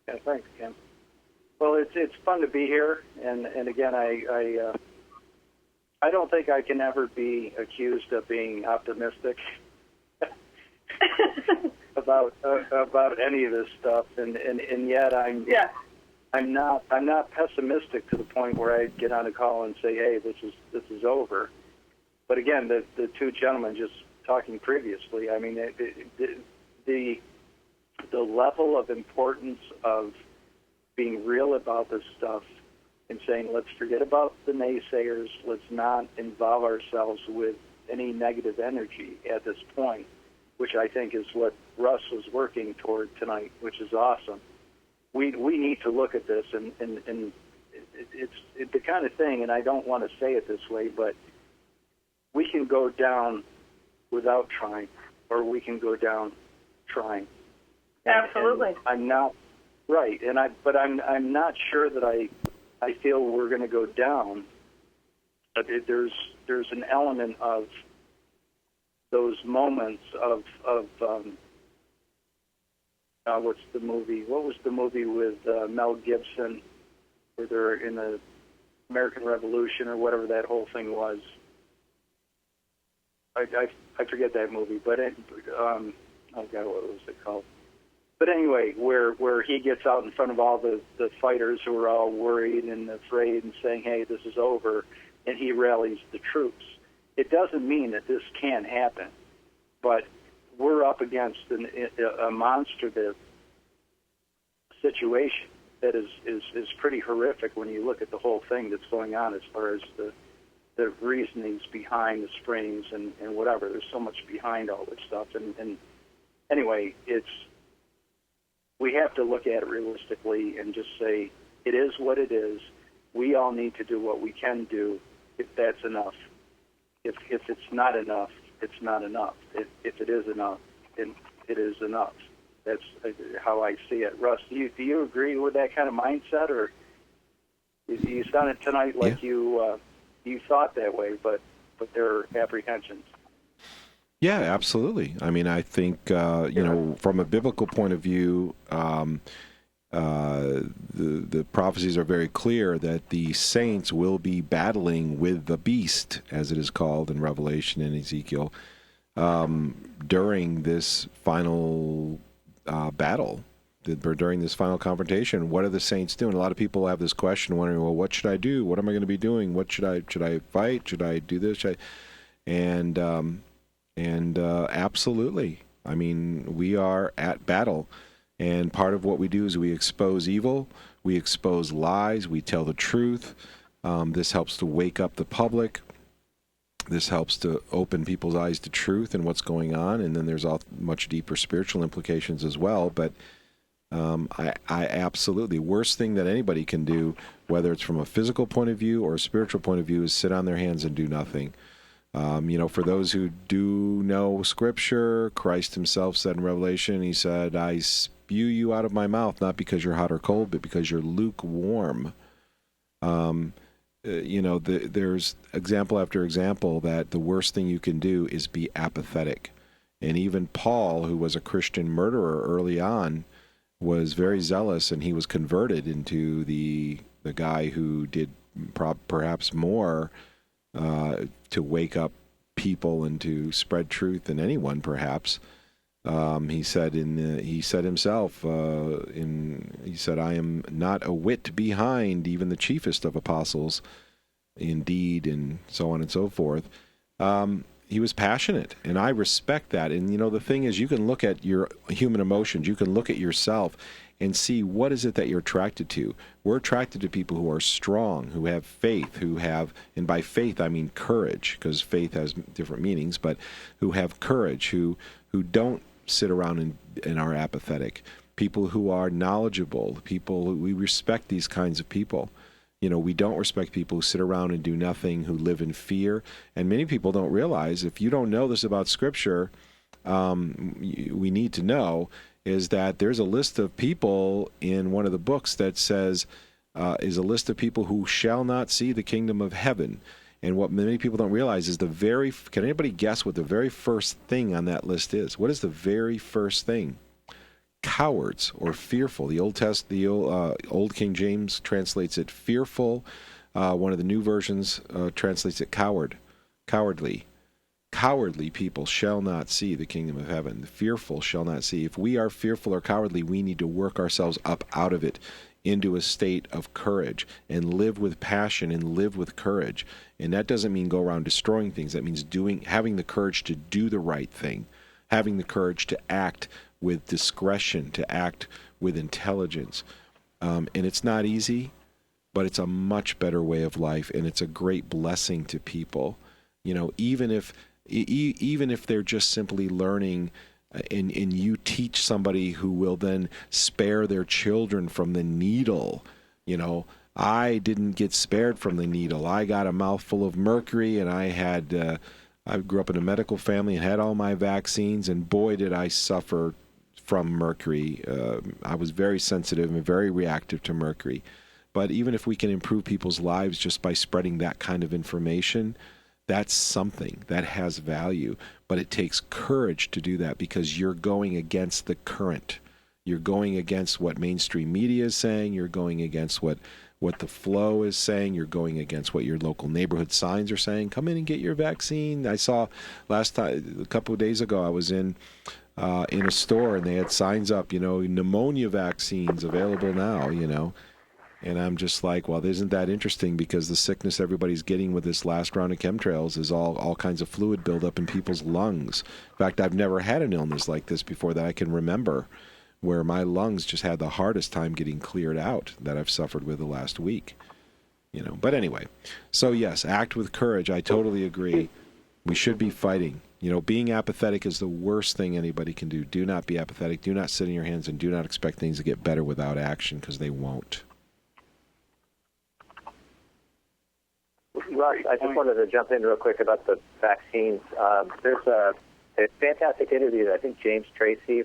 Yeah, thanks, Kim. Well, it's fun to be here, and again, I don't think I can ever be accused of being optimistic about any of this stuff, and yet I'm not pessimistic to the point where I get on a call and say, hey, this is over. But again, the two gentlemen just talking previously, I mean, the level of importance of being real about this stuff and saying, let's forget about the naysayers, let's not involve ourselves with any negative energy at this point, which I think is what Russ was working toward tonight, which is awesome. We need to look at this, and it's the kind of thing, and I don't want to say it this way, but we can go down without trying, or we can go down trying. Absolutely. And I'm not right, but I'm not sure that I feel we're going to go down. There's an element of those moments of what's the movie? What was the movie with Mel Gibson, where they're in the American Revolution or whatever that whole thing was? I forget that movie, but oh God, what was it called? But anyway, where he gets out in front of all the fighters who are all worried and afraid and saying, hey, this is over, and he rallies the troops. It doesn't mean that this can't happen, but we're up against a monstrative situation that is pretty horrific when you look at the whole thing that's going on as far as the reasonings behind the springs and whatever. There's so much behind all this stuff. And anyway, we have to look at it realistically and just say, it is what it is. We all need to do what we can do if that's enough. If it's not enough, it's not enough. If it is enough, then it is enough. That's how I see it. Russ, do you agree with that kind of mindset, or you sounded tonight like you thought that way, but there are apprehensions? Yeah, absolutely. I mean, I think, from a biblical point of view, the prophecies are very clear that the saints will be battling with the beast, as it is called in Revelation and Ezekiel, during this final battle, during this final confrontation. What are the saints doing? A lot of people have this question, wondering, well, what should I do? What am I going to be doing? What should I fight? Should I do this? And absolutely. I mean, we are at battle. And part of what we do is we expose evil, we expose lies, we tell the truth. This helps to wake up the public. This helps to open people's eyes to truth and what's going on. And then there's all much deeper spiritual implications as well. But I absolutely, worst thing that anybody can do, whether it's from a physical point of view or a spiritual point of view, is sit on their hands and do nothing. For those who do know Scripture, Christ himself said in Revelation, he said, I spew you out of my mouth, not because you're hot or cold, but because you're lukewarm. There's example after example that the worst thing you can do is be apathetic. And even Paul, who was a Christian murderer early on, was very zealous, and he was converted into the guy who did perhaps more to wake up people and to spread truth than anyone, perhaps. He said himself, he said, I am not a whit behind even the chiefest of apostles in deed, and so on and so forth. He was passionate, and I respect that. And, the thing is, you can look at your human emotions, you can look at yourself and see what is it that you're attracted to. We're attracted to people who are strong, who have faith, who have, and by faith I mean courage, because faith has different meanings, but who have courage, who don't sit around and are apathetic, people who are knowledgeable, people who, we respect these kinds of people. We don't respect people who sit around and do nothing, who live in fear. And many people don't realize, if you don't know this about Scripture, we need to know, is that there's a list of people in one of the books that says, is a list of people who shall not see the kingdom of heaven. And what many people don't realize is can anybody guess what the very first thing on that list is? What is the very first thing? Cowards or fearful. The Old King James translates it fearful. One of the new versions translates it cowardly. Cowardly people shall not see the kingdom of heaven. The fearful shall not see. If we are fearful or cowardly, we need to work ourselves up out of it into a state of courage and live with passion and live with courage. And that doesn't mean go around destroying things. That means having the courage to do the right thing, having the courage to act with discretion, to act with intelligence. And it's not easy, but it's a much better way of life, and it's a great blessing to people. Even if they're just simply learning, and you teach somebody who will then spare their children from the needle. I didn't get spared from the needle. I got a mouthful of mercury, and I grew up in a medical family and had all my vaccines, and boy, did I suffer from mercury. I was very sensitive and very reactive to mercury. But even if we can improve people's lives just by spreading that kind of information, that's something that has value. But it takes courage to do that, because you're going against the current. You're going against what mainstream media is saying. You're going against what the flow is saying. You're going against what your local neighborhood signs are saying. Come in and get your vaccine. I saw a couple of days ago, I was in a store, and they had signs up, pneumonia vaccines available now, And I'm just like, well, isn't that interesting? Because the sickness everybody's getting with this last round of chemtrails is all kinds of fluid buildup in people's lungs. In fact, I've never had an illness like this before that I can remember, where my lungs just had the hardest time getting cleared out that I've suffered with the last week. But anyway, so yes, act with courage. I totally agree. We should be fighting. Being apathetic is the worst thing anybody can do. Do not be apathetic. Do not sit in your hands, and do not expect things to get better without action, because they won't. Russ, I just wanted to jump in real quick about the vaccines. There's a fantastic interview that I think James Tracy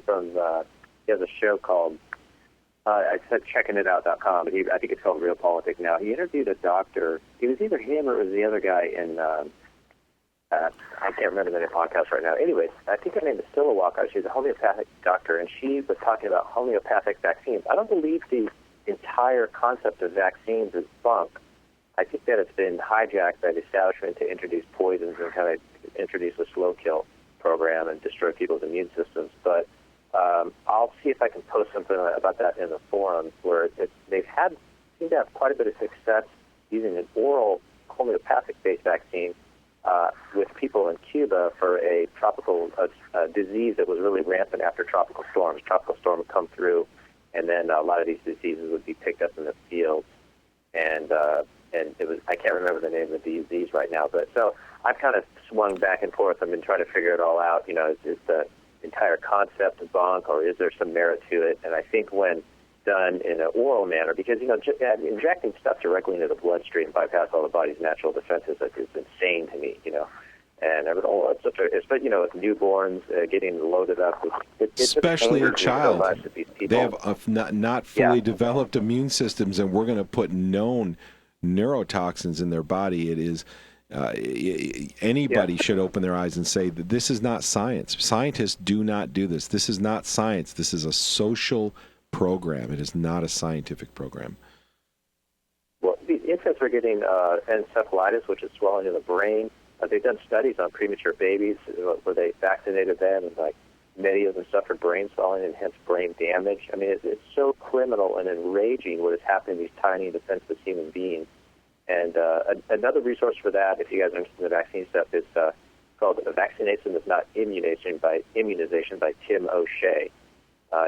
he has a show called, I said checkingitout.com, but I think it's called Real Politics now. He interviewed a doctor. It was either him or it was the other guy in, I can't remember the name of the podcast right now. Anyways, I think her name is Stilla Walker. She's a homeopathic doctor, and she was talking about homeopathic vaccines. I don't believe the entire concept of vaccines is bunk. I think that it's been hijacked by the establishment to introduce poisons and kind of introduce a slow kill program and destroy people's immune systems. But I'll see if I can post something about that in the forum, where they've seem to have quite a bit of success using an oral homeopathic-based vaccine with people in Cuba for a tropical disease that was really rampant after tropical storms. Tropical storm would come through, and then a lot of these diseases would be picked up in the fields. And it was, I can't remember the name of the disease right now, but so I've kind of swung back and forth. I've been trying to figure it all out. Is the entire concept a bunk, or is there some merit to it? And I think when done in an oral manner, because injecting stuff directly into the bloodstream, bypass all the body's natural defenses, is insane to me. And I would, it's with newborns getting loaded up, especially a child. They have not fully developed immune systems, and we're going to put known neurotoxins in their body. It is anybody should open their eyes and say that this is not science. Scientists do not do this. This is not science. This is a social program. It is not a scientific program. Well, these infants are getting encephalitis, which is swelling in the brain. They've done studies on premature babies where they vaccinated them, and many of them suffered brain swelling and hence brain damage. I mean, it's so criminal and enraging what is happening to these tiny, defenseless human beings. And another resource for that, if you guys are interested in the vaccine stuff, is called "Vaccination is Not Immunization" by Tim O'Shea.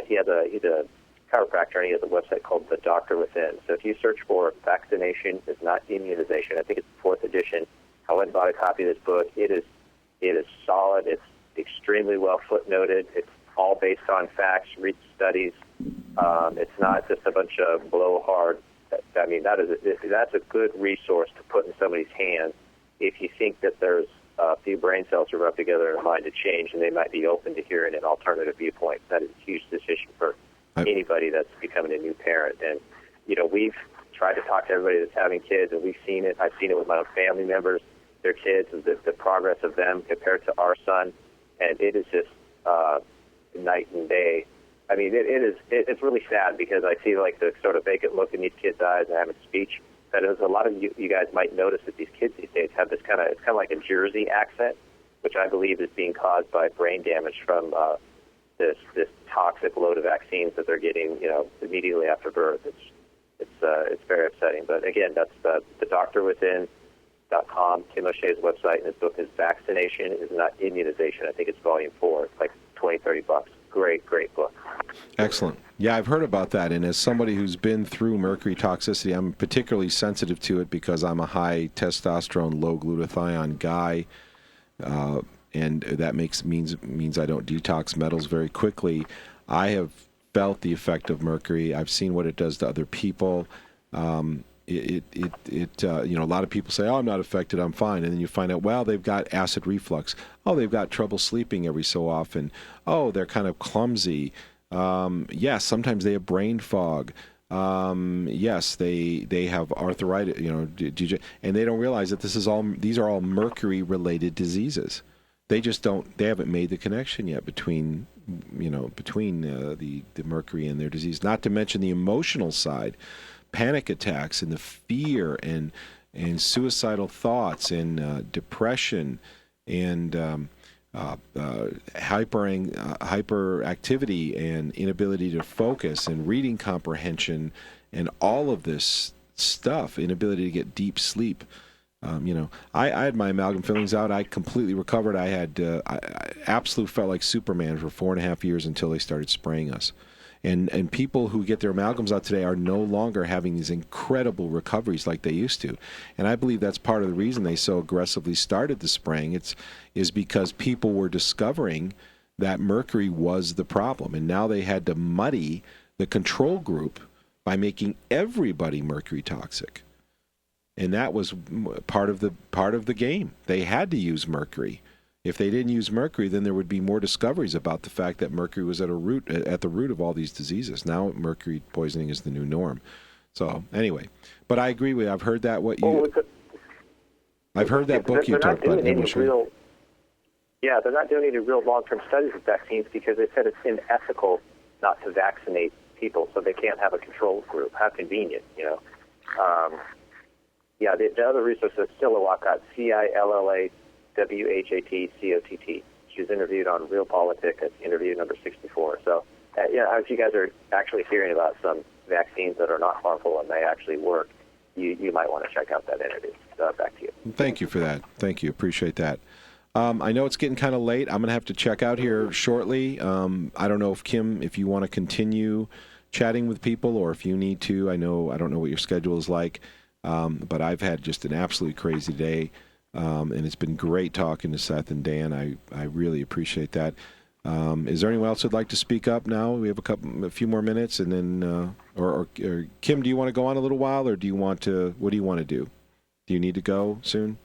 He's a chiropractor, and he has a website called The Doctor Within. So if you search for "Vaccination is Not Immunization," I think it's the 4th edition. I went and bought a copy of this book. It is solid. It's extremely well footnoted. It's all based on facts. Read studies. It's not just a bunch of blowhard I mean, that's a good resource to put in somebody's hands if you think that there's a few brain cells are rubbed together in a mind to change, and they might be open to hearing an alternative viewpoint. That is a huge decision for anybody that's becoming a new parent. And, we've tried to talk to everybody that's having kids, and we've seen it. I've seen it with my own family members, their kids, and the progress of them compared to our son. And it is just night and day. I mean, it's really sad because I see like the sort of vacant look in these kids' eyes and having speech. That is, a lot of you guys might notice that these kids these days have this it's kind of like a Jersey accent, which I believe is being caused by brain damage from this toxic load of vaccines that they're getting, immediately after birth. It's very upsetting. But again, that's the doctorwithin.com, Tim O'Shea's website, and his book is Vaccination is Not Immunization. I think it's volume 4. It's like $20-$30. Great book. Excellent. Yeah, I've heard about that, and as somebody who's been through mercury toxicity, I'm particularly sensitive to it because I'm a high testosterone, low glutathione guy, and that means I don't detox metals very quickly. I have felt the effect of mercury. I've seen what it does to other people. A lot of people say, "Oh, I'm not affected, I'm fine," and then you find out, well, they've got acid reflux. Oh, they've got trouble sleeping every so often. Oh, they're kind of clumsy. Yes, sometimes they have brain fog. Yes, they have arthritis. And they don't realize that these are all mercury-related diseases. They just don't. They haven't made the connection yet between the mercury and their disease. Not to mention the emotional side. Panic attacks and the fear and suicidal thoughts and depression and hyperactivity and inability to focus and reading comprehension and all of this stuff, inability to get deep sleep. I had my amalgam fillings out. I completely recovered. I absolutely felt like Superman for 4.5 years until they started spraying us. And people who get their amalgams out today are no longer having these incredible recoveries like they used to. And I believe that's part of the reason they so aggressively started the spraying. Is because people were discovering that mercury was the problem. And now they had to muddy the control group by making everybody mercury toxic. And that was part of the game. They had to use mercury. If they didn't use mercury, then there would be more discoveries about the fact that mercury was at the root of all these diseases. Now mercury poisoning is the new norm. So anyway, but I agree with you. I've heard that I've heard that book you talked about. They're not doing any real long-term studies with vaccines because they said it's unethical not to vaccinate people, so they can't have a control group. How convenient, The other resource is Cilla Walcott, CILLAWHATCOTT. She was interviewed on Real Politic at interview number 64. So, if you guys are actually hearing about some vaccines that are not harmful and they actually work, you might want to check out that interview. Back to you. Thank you for that. Thank you. Appreciate that. I know it's getting kind of late. I'm going to have to check out here shortly. I don't know if Kim, if you want to continue chatting with people or if you need to. I don't know what your schedule is like, but I've had just an absolutely crazy day. And it's been great talking to Seth and Dan. I really appreciate that. Is there anyone else who'd like to speak up now? We have a few more minutes, and then, or Kim, do you want to go on a little while, or what do you want to do? Do you need to go soon?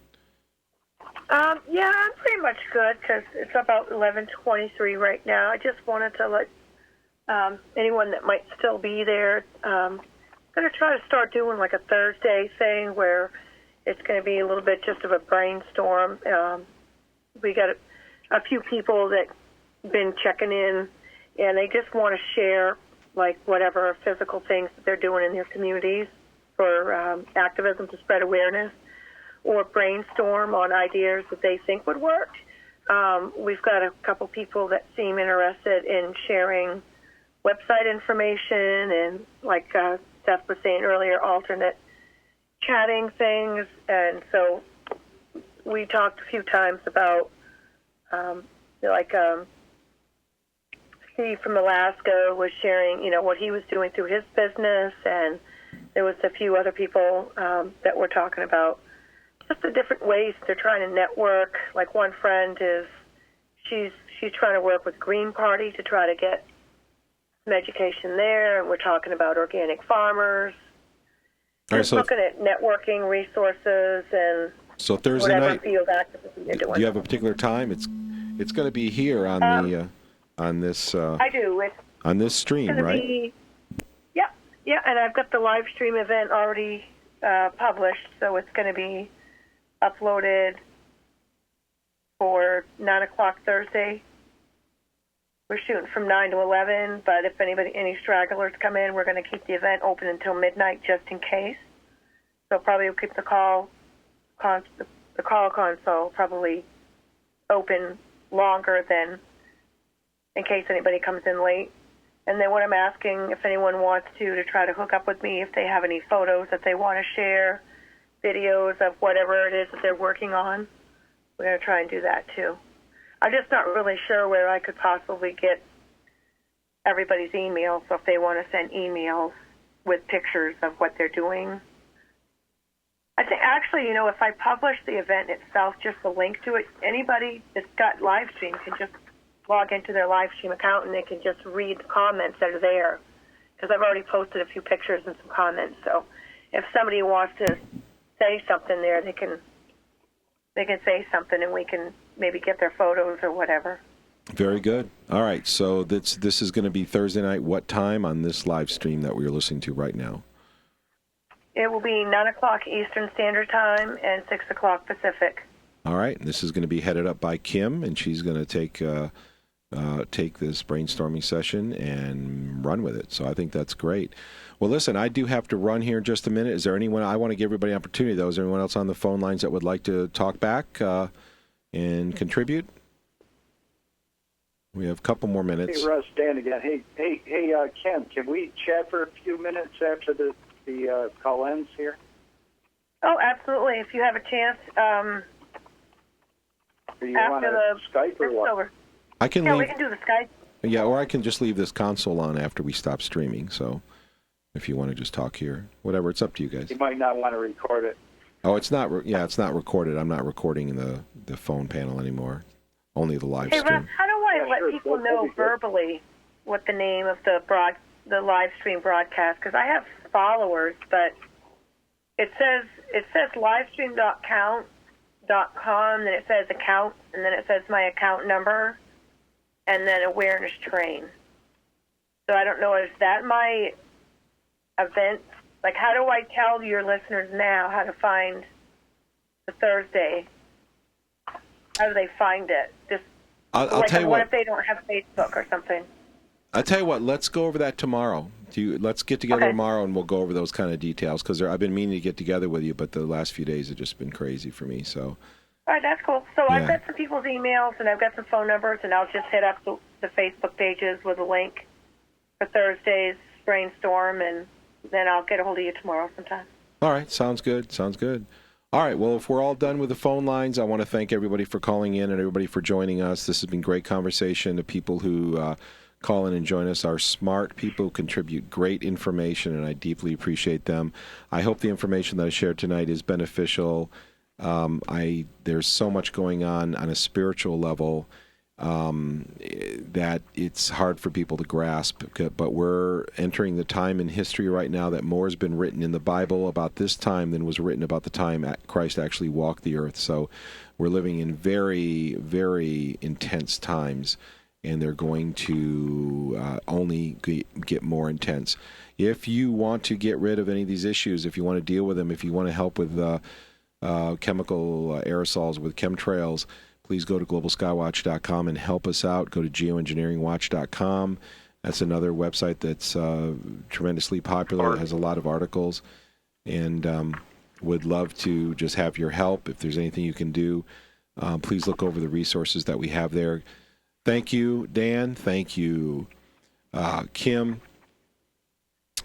Yeah, I'm pretty much good because it's about 11:23 right now. I just wanted to let anyone that might still be there. I'm going to try to start doing like a Thursday thing where it's going to be a little bit just of a brainstorm. We got a few people that been checking in, and they just want to share like whatever physical things that they're doing in their communities for activism to spread awareness, or brainstorm on ideas that they think would work. We've got a couple people that seem interested in sharing website information and, like Seth was saying earlier, alternate chatting things. And so we talked a few times about, Steve from Alaska was sharing, what he was doing through his business, and there was a few other people that were talking about just the different ways they're trying to network. Like one friend she's trying to work with Green Party to try to get some education there, and we're talking about organic farmers. All right, Just looking at networking resources and so Thursday whatever night, field activism you're doing. do you have a particular time? It's going to be here on the on this I do. It's on this stream, going to right? be, yeah, and I've got the live stream event already published, so it's going to be uploaded for 9 o'clock Thursday. We're shooting from 9 to 11, but if any stragglers come in, we're going to keep the event open until midnight just in case. So probably we'll keep the call console probably open longer than in case anybody comes in late. And then what I'm asking, if anyone wants to try to hook up with me, if they have any photos that they want to share, videos of whatever it is that they're working on, we're going to try and do that too. I'm just not really sure where I could possibly get everybody's email, so if they want to send emails with pictures of what they're doing. I think actually, if I publish the event itself, just a link to it, anybody that's got live stream can just log into their live stream account and they can just read the comments that are there. Because I've already posted a few pictures and some comments. So if somebody wants to say something there, they can say something and we can maybe get their photos or whatever. Very good. All right, so this is going to be Thursday night. What time on this live stream that we're listening to right now? It will be 9 o'clock Eastern Standard Time and 6 o'clock Pacific. All right, and this is going to be headed up by Kim, and she's going to take this brainstorming session and run with it. So I think that's great. Well, listen, I do have to run here in just a minute. Is there anyone, I want to give everybody an opportunity, though. Is there anyone else on the phone lines that would like to talk back and contribute? We have a couple more minutes. Hey, Russ, Dan again. Hey, Ken, can we chat for a few minutes after the call ends here? Oh, absolutely. If you have a chance, Do you want to Skype or what? Over. I can Yeah, leave, we can do the Skype. Yeah, or I can just leave this console on after we stop streaming. So if you want to just talk here, whatever, it's up to you guys. You might not want to record it. Oh, it's not. It's not recorded. I'm not recording in the phone panel anymore. Only the live Hey, stream. Russ, how do I let sure, people that'd know be good. verbally what the name of the live stream broadcast? Because I have followers, but it says livestream.com, then it says account, and then it says my account number, and then awareness train. So I don't know, is that my event? Like, how do I tell your listeners now how to find the Thursday? How do they find it? Just I'll tell you what what. if they don't have Facebook or something? I'll tell you what. Let's go over that tomorrow. Let's get together Okay. tomorrow and we'll go over those kind of details because I've been meaning to get together with you, but the last few days have just been crazy for me. So. All right, that's cool. So I've Yeah. got some people's emails and I've got some phone numbers, and I'll just hit up the Facebook pages with a link for Thursday's brainstorm, and then I'll get a hold of you tomorrow sometime. All right. Sounds good. Sounds good. All right. Well, if we're all done with the phone lines, I want to thank everybody for calling in and everybody for joining us. This has been great conversation. The people who call in and join us are smart people who contribute great information, and I deeply appreciate them. I hope the information that I shared tonight is beneficial. There's so much going on a spiritual level that it's hard for people to grasp, but we're entering the time in history right now that more has been written in the Bible about this time than was written about the time Christ actually walked the earth. So we're living in very, very intense times, and they're going to only get more intense. If you want to get rid of any of these issues, if you want to deal with them, if you want to help with chemical aerosols, with chemtrails, please go to globalskywatch.com and help us out. Go to geoengineeringwatch.com. That's another website that's tremendously popular. It has a lot of articles, and would love to just have your help. If there's anything you can do, please look over the resources that we have there. Thank you, Dan. Thank you, Kim.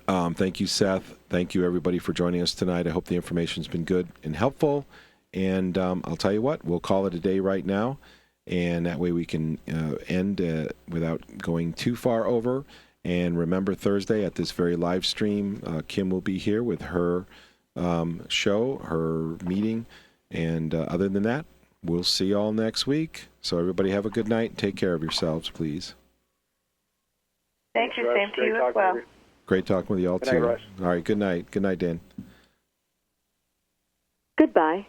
Thank you, Seth. Thank you, everybody, for joining us tonight. I hope the information's been good and helpful. And I'll tell you what, we'll call it a day right now, and that way we can end without going too far over. And remember, Thursday at this very live stream, Kim will be here with her show, her meeting. And other than that, we'll see you all next week. So everybody have a good night and take care of yourselves, please. Thank you. Russ, Same to great you as talking well. with you. Great talking with you all, Good night, too. Russ. All right, good night. Good night, Dan. Goodbye.